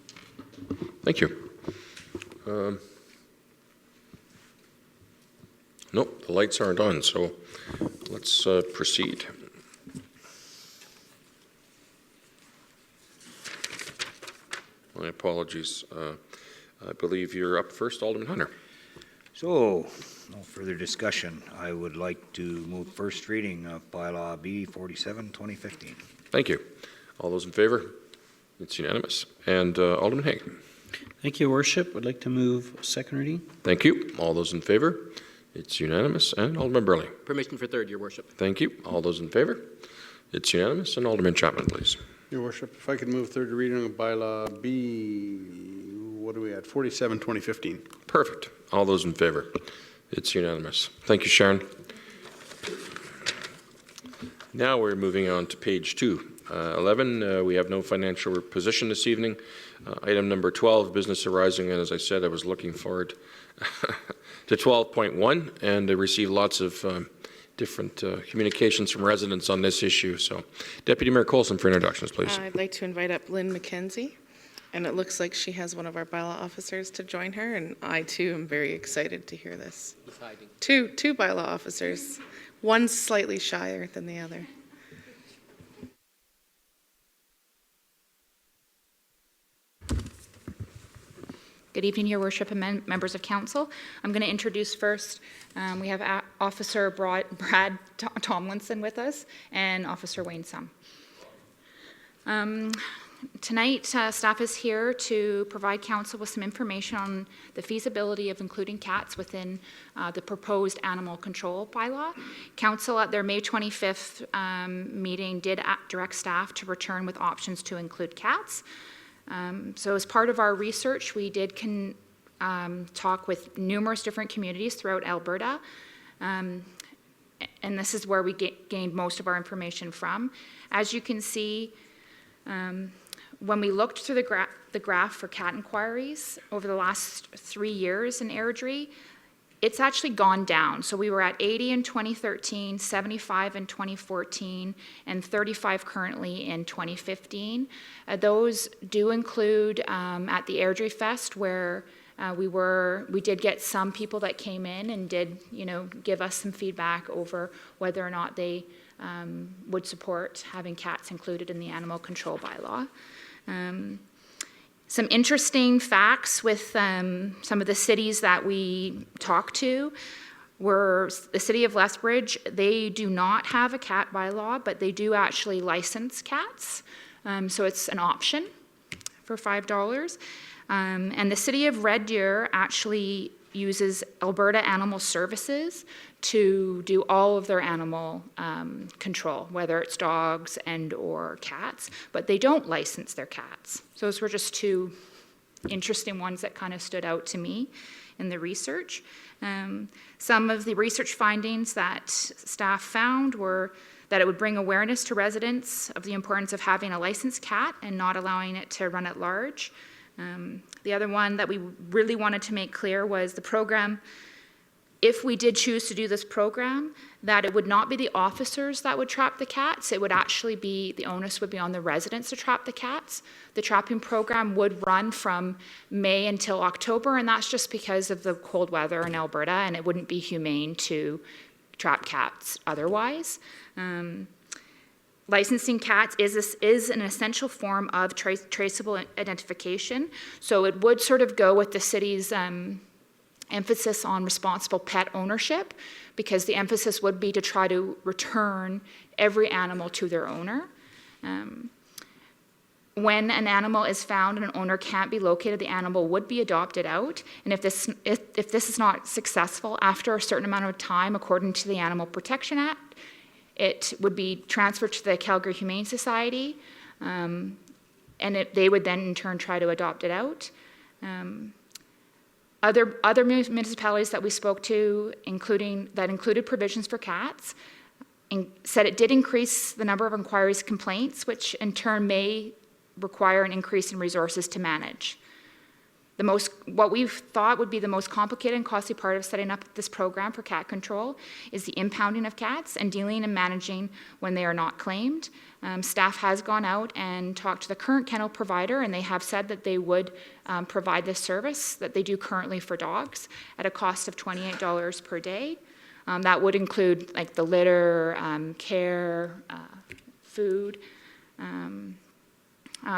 Thank you. Nope, the lights aren't on, so let's proceed. My apologies. I believe you're up first, Alderman Hunter. So, no further discussion. I would like to move first reading of Bylaw B 47/2015. Thank you. All those in favor? It's unanimous. And Alderman Haig. Thank you, Worship. Would like to move second reading. Thank you. All those in favor? It's unanimous. And Alderman Burley. Permission for third, Your Worship. Thank you. All those in favor? It's unanimous. And Alderman Chapman, please. Your Worship, if I could move third reading of Bylaw B, what are we at, 47/2015. Perfect. All those in favor? It's unanimous. Thank you, Sharon. Now we're moving on to page 2. 11, we have no financial position this evening. Item number 12, business arising, and as I said, I was looking forward to 12.1, and I received lots of different communications from residents on this issue. So, Deputy Mayor Coulson for introductions, please. I'd like to invite up Lynn McKenzie, and it looks like she has one of our bylaw officers to join her, and I too am very excited to hear this. He's hiding. Two bylaw officers, one slightly shyer than the other. Good evening, Your Worship and members of Council. I'm going to introduce first, we have Officer Brad Tomlinson with us and Officer Wayne Sum. Tonight, staff is here to provide Council with some information on the feasibility of including cats within the proposed animal control bylaw. Council at their May 25th meeting did direct staff to return with options to include cats. So as part of our research, we did talk with numerous different communities throughout Alberta, and this is where we gained most of our information from. As you can see, when we looked through the graph for cat inquiries over the last 3 years in Airdrie, it's actually gone down. So we were at 80 in 2013, 75 in 2014, and 35 currently in 2015. Those do include at the Airdrie Fest, where we did get some people that came in and did, give us some feedback over whether or not they would support having cats included in the animal control bylaw. Some interesting facts with some of the cities that we talked to were the city of Lethbridge. They do not have a cat bylaw, but they do actually license cats. So it's an option for $5. And the city of Red Deer actually uses Alberta Animal Services to do all of their animal control, whether it's dogs and or cats, but they don't license their cats. So those were just two interesting ones that kind of stood out to me in the research. Some of the research findings that staff found were that it would bring awareness to residents of the importance of having a licensed cat and not allowing it to run at large. The other one that we really wanted to make clear was the program, if we did choose to do this program, that it would not be the officers that would trap the cats. It would actually be, the onus would be on the residents to trap the cats. The trapping program would run from May until October, and that's just because of the cold weather in Alberta, and it wouldn't be humane to trap cats otherwise. Licensing cats is an essential form of traceable identification, so it would sort of go with the city's emphasis on responsible pet ownership, because the emphasis would be to try to return every animal to their owner. When an animal is found and an owner can't be located, the animal would be adopted out, and if this is not successful after a certain amount of time, according to the Animal Protection Act, it would be transferred to the Calgary Humane Society, and they would then in turn try to adopt it out. Other municipalities that we spoke to, included provisions for cats, said it did increase the number of inquiries, complaints, which in turn may require an increase in resources to manage. What we've thought would be the most complicated and costly part of setting up this program for cat control is the impounding of cats and dealing and managing when they are not claimed. Staff has gone out and talked to the current kennel provider, and they have said that they would provide this service that they do currently for dogs at a cost of $28 per day. That would include like the litter, care, food.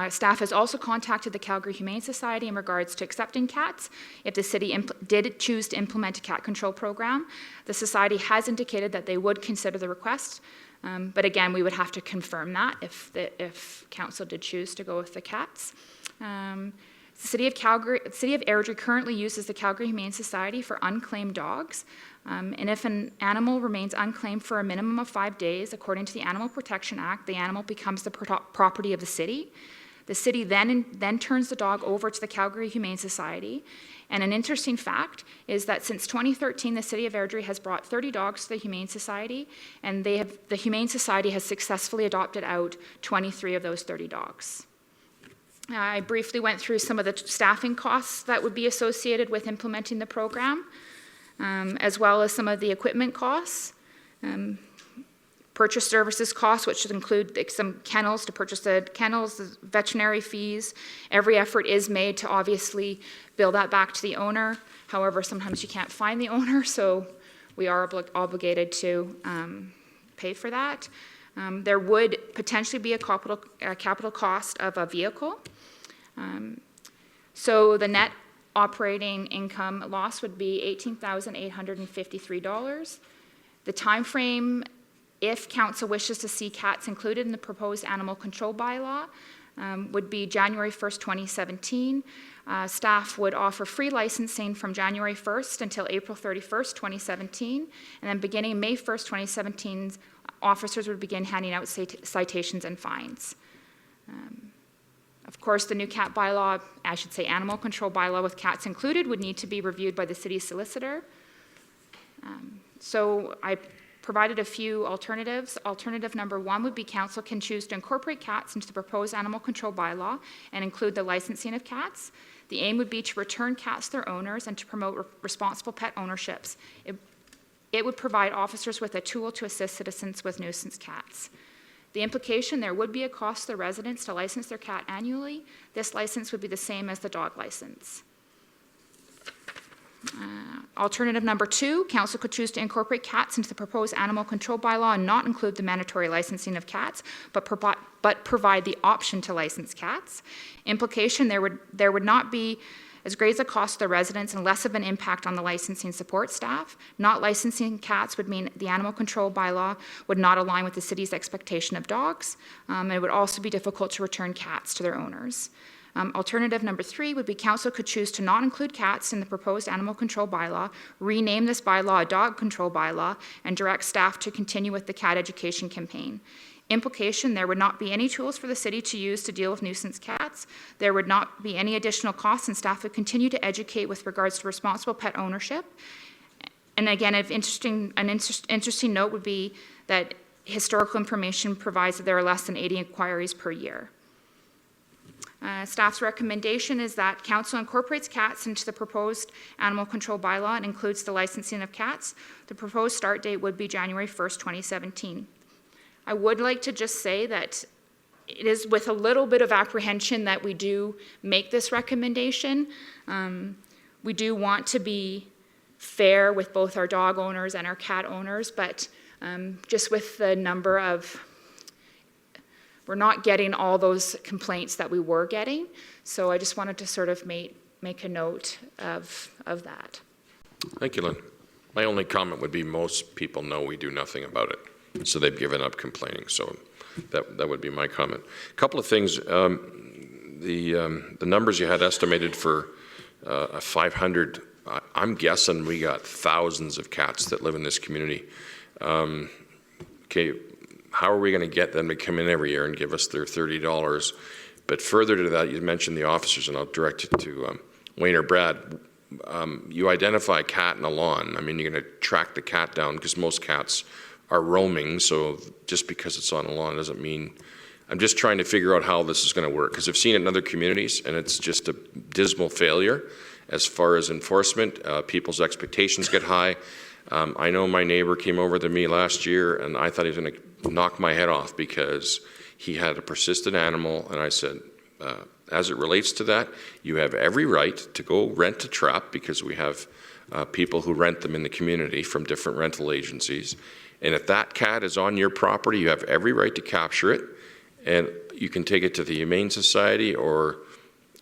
Staff has also contacted the Calgary Humane Society in regards to accepting cats. If the city did choose to implement a cat control program, the society has indicated that they would consider the request. But again, we would have to confirm that if council did choose to go with the cats. The City of Airdrie currently uses the Calgary Humane Society for unclaimed dogs. And if an animal remains unclaimed for a minimum of 5 days, according to the Animal Protection Act, the animal becomes the property of the city. The city then turns the dog over to the Calgary Humane Society. And an interesting fact is that since 2013, the City of Airdrie has brought 30 dogs to the Humane Society, and the Humane Society has successfully adopted out 23 of those 30 dogs. I briefly went through some of the staffing costs that would be associated with implementing the program, as well as some of the equipment costs. Purchase services costs, which should include some kennels to purchase the kennels, the veterinary fees. Every effort is made to obviously bill that back to the owner. However, sometimes you can't find the owner, so we are obligated to pay for that. There would potentially be a capital cost of a vehicle. So the net operating income loss would be $18,853. The time frame, if council wishes to see cats included in the proposed animal control bylaw, would be January 1st, 2017. Staff would offer free licensing from January 1st until April 31st, 2017. And then beginning May 1st, 2017, officers would begin handing out citations and fines. Of course, the new cat bylaw, I should say animal control bylaw with cats included, would need to be reviewed by the city solicitor. So I provided a few alternatives. Alternative number one would be council can choose to incorporate cats into the proposed animal control bylaw and include the licensing of cats. The aim would be to return cats to their owners and to promote responsible pet ownerships. It would provide officers with a tool to assist citizens with nuisance cats. The implication, there would be a cost to the residents to license their cat annually. This license would be the same as the dog license. Alternative number two, council could choose to incorporate cats into the proposed animal control bylaw and not include the mandatory licensing of cats, but provide the option to license cats. Implication, there would not be as great as a cost to the residents and less of an impact on the licensing support staff. Not licensing cats would mean the animal control bylaw would not align with the city's expectation of dogs. It would also be difficult to return cats to their owners. Alternative number 3 would be council could choose to not include cats in the proposed animal control bylaw, rename this bylaw a dog control bylaw, and direct staff to continue with the cat education campaign. Implication, there would not be any tools for the city to use to deal with nuisance cats. There would not be any additional costs, and staff would continue to educate with regards to responsible pet ownership. And again, an interesting note would be that historical information provides that there are less than 80 inquiries per year. Staff's recommendation is that council incorporates cats into the proposed animal control bylaw and includes the licensing of cats. The proposed start date would be January 1st, 2017. I would like to just say that it is with a little bit of apprehension that we do make this recommendation. We do want to be fair with both our dog owners and our cat owners, but just with the number of, we're not getting all those complaints that we were getting. So I just wanted to sort of make a note of that. Thank you, Lynn. My only comment would be most people know we do nothing about it. So they've given up complaining. So that would be my comment. A couple of things. The numbers you had estimated for 500, I'm guessing we got thousands of cats that live in this community. Okay, how are we going to get them to come in every year and give us their $30? But further to that, you mentioned the officers, and I'll direct it to Wayne or Brad. You identify a cat in a lawn. I mean, you're going to track the cat down because most cats are roaming, so just because it's on a lawn doesn't mean. I'm just trying to figure out how this is going to work, because I've seen it in other communities and it's just a dismal failure as far as enforcement. People's expectations get high. I know my neighbor came over to me last year and I thought he was going to knock my head off because he had a persistent animal, and I said, as it relates to that, you have every right to go rent a trap, because we have people who rent them in the community from different rental agencies. And if that cat is on your property, you have every right to capture it, and you can take it to the Humane Society, or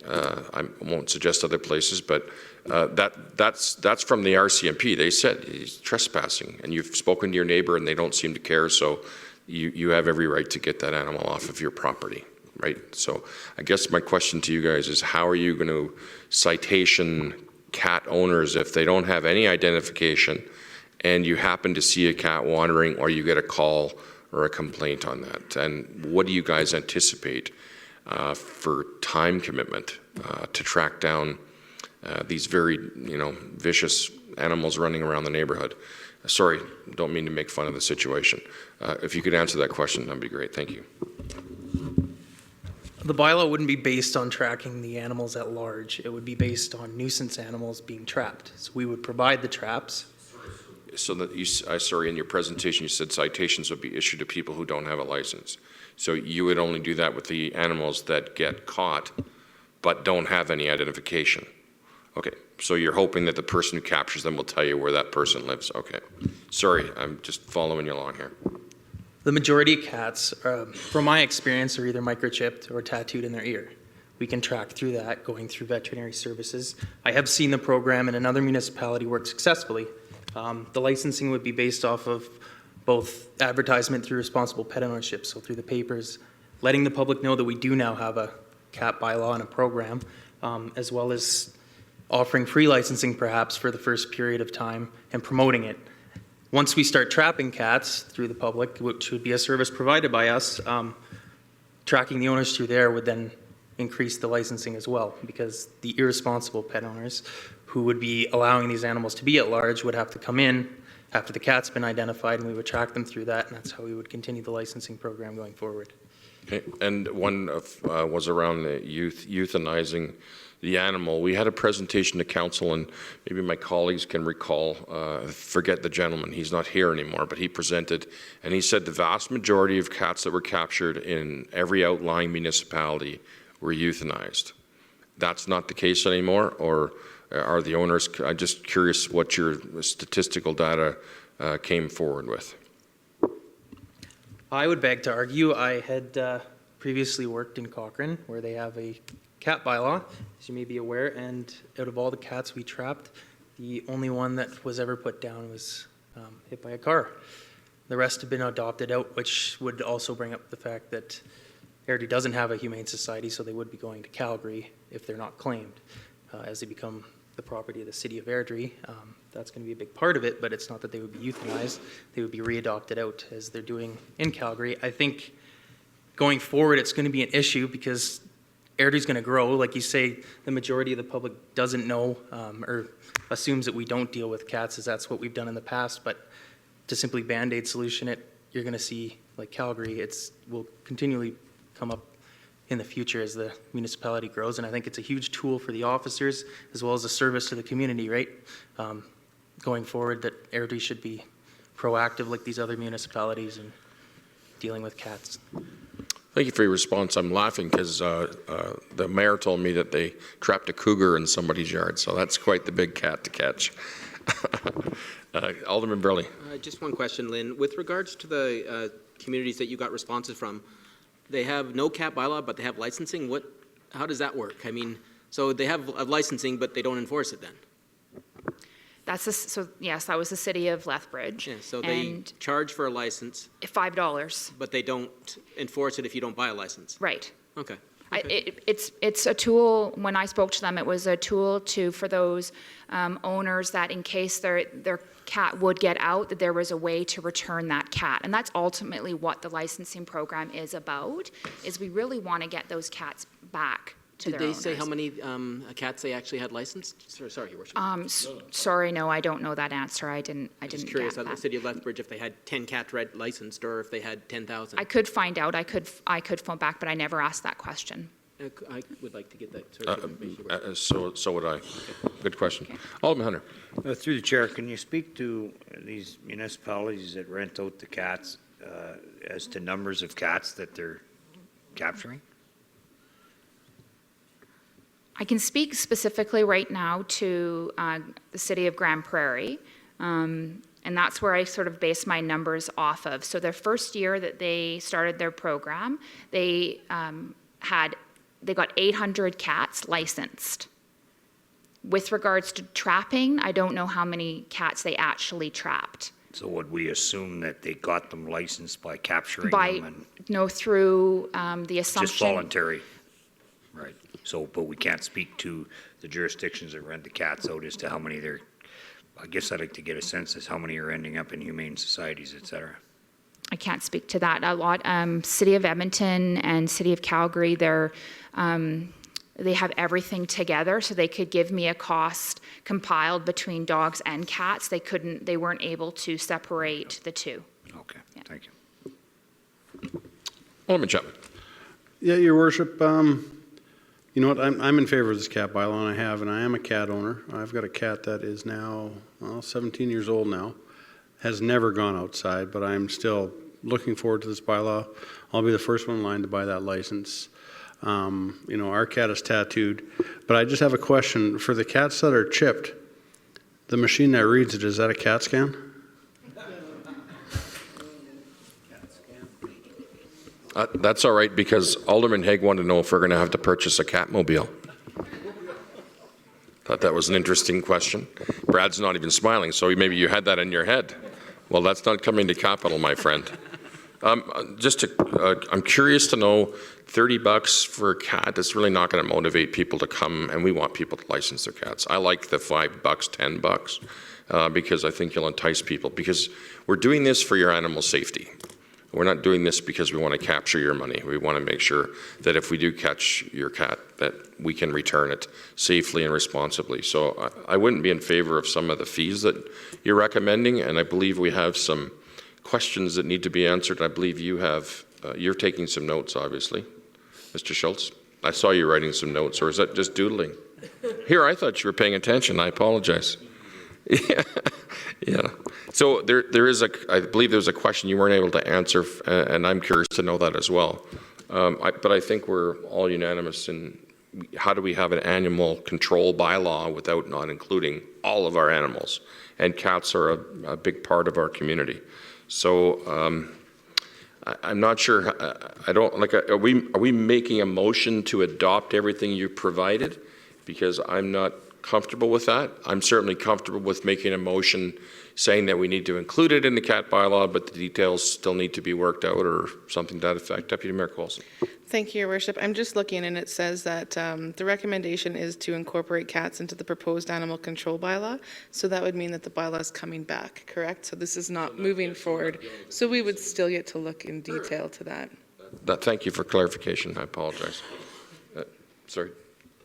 I won't suggest other places, but that's from the RCMP. They said he's trespassing, and you've spoken to your neighbor and they don't seem to care, so you have every right to get that animal off of your property, right? So I guess my question to you guys is, how are you going to citation cat owners if they don't have any identification and you happen to see a cat wandering, or you get a call or a complaint on that? And what do you guys anticipate for time commitment to track down these very, vicious animals running around the neighborhood? Sorry, don't mean to make fun of the situation. If you could answer that question, that'd be great. Thank you. The bylaw wouldn't be based on tracking the animals at large. It would be based on nuisance animals being trapped. So we would provide the traps. So that sorry, in your presentation you said citations would be issued to people who don't have a license. So you would only do that with the animals that get caught but don't have any identification. Okay, so you're hoping that the person who captures them will tell you where that person lives. Okay, sorry, I'm just following you along here. The majority of cats, from my experience, are either microchipped or tattooed in their ear. We can track through that going through veterinary services. I have seen the program in another municipality work successfully. The licensing would be based off of both advertisement through responsible pet ownership, so through the papers, letting the public know that we do now have a cat bylaw and a program, as well as offering free licensing perhaps for the first period of time and promoting it. Once we start trapping cats through the public, which would be a service provided by us, tracking the owners through there would then increase the licensing as well, because the irresponsible pet owners who would be allowing these animals to be at large would have to come in after the cat's been identified, and we would track them through that, and that's how we would continue the licensing program going forward. Okay. And one was around the euthanizing the animal. We had a presentation to council, and maybe my colleagues can recall, forget the gentleman, he's not here anymore, but he presented, and he said the vast majority of cats that were captured in every outlying municipality were euthanized. That's not the case anymore, or are the owners? I'm just curious what your statistical data came forward with. I would beg to argue. I had previously worked in Cochrane, where they have a cat bylaw, as you may be aware, and out of all the cats we trapped, the only one that was ever put down was hit by a car. The rest have been adopted out, which would also bring up the fact that Airdrie doesn't have a humane society, so they would be going to Calgary if they're not claimed. As they become the property of the city of Airdrie, that's going to be a big part of it, but it's not that they would be euthanized. They would be readopted out as they're doing in Calgary. I think going forward, it's going to be an issue because Airdrie's going to grow. Like you say, the majority of the public doesn't know or assumes that we don't deal with cats, as that's what we've done in the past. But to simply Band-Aid solution it, you're going to see, like Calgary, will continually come up in the future as the municipality grows. And I think it's a huge tool for the officers as well as a service to the community, right? Going forward, that Airdrie should be proactive like these other municipalities in dealing with cats. Thank you for your response. I'm laughing because the mayor told me that they trapped a cougar in somebody's yard, so that's quite the big cat to catch. Alderman Burley. Just one question, Lynn. With regards to the communities that you got responses from, they have no cat bylaw, but they have licensing. How does that work? I mean, so they have a licensing, but they don't enforce it then? So yes, that was the city of Lethbridge. Yeah, so they charge for a license. $5. But they don't enforce it if you don't buy a license. Right. Okay. It's a tool. When I spoke to them, it was a tool for those owners that in case their cat would get out, that there was a way to return that cat. And that's ultimately what the licensing program is about, is we really want to get those cats back to their owners. Did they say how many cats they actually had licensed? Sorry, Your Worship. Sorry, no, I don't know that answer. I didn't Just curious, get at the that. city of Lethbridge, if they had 10 cats licensed or if they had 10,000. I could find out. I could phone back, but I never asked that question. I would like to get that sort of information. So would I. Good question. Okay. Alderman Hunter. Through the chair, can you speak to these municipalities that rent out the cats as to numbers of cats that they're capturing? I can speak specifically right now to the city of Grand Prairie, and that's where I sort of base my numbers off of. So their first year that they started their program, they got 800 cats licensed. With regards to trapping, I don't know how many cats they actually trapped. So would we assume that they got them licensed by capturing them? Through the assumption. Just voluntary, right? So, but we can't speak to the jurisdictions that rent the cats out as to how many they're, I guess I'd like to get a sense as how many are ending up in humane societies, et cetera. I can't speak to that a lot. City of Edmonton and City of Calgary, they have everything together, so they could give me a cost compiled between dogs and cats. They weren't able to separate the two. Okay, yeah. Thank you. Alderman Chapman. Yeah, Your Worship, you know what, I'm in favor of this cat bylaw, and I am a cat owner. I've got a cat that is now 17 years old now, has never gone outside, but I'm still looking forward to this bylaw. I'll be the first one in line to buy that license. You know, our cat is tattooed, but I just have a question. For the cats that are chipped, the machine that reads it, is that a CAT scan? That's all right, because Alderman Haig wanted to know if we're going to have to purchase a Catmobile. Thought that was an interesting question. Brad's not even smiling, so maybe you had that in your head. Well, that's not coming to capital, my friend. I'm curious to know, $30 for a cat, that's really not going to motivate people to come, and we want people to license their cats. I like the $5, $10, because I think you'll entice people, because we're doing this for your animal safety. We're not doing this because we want to capture your money. We want to make sure that if we do catch your cat, that we can return it safely and responsibly. So I wouldn't be in favor of some of the fees that you're recommending, and I believe we have some questions that need to be answered. I believe you have, you're taking some notes, obviously. Mr. Schultz, I saw you writing some notes, or is that just doodling? Here, I thought you were paying attention. I apologize. Yeah. So I believe there's a question you weren't able to answer, and I'm curious to know that as well. But I think we're all unanimous in how do we have an animal control bylaw without not including all of our animals? And cats are a big part of our community. So I'm not sure, I don't, like, are we making a motion to adopt everything you provided? Because I'm not comfortable with that. I'm certainly comfortable with making a motion saying that we need to include it in the CAT bylaw, but the details still need to be worked out or something to that effect. Deputy Mayor Coulson. Thank you, Your Worship. I'm just looking, and it says that the recommendation is to incorporate cats into the proposed animal control bylaw. So that would mean that the bylaw is coming back, correct? So this is not moving forward. So we would still get to look in detail to that. Thank you for clarification. I apologize. Sorry,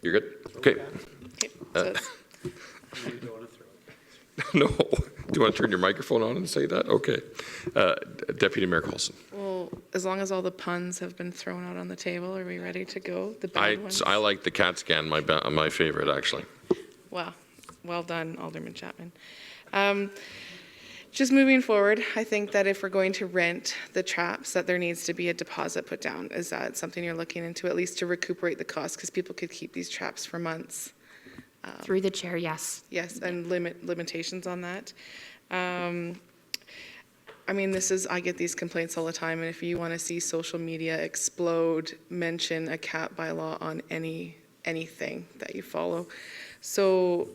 you're good? Okay. So No. Do you want to turn your microphone on and say that? Okay. Deputy Mayor Coulson. well, as long as all the puns have been thrown out on the table, are we ready to go? The bad ones? I like the CAT scan, my favorite, actually. Wow. Well done, Alderman Chapman. Just moving forward, I think that if we're going to rent the traps, that there needs to be a deposit put down. Is that something you're looking into, at least to recuperate the cost? Because people could keep these traps for months. Through the chair, yes. Yes, and limitations on that. I mean, I get these complaints all the time, and if you want to see social media explode, mention a CAT bylaw on anything that you follow. So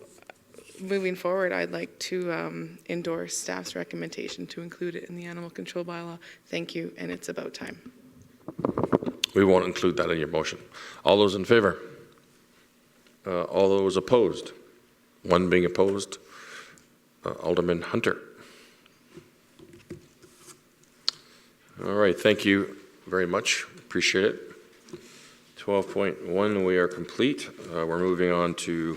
moving forward, I'd like to endorse staff's recommendation to include it in the animal control bylaw. Thank you, and it's about time. We won't include that in your motion. All those in favor? All those opposed? One being opposed. Alderman Hunter. All right, thank you very much. Appreciate it. 12.1, we are complete. We're moving on to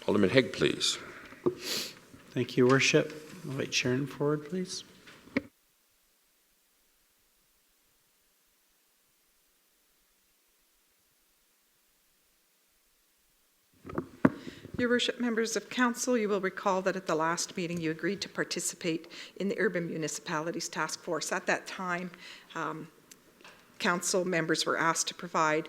Alderman Haig, please. Thank you, Worship. Invite Sharon forward, please. Your Worship, members of Council, you will recall that at the last meeting you agreed to participate in the Urban Municipalities Task Force. At that time, Council members were asked to provide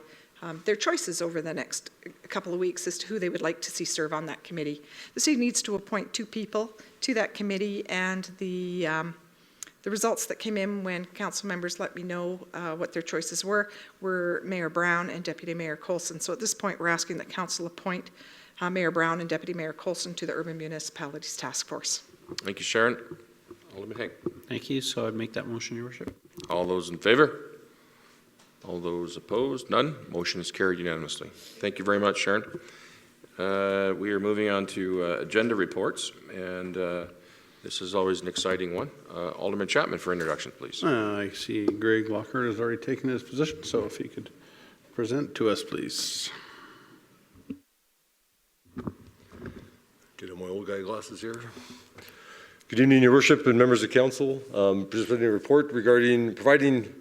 their choices over the next couple of weeks as to who they would like to see serve on that committee. The city needs to appoint 2 people to that committee, and the results that came in when council members let me know what their choices were Mayor Brown and Deputy Mayor Coulson. So at this point, we're asking that council appoint Mayor Brown and Deputy Mayor Coulson to the Urban Municipalities Task Force. Thank you, Sharon. Alderman Haig. Thank you. So I'd make that motion, Your Worship. All those in favor? All those opposed? None? Motion is carried unanimously. Thank you very much, Sharon. We are moving on to agenda reports, and this is always an exciting one. Alderman Chapman for introduction, please. I see Greg Lockhart has already taken his position, so if he could present to us, please. Get on my old guy glasses here. Good evening, Your Worship and members of council. Presenting a report regarding providing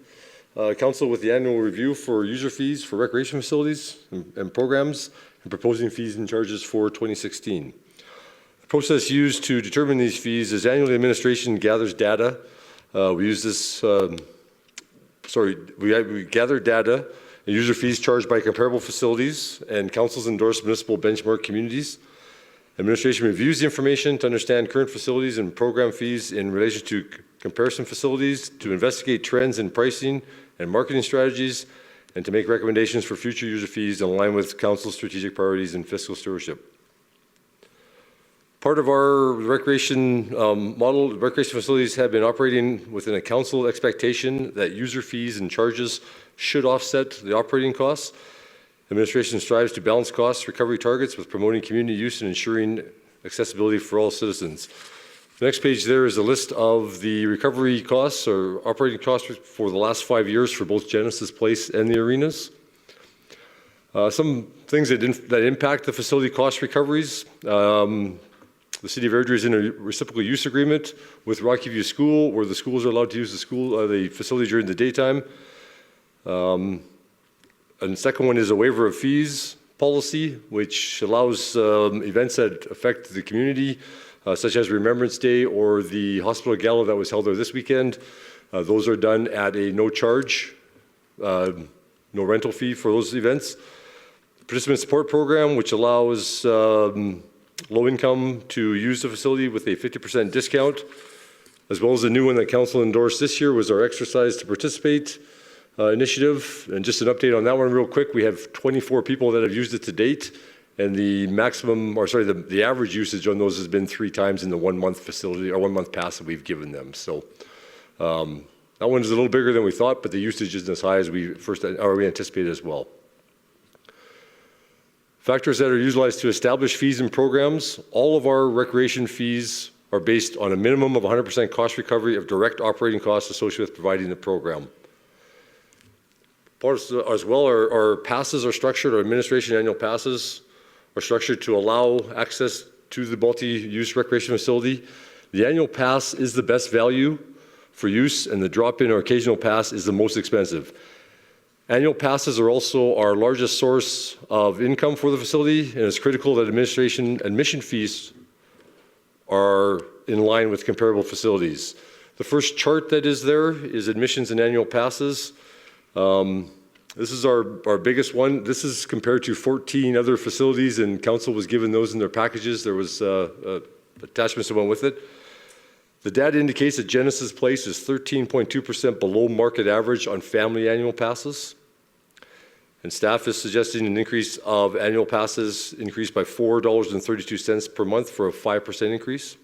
council with the annual review for user fees for recreation facilities and programs, and proposing fees and charges for 2016. The process used to determine these fees is annually administration gathers data. We gather data and user fees charged by comparable facilities, and councils endorse municipal benchmark communities. Administration reviews the information to understand current facilities and program fees in relation to comparison facilities, to investigate trends in pricing and marketing strategies, and to make recommendations for future user fees in line with council's strategic priorities and fiscal stewardship. Part of our recreation model, recreation facilities have been operating within a council expectation that user fees and charges should offset the operating costs. Administration strives to balance cost recovery targets with promoting community use and ensuring accessibility for all citizens. The next page there is a list of the recovery costs or operating costs for the last 5 years for both Genesis Place and the arenas. Some things that impact the facility cost recoveries. The City of Airdrie is in a reciprocal use agreement with Rocky View School, where the schools are allowed to use the facility during the daytime. And the second one is a waiver of fees policy, which allows events that affect the community, such as Remembrance Day or the hospital gala that was held there this weekend. Those are done at a no charge, no rental fee for those events. Participant support program, which allows low income to use the facility with a 50% discount. as well as the new one that council endorsed this year was our Exercise to Participate initiative. And just an update on that one real quick, we have 24 people that have used it to date, and the average usage on those has been 3 times in the 1 month facility or 1 month pass that we've given them. So that one is a little bigger than we thought, but the usage isn't as high as we anticipated as well. Factors that are utilized to establish fees and programs. All of our recreation fees are based on a minimum of 100% cost recovery of direct operating costs associated with providing the program. Part as well, our passes are structured, our administration annual passes are structured to allow access to the multi-use recreation facility. The annual pass is the best value for use, and the drop-in or occasional pass is the most expensive. Annual passes are also our largest source of income for the facility, and it's critical that admission fees are in line with comparable facilities. The first chart that is there is admissions and annual passes. This is our biggest one. This is compared to 14 other facilities, and council was given those in their packages. There was attachments that went with it. The data indicates that Genesis Place is 13.2% below market average on family annual passes. And staff is suggesting an increase of annual passes increased by $4.32 per month for a 5% increase.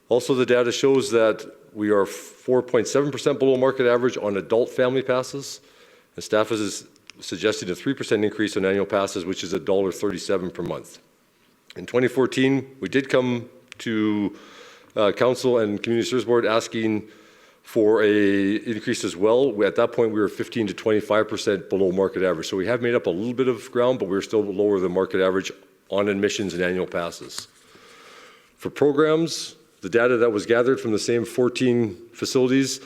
Also, the data shows that we are 4.7% below market average on adult family passes. And staff is suggesting a 3% increase on annual passes, which is $1.37 per month. In 2014, we did come to Council and Community Service Board asking for a increase as well. At that point, we were 15 to 25% below market average. So we have made up a little bit of ground, but we're still lower than market average on admissions and annual passes. For programs, the data that was gathered from the same 14 facilities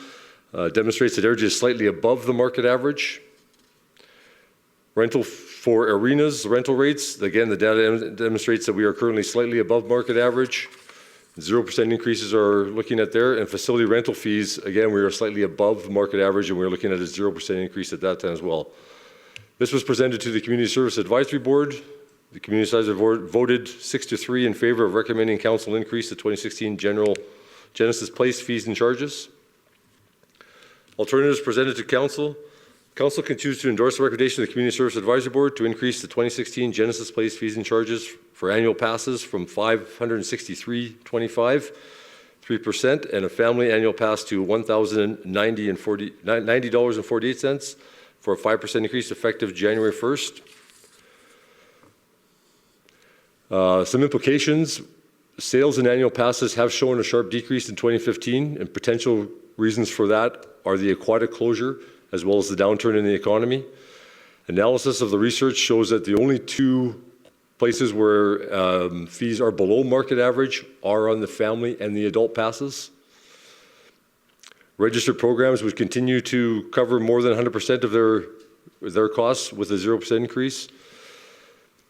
demonstrates that Airdrie is slightly above the market average. Rental for arenas, rental rates, again, the data demonstrates that we are currently slightly above market average. 0% increases are looking at there, and facility rental fees, again, we are slightly above the market average, and we're looking at a 0% increase at that time as well. This was presented to the Community Service Advisory Board. The Community Advisory Board voted 6-3 in favor of recommending council increase the 2016 general Genesis Place fees and charges. Alternatives presented to council. Council can choose to endorse the recommendation of the Community Service Advisory Board to increase the 2016 Genesis Place fees and charges for annual passes from $563.25, 3%, and a family annual pass to $1,090.48 for a 5% increase effective January 1st. Some implications. Sales and annual passes have shown a sharp decrease in 2015, and potential reasons for that are the aquatic closure as well as the downturn in the economy. Analysis of the research shows that the only 2 places where fees are below market average are on the family and the adult passes. Registered programs would continue to cover more than 100% of their costs with a 0% increase.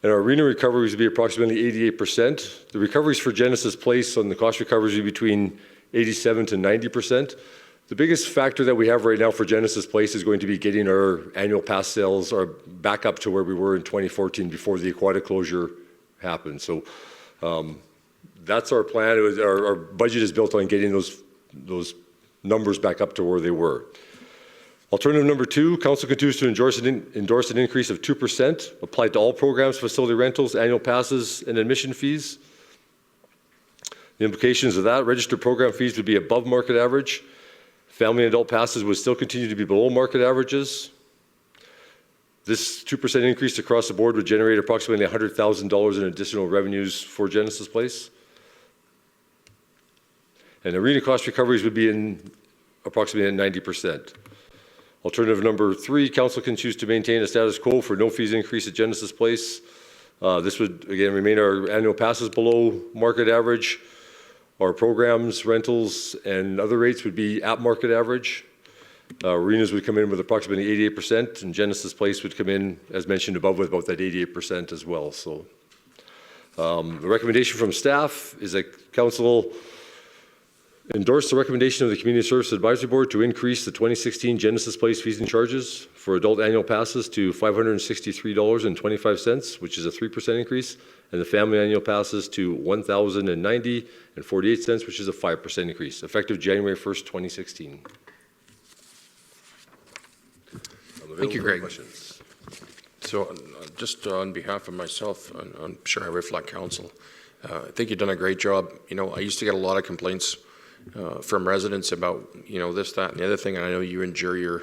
And our arena recoveries would be approximately 88%. The recoveries for Genesis Place on the cost recoveries would be between 87 to 90%. The biggest factor that we have right now for Genesis Place is going to be getting our annual pass sales back up to where we were in 2014 before the aquatic closure happened. So that's our plan. Our budget is built on getting those numbers back up to where they were. Alternative number 2, council can choose to endorse an increase of 2% applied to all programs, facility rentals, annual passes, and admission fees. The implications of that, registered program fees would be above market average. Family and adult passes would still continue to be below market averages. This 2% increase across the board would generate approximately $100,000 in additional revenues for Genesis Place. And arena cost recoveries would be in approximately at 90%. Alternative number 3, council can choose to maintain a status quo for no fees increase at Genesis Place. This would, again, remain our annual passes below market average. Our programs, rentals, and other rates would be at market average. Arenas would come in with approximately 88%, and Genesis Place would come in, as mentioned above, with about that 88% as well. So the recommendation from staff is that council Endorse the recommendation of the Community Service Advisory Board to increase the 2016 Genesis Place fees and charges for adult annual passes to $563.25, which is a 3% increase, and the family annual passes to $1,090.48, which is a 5% increase, effective January 1st, 2016. Thank you, Greg. So just on behalf of myself, and I'm sure I reflect council, I think you've done a great job. You know, I used to get a lot of complaints from residents about, you know, this, that, and the other thing, and I know you endure your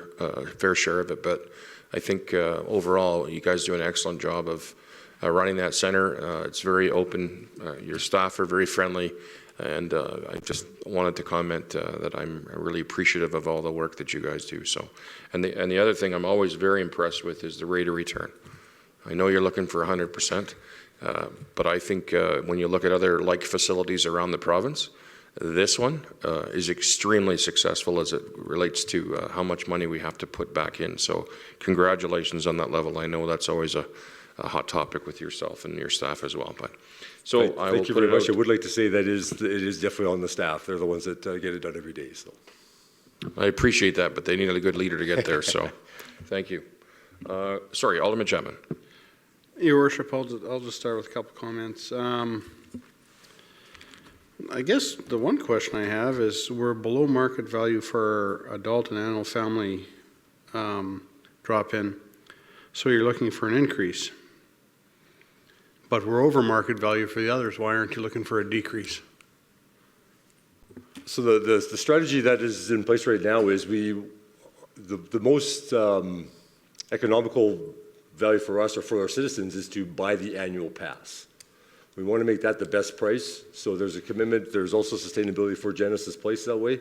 fair share of it, but I think overall you guys do an excellent job of running that center. It's very open. Your staff are very friendly, and I just wanted to comment that I'm really appreciative of all the work that you guys do. So, and the other thing I'm always very impressed with is the rate of return. I know you're looking for 100%, but I think when you look at other like facilities around the province, this one is extremely successful as it relates to how much money we have to put back in. So congratulations on that level. I know that's always a hot topic with yourself and your staff as well. But so thank you very much. I would like to say that it is definitely on the staff. They're the ones that get it done every day. So I appreciate that, but they need a good leader to get there. So thank you. Sorry, Alderman Chapman. Your Worship, I'll just start with a couple comments. I guess the one question I have is we're below market value for adult and animal family drop-in, so you're looking for an increase. But we're over market value for the others. Why aren't you looking for a decrease? So the strategy that is in place right now is the most economical value for us or for our citizens is to buy the annual pass. We want to make that the best price. So there's a commitment. There's also sustainability for Genesis Place that way.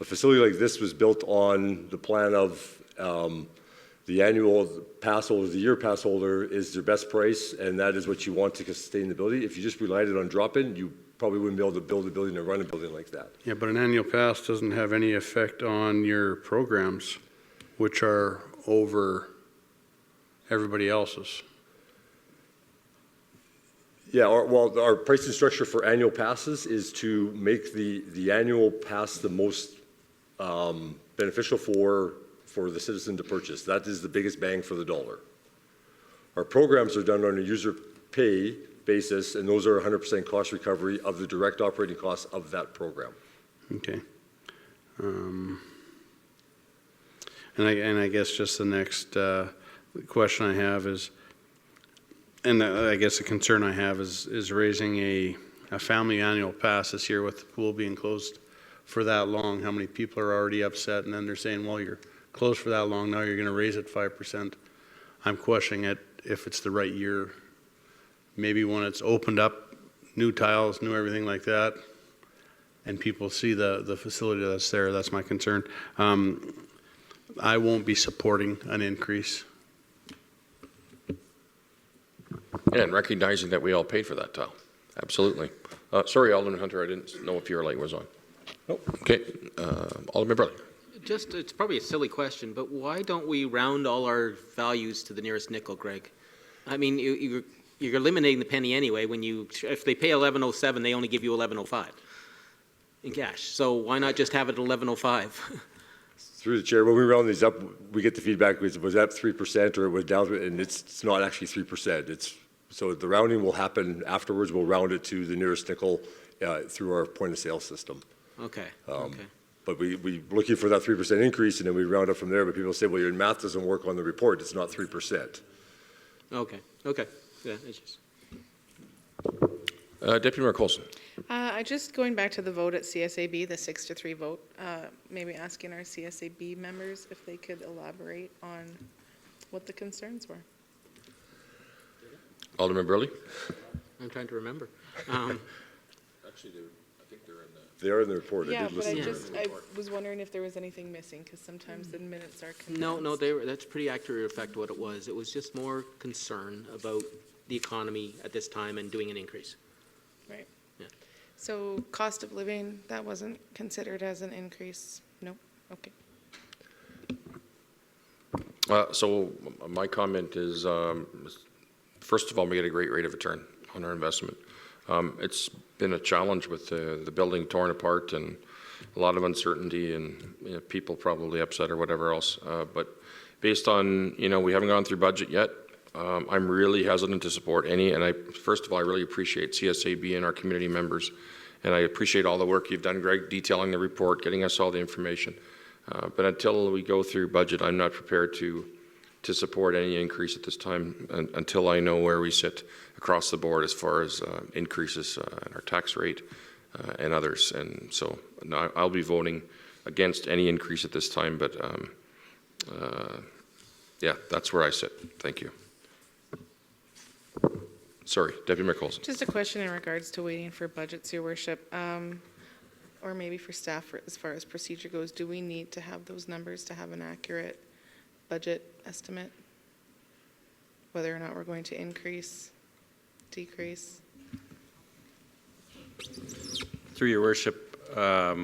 A facility like this was built on the plan of the annual pass holder, the year pass holder is their best price, and that is what you want to sustainability. If you just relied it on drop-in, you probably wouldn't be able to build a building or run a building like that. Yeah, but an annual pass doesn't have any effect on your programs, which are over everybody else's. Yeah, our pricing structure for annual passes is to make the annual pass the most beneficial for the citizen to purchase. That is the biggest bang for the dollar. Our programs are done on a user pay basis, and those are 100% cost recovery of the direct operating costs of that program. Okay. And I guess just the next question I have is, and I guess the concern I have is raising a family annual pass this year with the pool being closed for that long. How many people are already upset, and then they're saying, well, you're closed for that long, now you're going to raise it 5%. I'm questioning it if it's the right year. Maybe when it's opened up, new tiles, new everything like that, and people see the facility that's there. That's my concern. I won't be supporting an increase. Yeah, and recognizing that we all paid for that tile. Absolutely. Sorry, Alderman Hunter, I didn't know if your light was on. Nope. Okay, Alderman Burley. It's probably a silly question, but why don't we round all our values to the nearest nickel, Greg? I mean, you're eliminating the penny anyway. If they pay $11.07, they only give you $11.05 in cash. So why not just have it at $11.05? Through the chair, when we round these up, we get the feedback, was that 3% or it was down, and it's not actually 3%. So the rounding will happen afterwards. We'll round it to the nearest nickel through our point of sale system. Okay. But we're looking for that 3% increase, and then we round up from there. But people say, well, your math doesn't work on the report. It's not 3%. Okay. Yeah, it's just... Deputy Mayor Coulson. Just going back to the vote at CSAB, the 6-3 vote, maybe asking our CSAB members if they could elaborate on what the concerns were. Alderman Burley. I'm trying to remember. Actually, I think they're in the... They are in the report. Yeah, but I was wondering if there was anything missing, because sometimes the minutes are condensed. No, that's pretty accurate effect what it was. It was just more concern about the economy at this time and doing an increase. Right. Yeah. So cost of living, that wasn't considered as an increase? No? Okay. So my comment is, first of all, we get a great rate of return on our investment. It's been a challenge with the building torn apart and a lot of uncertainty and people probably upset or whatever else. But based on, we haven't gone through budget yet. I'm really hesitant to support any, and first of all, I really appreciate CSAB and our community members, and I appreciate all the work you've done, Greg, detailing the report, getting us all the information. But until we go through budget, I'm not prepared to support any increase at this time until I know where we sit across the board as far as increases in our tax rate and others. And so no, I'll be voting against any increase at this time, but yeah, that's where I sit. Thank you. Sorry, Deputy Mayor Coulson. Just a question in regards to waiting for budgets, Your Worship, or maybe for staff as far as procedure goes. Do we need to have those numbers to have an accurate budget estimate? Whether or not we're going to increase, decrease? Through Your Worship, I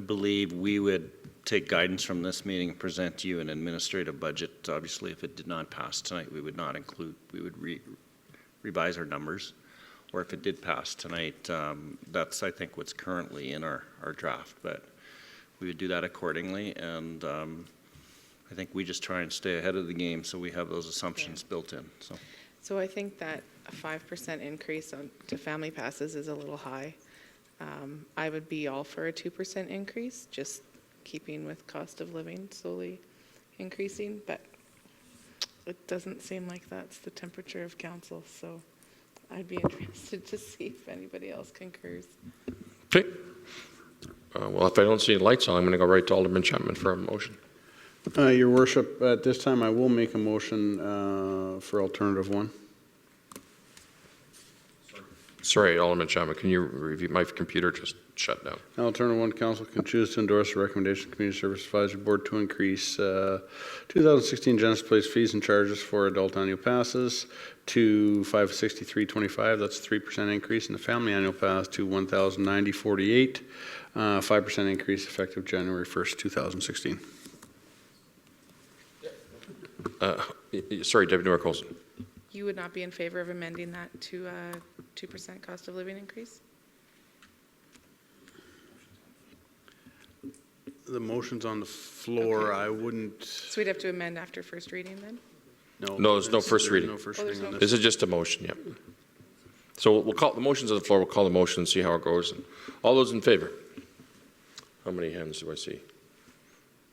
believe we would take guidance from this meeting and present to you an administrative budget. Obviously, if it did not pass tonight, we would not include, we would revise our numbers. Or if it did pass tonight, that's, I think, what's currently in our draft. But we would do that accordingly. And I think we just try and stay ahead of the game so we have those assumptions built in. So I think that a 5% increase to family passes is a little high. I would be all for a 2% increase, just keeping with cost of living slowly increasing, but it doesn't seem like that's the temperature of council, so I'd be interested to see if anybody else concurs. Okay. Well, if I don't see lights on, I'm going to go right to Alderman Chapman for a motion. Your Worship, at this time, I will make a motion for alternative one. Sorry, Alderman Chapman, can you review? My computer just shut down. Alternative one, council can choose to endorse the recommendation of the Community Service Advisory Board to increase 2016 Genesee Place fees and charges for adult annual passes to $563.25. That's a 3% increase, in the family annual pass to $1,090.48, 5% increase effective January 1st, 2016. Sorry, Deputy Mayor Coulson. You would not be in favor of amending that to a 2% cost of living increase? The motion's on the floor. Okay. I wouldn't. So we'd have to amend after first reading then? No, there's no first reading. No first reading on This is just a motion, yep. So we'll call the motions on the floor. We'll call the motion and see how it goes. All those in favor? How many hands do I see?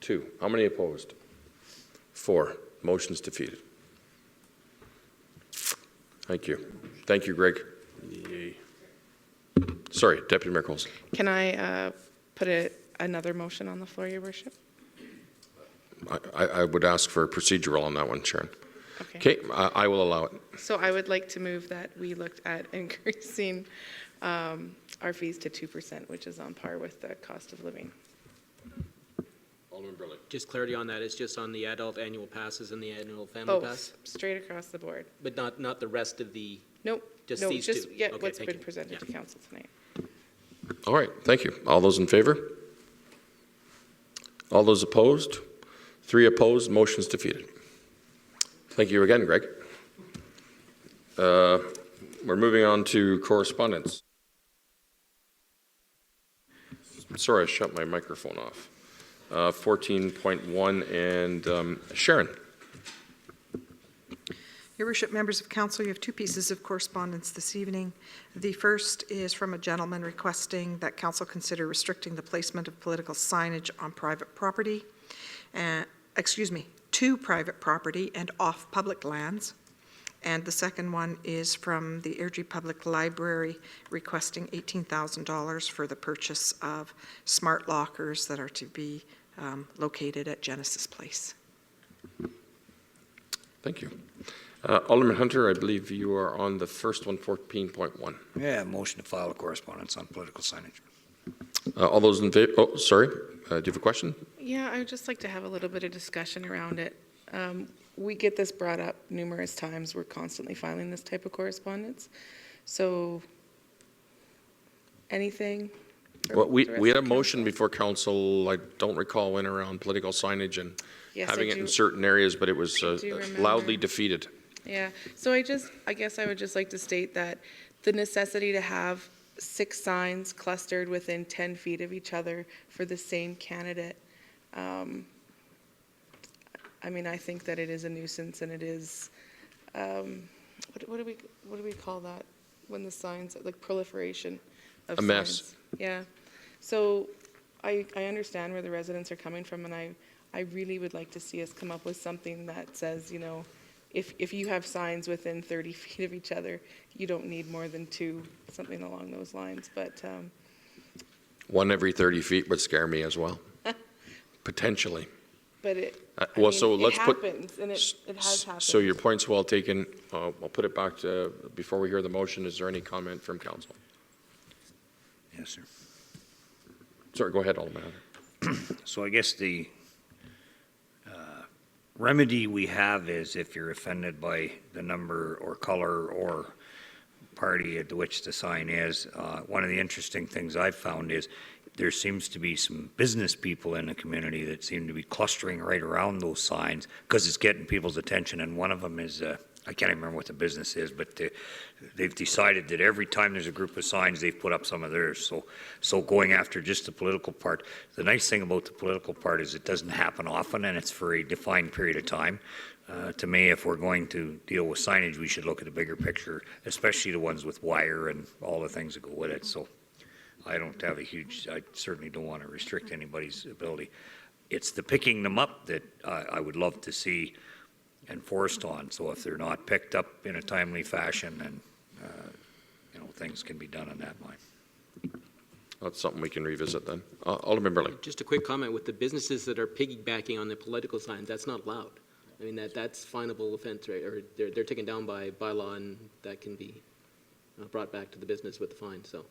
2. How many opposed? 4. Motion's defeated. Thank you. Thank you, Greg. Yay. Sorry, Deputy Mayor Coulson. Can I put another motion on the floor, Your Worship? I would ask for a procedural on that one, Sharon. Okay, I will allow it. So I would like to move that we looked at increasing our fees to 2%, which is on par with the cost of living. Alderman Burley. Just clarity on that, it's just on the adult annual passes and the annual family Both, pass? straight across the board. But not the rest of the, Nope. just no, these just, two? Yeah, Okay, what's thank been you. presented to council tonight. All right, thank you. All those in favor? All those opposed? 3 opposed, motion's defeated. Thank you again, Greg. We're moving on to correspondence. Sorry, I shut my microphone off. 14.1 and Sharon. Your Worship, members of council, you have 2 pieces of correspondence this evening. The first is from a gentleman requesting that council consider restricting the placement of political signage on private property, to private property and off public lands. And the second one is from the Airdrie Public Library requesting $18,000 for the purchase of smart lockers that are to be located at Genesee Place. Thank you. Alderman Hunter, I believe you are on the first one, 14.1. Yeah, motion to file a correspondence on political signage. All those in favor? Oh, sorry. Do you have a question? Yeah, I would just like to have a little bit of discussion around it. We get this brought up numerous times. We're constantly filing this type of correspondence. So anything? Well, we had a motion before council, I don't recall when, around political signage and Yes, having I it in do. certain areas, but it was loudly defeated. Yeah, so I guess I would just like to state that the necessity to have 6 signs clustered within 10 feet of each other for the same candidate. I mean, I think that it is a nuisance, and it is, what do we call that? When the signs, like proliferation of A mess. signs. Yeah. So I understand where the residents are coming from, and I really would like to see us come up with something that says, you know, if you have signs within 30 feet of each other, you don't need more than 2, something along those lines. But One every 30 feet would scare me as well, potentially. but it, Well, so it let's put. happens, and it has happened. So your point's well taken. I'll put it back to, before we hear the motion, is there any comment from council? Yes, sir. Sorry, go ahead, Alderman Hunter. So I guess the remedy we have is if you're offended by the number or color or party at which the sign is, one of the interesting things I've found is there seems to be some business people in the community that seem to be clustering right around those signs because it's getting people's attention, and one of them is, I can't even remember what the business is, but they've decided that every time there's a group of signs, they've put up some of theirs. So going after just the political part, the nice thing about the political part is it doesn't happen often, and it's for a defined period of time. To me, if we're going to deal with signage, we should look at the bigger picture, especially the ones with wire and all the things that go with it. So I don't have I certainly don't want to restrict anybody's ability. It's the picking them up that I would love to see enforced on. So if they're not picked up in a timely fashion, then things can be done on that line. That's something we can revisit then. Alderman Burley. Just a quick comment, with the businesses that are piggybacking on the political signs, that's not allowed. I mean, that's finable offense, right? Or they're taken down by bylaw, and that can be brought back to the business with the fine, so.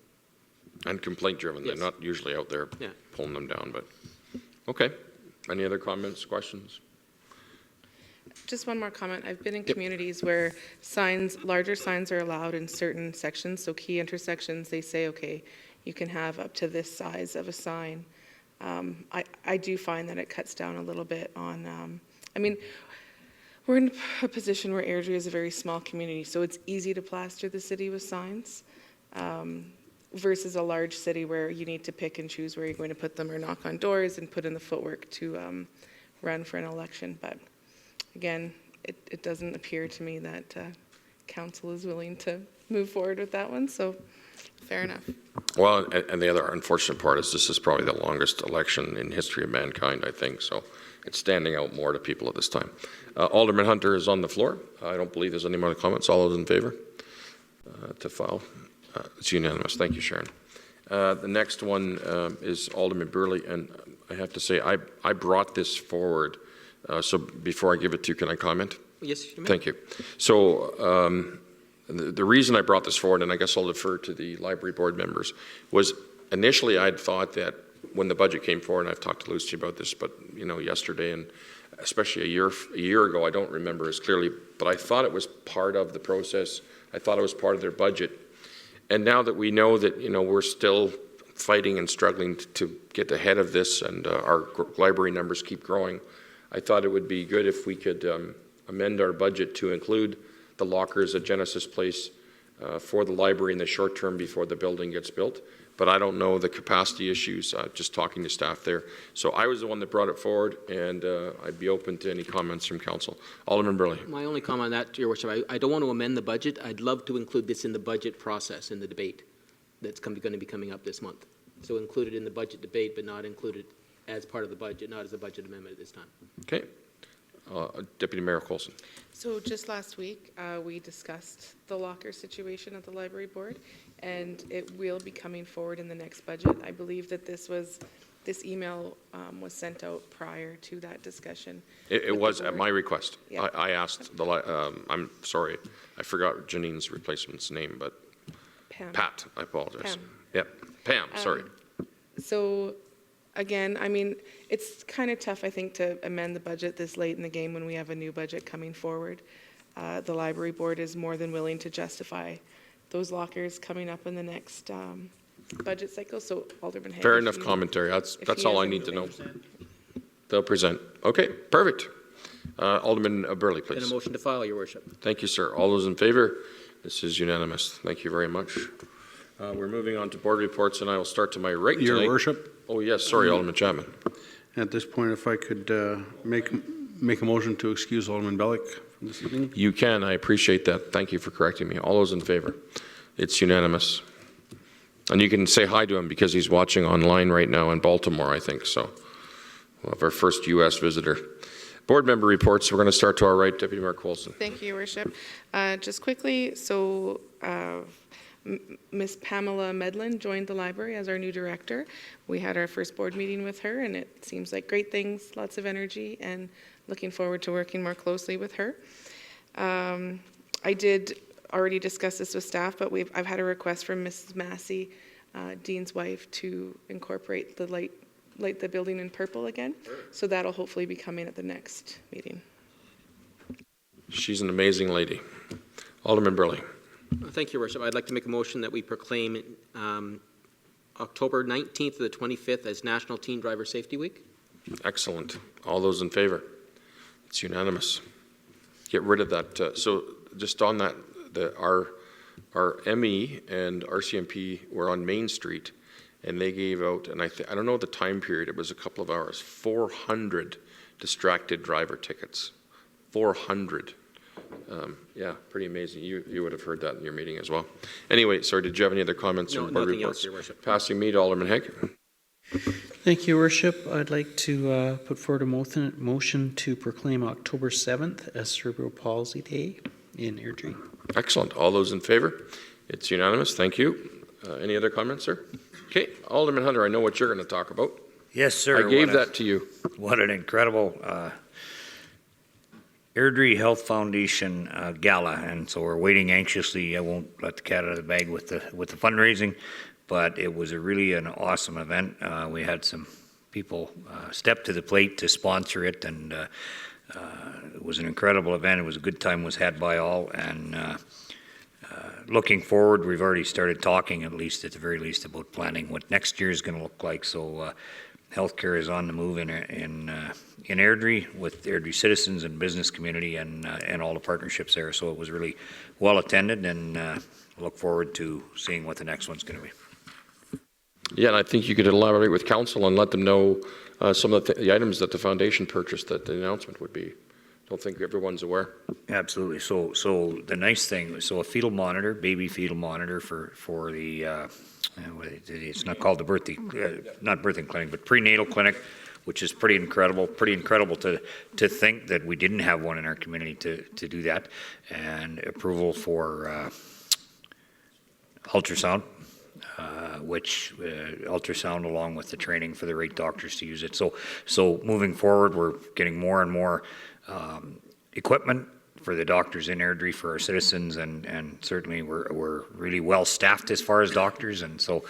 And complaint driven. Yes. They're not usually out there Yeah. pulling them down, but, okay. Any other comments, questions? Just one more comment. I've been in communities where larger signs are allowed in certain sections, so key intersections, they say, okay, you can have up to this size of a sign. I do find that it cuts down a little bit on, I mean, we're in a position where Airdrie is a very small community, so it's easy to plaster the city with signs, versus a large city where you need to pick and choose where you're going to put them or knock on doors and put in the footwork to run for an election. But again, it doesn't appear to me that council is willing to move forward with that one, so fair enough. Well, and the other unfortunate part is this is probably the longest election in history of mankind, I think, so it's standing out more to people at this time. Alderman Hunter is on the floor. I don't believe there's any more comments. All those in favor to file? It's unanimous. Thank you, Sharon. The next one is Alderman Burley, and I have to say I brought this forward. So before I give it to you, can I comment? Yes, you may. Thank you. So the reason I brought this forward, and I guess I'll defer to the library board members, was initially I'd thought that when the budget came forward, and I've talked to Lucy about this, but yesterday, and especially a year ago, I don't remember as clearly, but I thought it was part of the process. I thought it was part of their budget. And now that we know that, we're still fighting and struggling to get ahead of this, and our library numbers keep growing, I thought it would be good if we could amend our budget to include the lockers at Genesis Place for the library in the short term before the building gets built. But I don't know the capacity issues, just talking to staff there. So I was the one that brought it forward, and I'd be open to any comments from council. Alderman Burley. My only comment on that, Your Worship, I don't want to amend the budget. I'd love to include this in the budget process, in the debate that's going to be coming up this month. So include it in the budget debate, but not included as part of the budget, not as a budget amendment at this time. Okay. Deputy Mayor Coulson. So just last week, we discussed the locker situation at the library board, and it will be coming forward in the next budget. I believe that this email was sent out prior to that discussion. It was at my request. Yeah. I asked I'm sorry, I forgot Janine's replacement's name, but Pam. Pat, I apologize. Pam. Yep, Pam, sorry. So again, I mean, it's kind of tough, I think, to amend the budget this late in the game when we have a new budget coming forward. The library board is more than willing to justify those lockers coming up in the next budget cycle. So Alderman Haig. Fair enough commentary. That's all I need to know. They'll present. Okay, perfect. Alderman Burley, please. And a motion to file, Your Worship. Thank you, sir. All those in favor? This is unanimous. Thank you very much. We're moving on to board reports, and I will start to my right Your tonight. worship, Oh, yes, sorry, Alderman Chapman. at this point, if I could make a motion to excuse Alderman Bellick from this evening. You can. I appreciate that. Thank you for correcting me. All those in favor? It's unanimous. And you can say hi to him because he's watching online right now in Baltimore, I think. So we'll have our first U.S. visitor. Board member reports. We're going to start to our right. Deputy Mayor Coulson. Thank you, Your Worship. Just quickly, so Miss Pamela Medlin joined the library as our new director. We had our first board meeting with her, and it seems like great things, lots of energy, and looking forward to working more closely with her. I did already discuss this with staff, but I've had a request from Mrs. Massey, Dean's wife, to incorporate the light the building in purple again. So that'll hopefully be coming at the next meeting. She's an amazing lady. Alderman Burley. Thank you, Your Worship. I'd like to make a motion that we proclaim October 19th to the 25th as National Teen Driver Safety Week. Excellent. All those in favor? It's unanimous. Get rid of that. So just on that, our ME and RCMP were on Main Street, and they gave out, and I don't know the time period, it was a couple of hours, 400 distracted driver tickets. 400. Yeah, pretty amazing. You would have heard that in your meeting as well. Anyway, sorry, did you have any other comments? No, or board nothing reports? else, Your Worship. Passing me to Alderman Haig. Thank you, Your Worship. I'd like to put forward a motion to proclaim October 7th as Cerebral Palsy Day in Airdrie. Excellent. All those in favor? It's unanimous. Thank you. Any other comments, sir? Okay, Alderman Hunter, I know what you're going to talk about. Yes, sir. I gave that to you. What an incredible Airdrie Health Foundation gala, and so we're waiting anxiously. I won't let the cat out of the bag with the fundraising, but it was really an awesome event. We had some people step to the plate to sponsor it, and it was an incredible event. It was a good time was had by all, and looking forward, we've already started talking, at the very least, about planning what next year is going to look like. So healthcare is on the move in Airdrie with Airdrie citizens and business community and all the partnerships there. So it was really well attended, and look forward to seeing what the next one's going to be. Yeah, and I think you could elaborate with council and let them know some of the items that the foundation purchased that the announcement would be. Don't think everyone's aware. Absolutely. So the nice thing, so a fetal monitor, baby fetal monitor for the, it's not called the not birthing clinic, but prenatal clinic, which is pretty incredible to think that we didn't have one in our community to do that, and approval for ultrasound, which ultrasound along with the training for the right doctors to use it. So moving forward, we're getting more and more equipment for the doctors in Airdrie, for our citizens, and certainly we're really well staffed as far as doctors, and so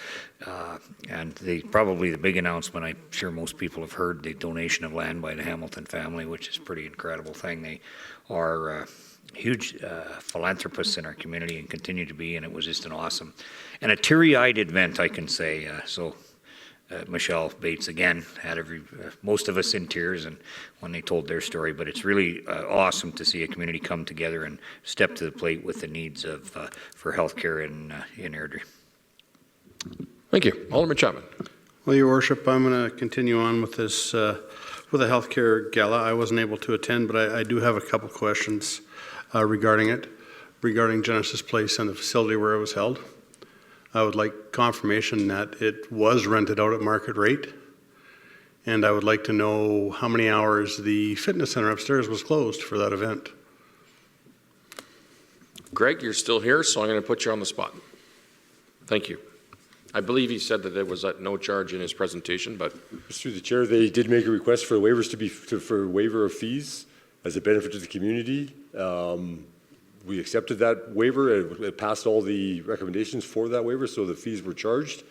and probably the big announcement, I'm sure most people have heard, the donation of land by the Hamilton family, which is a pretty incredible thing. They are huge philanthropists in our community and continue to be, and it was just an awesome and a teary-eyed event, I can say. Michelle Bates again had most of us in tears and when they told their story, but it's really awesome to see a community come together and step to the plate with the needs of for healthcare in Airdrie. Thank you. Alderman Chapman. Well, Your Worship, I'm going to continue on with this with the healthcare gala. I wasn't able to attend, but I do have a couple questions regarding Genesis Place and the facility where it was held. I would like confirmation that it was rented out at market rate, and I would like to know how many hours the fitness center upstairs was closed for that event. Greg, you're still here, so I'm going to put you on the spot. Thank you. I believe he said that it was at no charge in his presentation, but through the chair, they did make a request for waivers for waiver of fees as a benefit to the community. We accepted that waiver, and it passed all the recommendations for that waiver, so the fees were charged.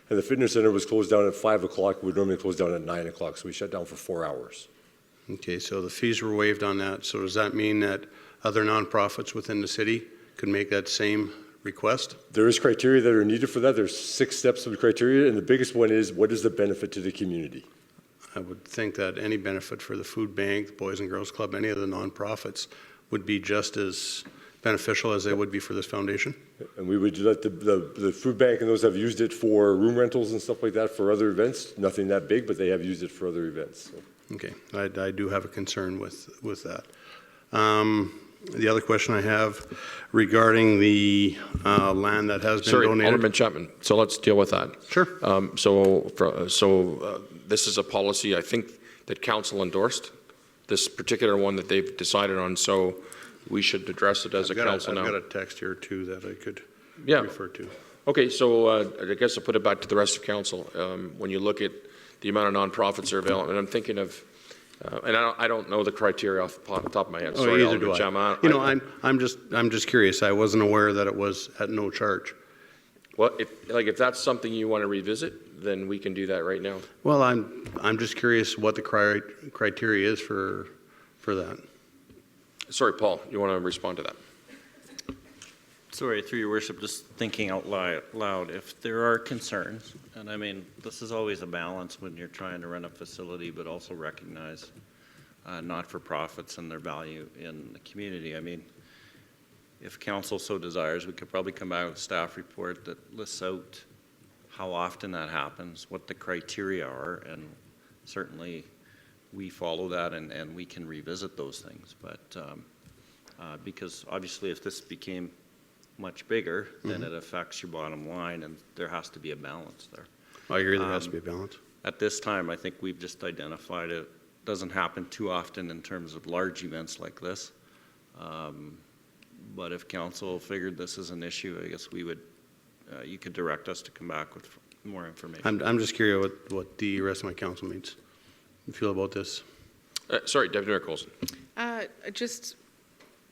And the fitness center was closed down at 5 o'clock. We would normally close down at 9 o'clock, so we shut down for 4 hours. Okay, so the fees were waived on that. So does that mean that other nonprofits within the city could make that same request? There is criteria that are needed for that. There's 6 steps of the criteria, and the biggest one is, what is the benefit to the community? I would think that any benefit for the food bank, the Boys and Girls Club, any of the nonprofits would be just as beneficial as they would be for this foundation. And we would let the food bank and those have used it for room rentals and stuff like that for other events. Nothing that big, but they have used it for other events. So. Okay, I do have a concern with that. The other question I have regarding the land that has been donated. Alderman Chapman, so let's deal with that. Sure. This is a policy I think that council endorsed, this particular one that they've decided on, so we should address it as a council now. I've got a text here too that I could refer to. Okay, so I guess I'll put it back to the rest of council. When you look at the amount of nonprofits that are available, and I'm thinking of, and I don't know the criteria off the top of my head. Sorry, either do I. You know, I'm just curious. I wasn't aware that it was at no charge. Well, if that's something you want to revisit, then we can do that right now. Well, I'm just curious what the criteria is for that. Sorry, Paul, you want to respond to that? Sorry, through your worship, just thinking out loud, if there are concerns, and I mean, this is always a balance when you're trying to run a facility, but also recognize not-for-profits and their value in the community. I mean, if council so desires, we could probably come out with a staff report that lists out how often that happens, what the criteria are, and certainly we follow that and we can revisit those things. But because obviously if this became much bigger, then it affects your bottom line, and there has to be a balance there. I agree there has to be a balance. At this time, I think we've just identified it doesn't happen too often in terms of large events like this. But if council figured this is an issue, I guess we would, you could direct us to come back with more information. I'm just curious what the rest of my council mates feel about this. Sorry, Deputy Mayor Coulson.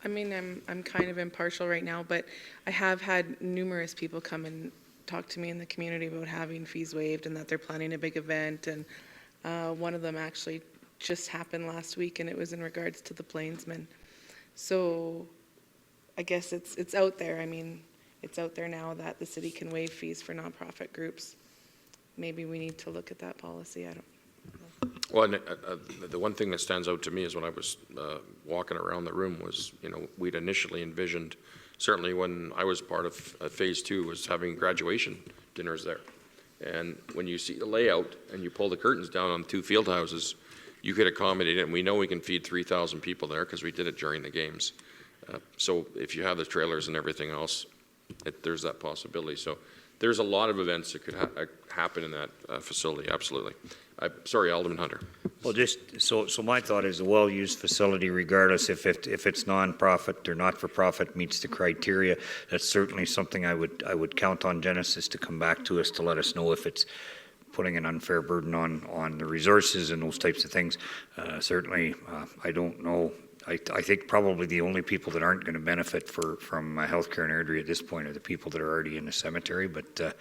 I mean, I'm kind of impartial right now, but I have had numerous people come and talk to me in the community about having fees waived and that they're planning a big event. And one of them actually just happened last week, and it was in regards to the Plainsmen. So I guess it's out there. I mean, it's out there now that the city can waive fees for nonprofit groups. Maybe we need to look at that policy. I don't know. Well, the one thing that stands out to me is when I was walking around the room was, we'd initially envisioned, certainly when I was part of phase 2, was having graduation dinners there. And when you see the layout and you pull the curtains down on 2 field houses, you could accommodate it. And we know we can feed 3,000 people there because we did it during the games. So if you have the trailers and everything else, there's that possibility. So there's a lot of events that could happen in that facility, absolutely. Sorry, Alderman Hunter. Well, just so my thought is a well-used facility, regardless if it's non-profit or not-for-profit meets the criteria. That's certainly something I would count on Genesis to come back to us to let us know if it's putting an unfair burden on the resources and those types of things. Certainly, I don't know. I think probably the only people that aren't going to benefit from healthcare in Airdrie at this point are the people that are already in the cemetery. But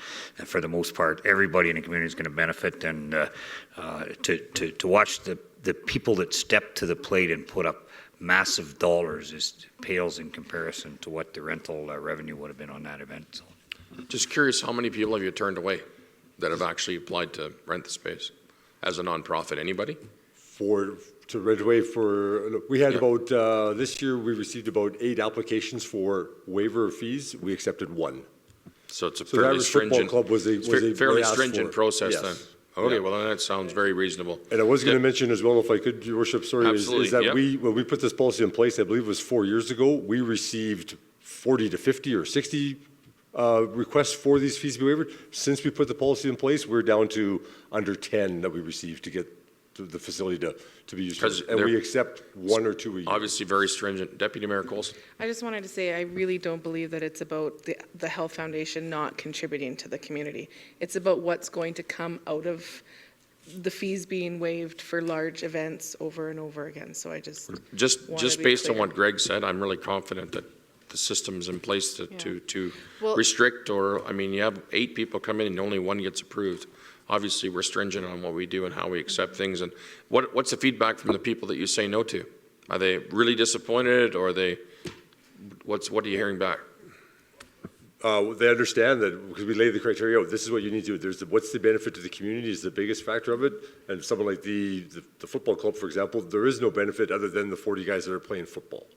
for the most part, everybody in the community is going to benefit. And to watch the people that step to the plate and put up massive dollars pales in comparison to what the rental revenue would have been on that event. So. Just curious, how many people have you turned away that have actually applied to rent the space as a nonprofit? Anybody? To rent away we had about, this year we received about 8 applications for waiver of fees. We accepted 1. So it's a fairly stringent, club was a fairly stringent process yes. then. Okay, well then that sounds very reasonable. And I was going to mention as well, if I could, Your Worship, sorry, is that yep. when we put this policy in place, I believe it was 4 years ago, we received 40 to 50 or 60 requests for these fees to be waived. Since we put the policy in place, we're down to under 10 that we received to get the facility to be used. And we accept 1 or 2 a year. Obviously very stringent. Deputy Mayor Coulson. I just wanted to say I really don't believe that it's about the Health Foundation not contributing to the community. It's about what's going to come out of the fees being waived for large events over and over again. So I just based on what Greg said, I'm really confident that the system's in place to restrict, or I mean, you have 8 people come in and only 1 gets approved. Obviously, we're stringent on what we do and how we accept things. And what's the feedback from the people that you say no to? Are they really disappointed, or what are you hearing back? They understand that because we lay the criteria out. This is what you need to do. What's the benefit to the community is the biggest factor of it. And someone like the football club, for example, there is no benefit other than the 40 guys that are playing football.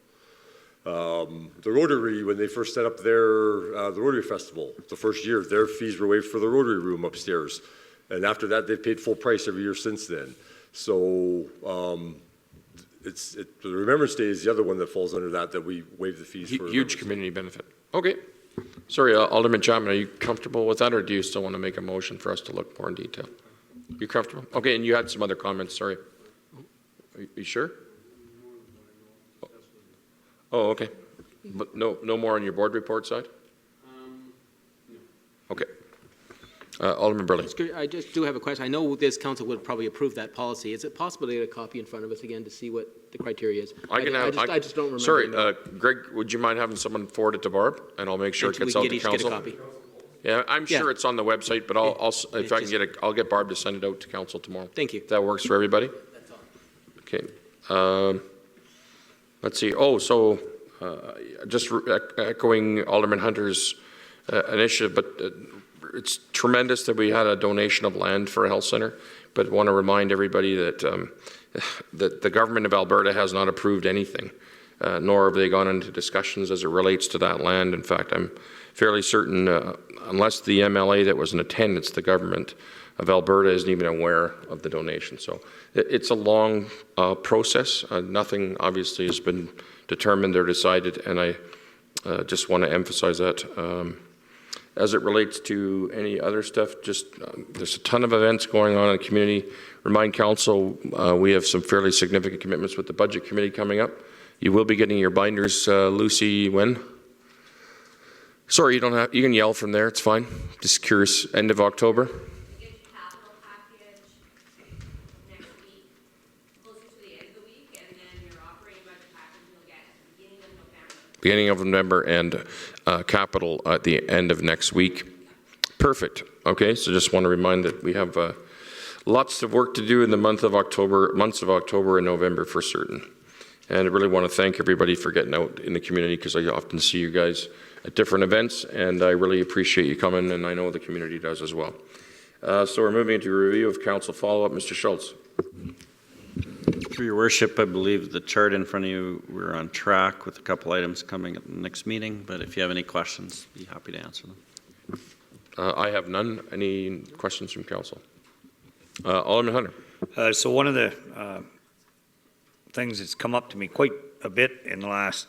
The Rotary, when they first set up the Rotary Festival, the first year, their fees were waived for the Rotary Room upstairs. And after that, they've paid full price every year since then. So the Remembrance Day is the other one that falls under that we waive the fees for. Huge community benefit. Okay. Sorry, Alderman Chapman, are you comfortable with that, or do you still want to make a motion for us to look more in detail? You comfortable? Okay, and you had some other comments, sorry. Are you sure? Oh, okay. But no more on your board report side? Okay. Alderman Burley. I just do have a question. I know this council would probably approve that policy. Is it possible to get a copy in front of us again to see what the criteria is? I just don't remember. Sorry, Greg, would you mind having someone forward it to Barb, and I'll make sure it gets out to council? Get a copy. Yeah, I'm sure it's on the website, but if I can get it, I'll get Barb to send it out to council tomorrow. Thank you. If that works for everybody? That's Okay. all. Let's see. Oh, so just echoing Alderman Hunter's initiative, but it's tremendous that we had a donation of land for a health center, but want to remind everybody that that the government of Alberta has not approved anything, nor have they gone into discussions as it relates to that land. In fact, I'm fairly certain, unless the MLA that was in attendance, the government of Alberta isn't even aware of the donation. So it's a long process. Nothing obviously has been determined or decided, and I just want to emphasize that. As it relates to any other stuff, just there's a ton of events going on in the community. Remind council, we have some fairly significant commitments with the budget committee coming up. You will be getting your binders, Lucy, when? Sorry, you don't have, you can yell from there, it's fine. Just curious, end of October? Beginning of November, and capital at the end of next week. Perfect. Okay, so just want to remind that we have lots of work to do in the months of October and November for certain. And I really want to thank everybody for getting out in the community, because I often see you guys at different events, and I really appreciate you coming, and I know the community does as well. So we're moving into a review of council follow-up. Mr. Schultz. Through your worship, I believe the chart in front of you, we're on track with a couple items coming at the next meeting, but if you have any questions, be happy to answer them. I have none. Any questions from council? Alderman Hunter. So one of the things that's come up to me quite a bit in the last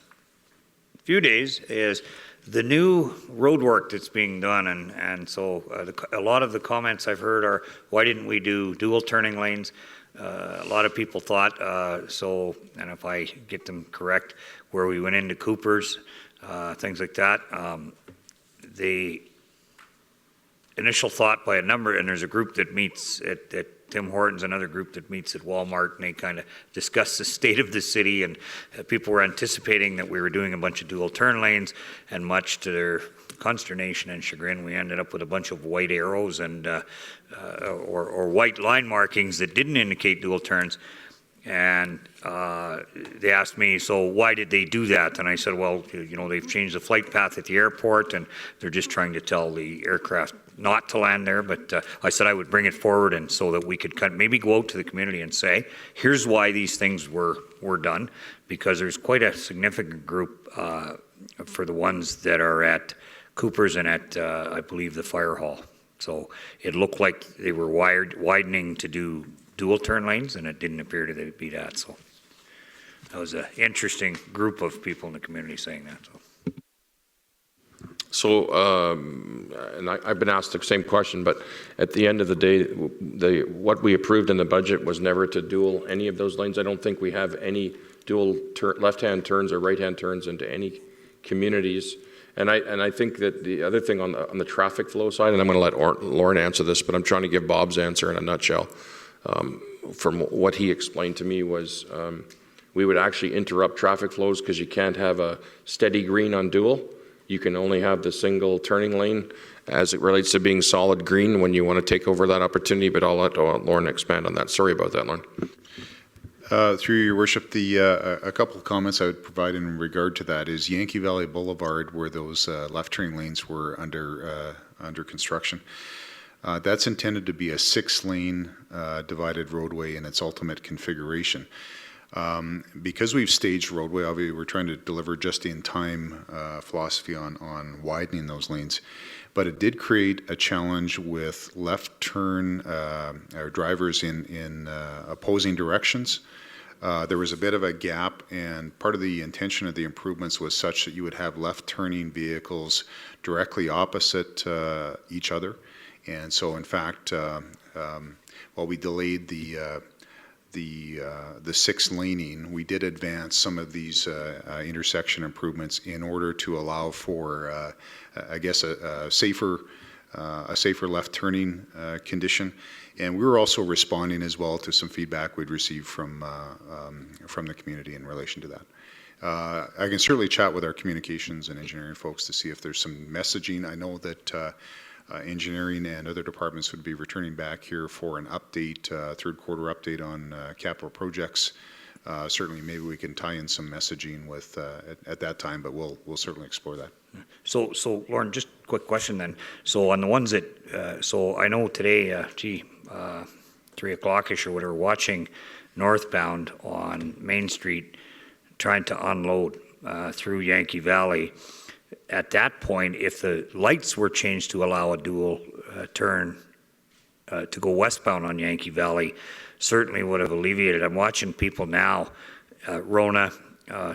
few days is the new road work that's being done, and so a lot of the comments I've heard are, why didn't we do dual turning lanes? A lot of people thought, and if I get them correct, where we went into Cooper's, things like that, the initial thought by a number, and there's a group that meets at Tim Hortons, another group that meets at Walmart, and they kind of discuss the state of the city, and people were anticipating that we were doing a bunch of dual turn lanes, and much to their consternation and chagrin, we ended up with a bunch of white arrows and or white line markings that didn't indicate dual turns. And they asked me, so why did they do that? And I said, well, you know, they've changed the flight path at the airport, and they're just trying to tell the aircraft not to land there. But I said I would bring it forward, and so that we could maybe go out to the community and say, here's why these things were done, because there's quite a significant group for the ones that are at Cooper's and at, I believe, the fire hall. So it looked like they were widening to do dual turn lanes, and it didn't appear to be that. So that was an interesting group of people in the community saying that. So, and I've been asked the same question, but at the end of the day, what we approved in the budget was never to dual any of those lanes. I don't think we have any dual left-hand turns or right-hand turns into any communities. And I think that the other thing on the traffic flow side, and I'm going to let Lauren answer this, but I'm trying to give Bob's answer in a nutshell. From what he explained to me was we would actually interrupt traffic flows because you can't have a steady green on dual. You can only have the single turning lane as it relates to being solid green when you want to take over that opportunity, but I'll let Lauren expand on that. Sorry about that, Lauren. Through your worship, a couple of comments I would provide in regard to that is Yankee Valley Boulevard, where those left turning lanes were under construction. That's intended to be a 6-lane divided roadway in its ultimate configuration. Because we've staged roadway, obviously we're trying to deliver just-in-time philosophy on widening those lanes. But it did create a challenge with left turn drivers in opposing directions. There was a bit of a gap, and part of the intention of the improvements was such that you would have left-turning vehicles directly opposite each other. And so, in fact, while we delayed the sixth laning, we did advance some of these intersection improvements in order to allow for, I guess, a safer left turning condition. And we were also responding as well to some feedback we'd received from the community in relation to that. I can certainly chat with our communications and engineering folks to see if there's some messaging. I know that engineering and other departments would be returning back here for an update, third quarter update on capital projects. Certainly, maybe we can tie in some messaging with at that time, but we'll certainly explore that. So Lauren, just a quick question then. So on the ones that, so I know today, 3 o'clock-ish or whatever, watching northbound on Main Street, trying to unload through Yankee Valley. At that point, if the lights were changed to allow a dual turn to go westbound on Yankee Valley, certainly would have alleviated. I'm watching people now, Rona,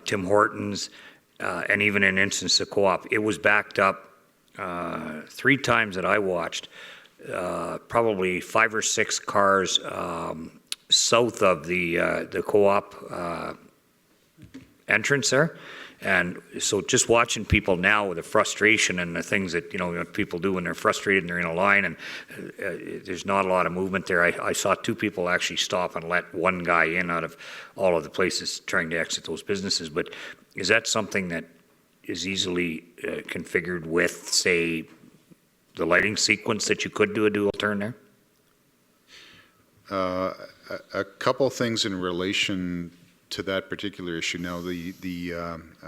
Tim Hortons, and even in instance of Co-op, it was backed up 3 times that I watched, probably 5 or 6 cars south of the Co-op entrance there. And so just watching people now with the frustration and the things that, people do when they're frustrated and they're in a line and there's not a lot of movement there. I saw 2 people actually stop and let one guy in out of all of the places trying to exit those businesses. But is that something that is easily configured with, say, the lighting sequence that you could do a dual turn there? A couple things in relation to that particular issue. Now, the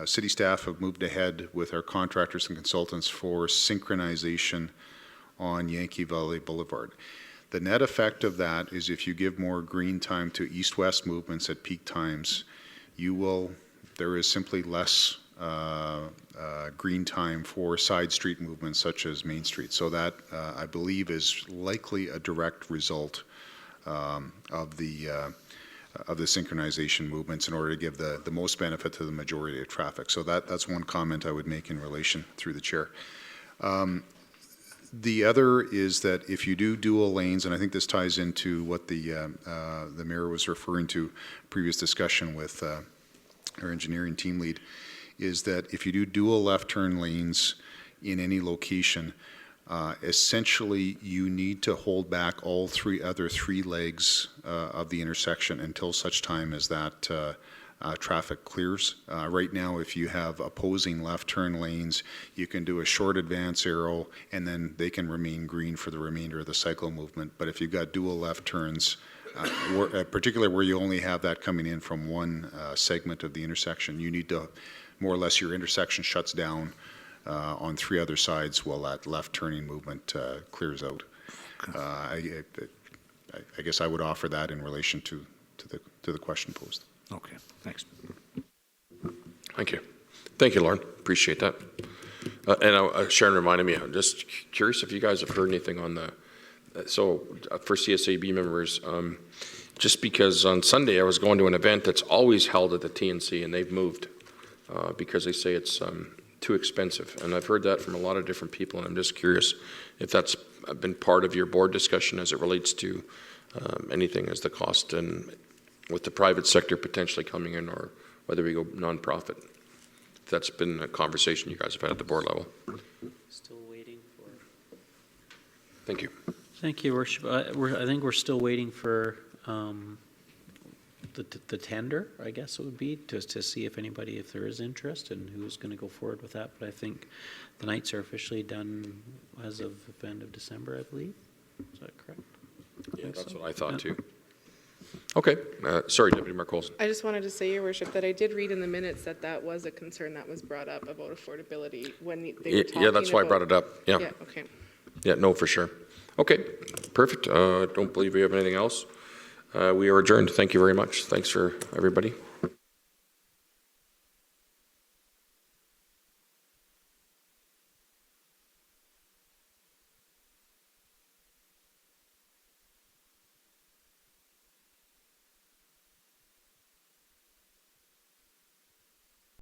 city staff have moved ahead with our contractors and consultants for synchronization on Yankee Valley Boulevard. The net effect of that is if you give more green time to east-west movements at peak times, there is simply less green time for side street movements such as Main Street. So that, I believe, is likely a direct result of the synchronization movements in order to give the most benefit to the majority of traffic. So that's one comment I would make in relation through the chair. The other is that if you do dual lanes, and I think this ties into what the mayor was referring to, previous discussion with our engineering team lead, is that if you do dual left turn lanes in any location, essentially you need to hold back all other three legs of the intersection until such time as that traffic clears. Right now, if you have opposing left turn lanes, you can do a short advance arrow and then they can remain green for the remainder of the cycle movement. But if you've got dual left turns, particularly where you only have that coming in from one segment of the intersection, you need to, more or less, your intersection shuts down on 3 other sides while that left turning movement clears out. I guess I would offer that in relation to the question posed. Okay, thanks. Thank you. Thank you, Lauren. Appreciate that. And Sharon reminded me, I'm just curious if you guys have heard anything on the, for CSAB members, just because on Sunday I was going to an event that's always held at the TNC and they've moved because they say it's too expensive. And I've heard that from a lot of different people, and I'm just curious if that's been part of your board discussion as it relates to anything as the cost and with the private sector potentially coming in, or whether we go nonprofit. If that's been a conversation you guys have had at the board level. Still waiting for. Thank you. Thank you, Worship. I think we're still waiting for the tender, I guess it would be, to see if there is interest and who's going to go forward with that. But I think the nights are officially done as of the end of December, I believe. Is that correct? Yeah, that's what I thought too. Okay. Sorry, Deputy Mayor Coulson. I just wanted to say, Your Worship, that I did read in the minutes that was a concern that was brought up about affordability when they were talking. Yeah, that's why I brought it up. Yeah. Yeah, okay. Yeah, no, for sure. Okay, perfect. Don't believe we have anything else. We are adjourned. Thank you very much. Thanks for everybody.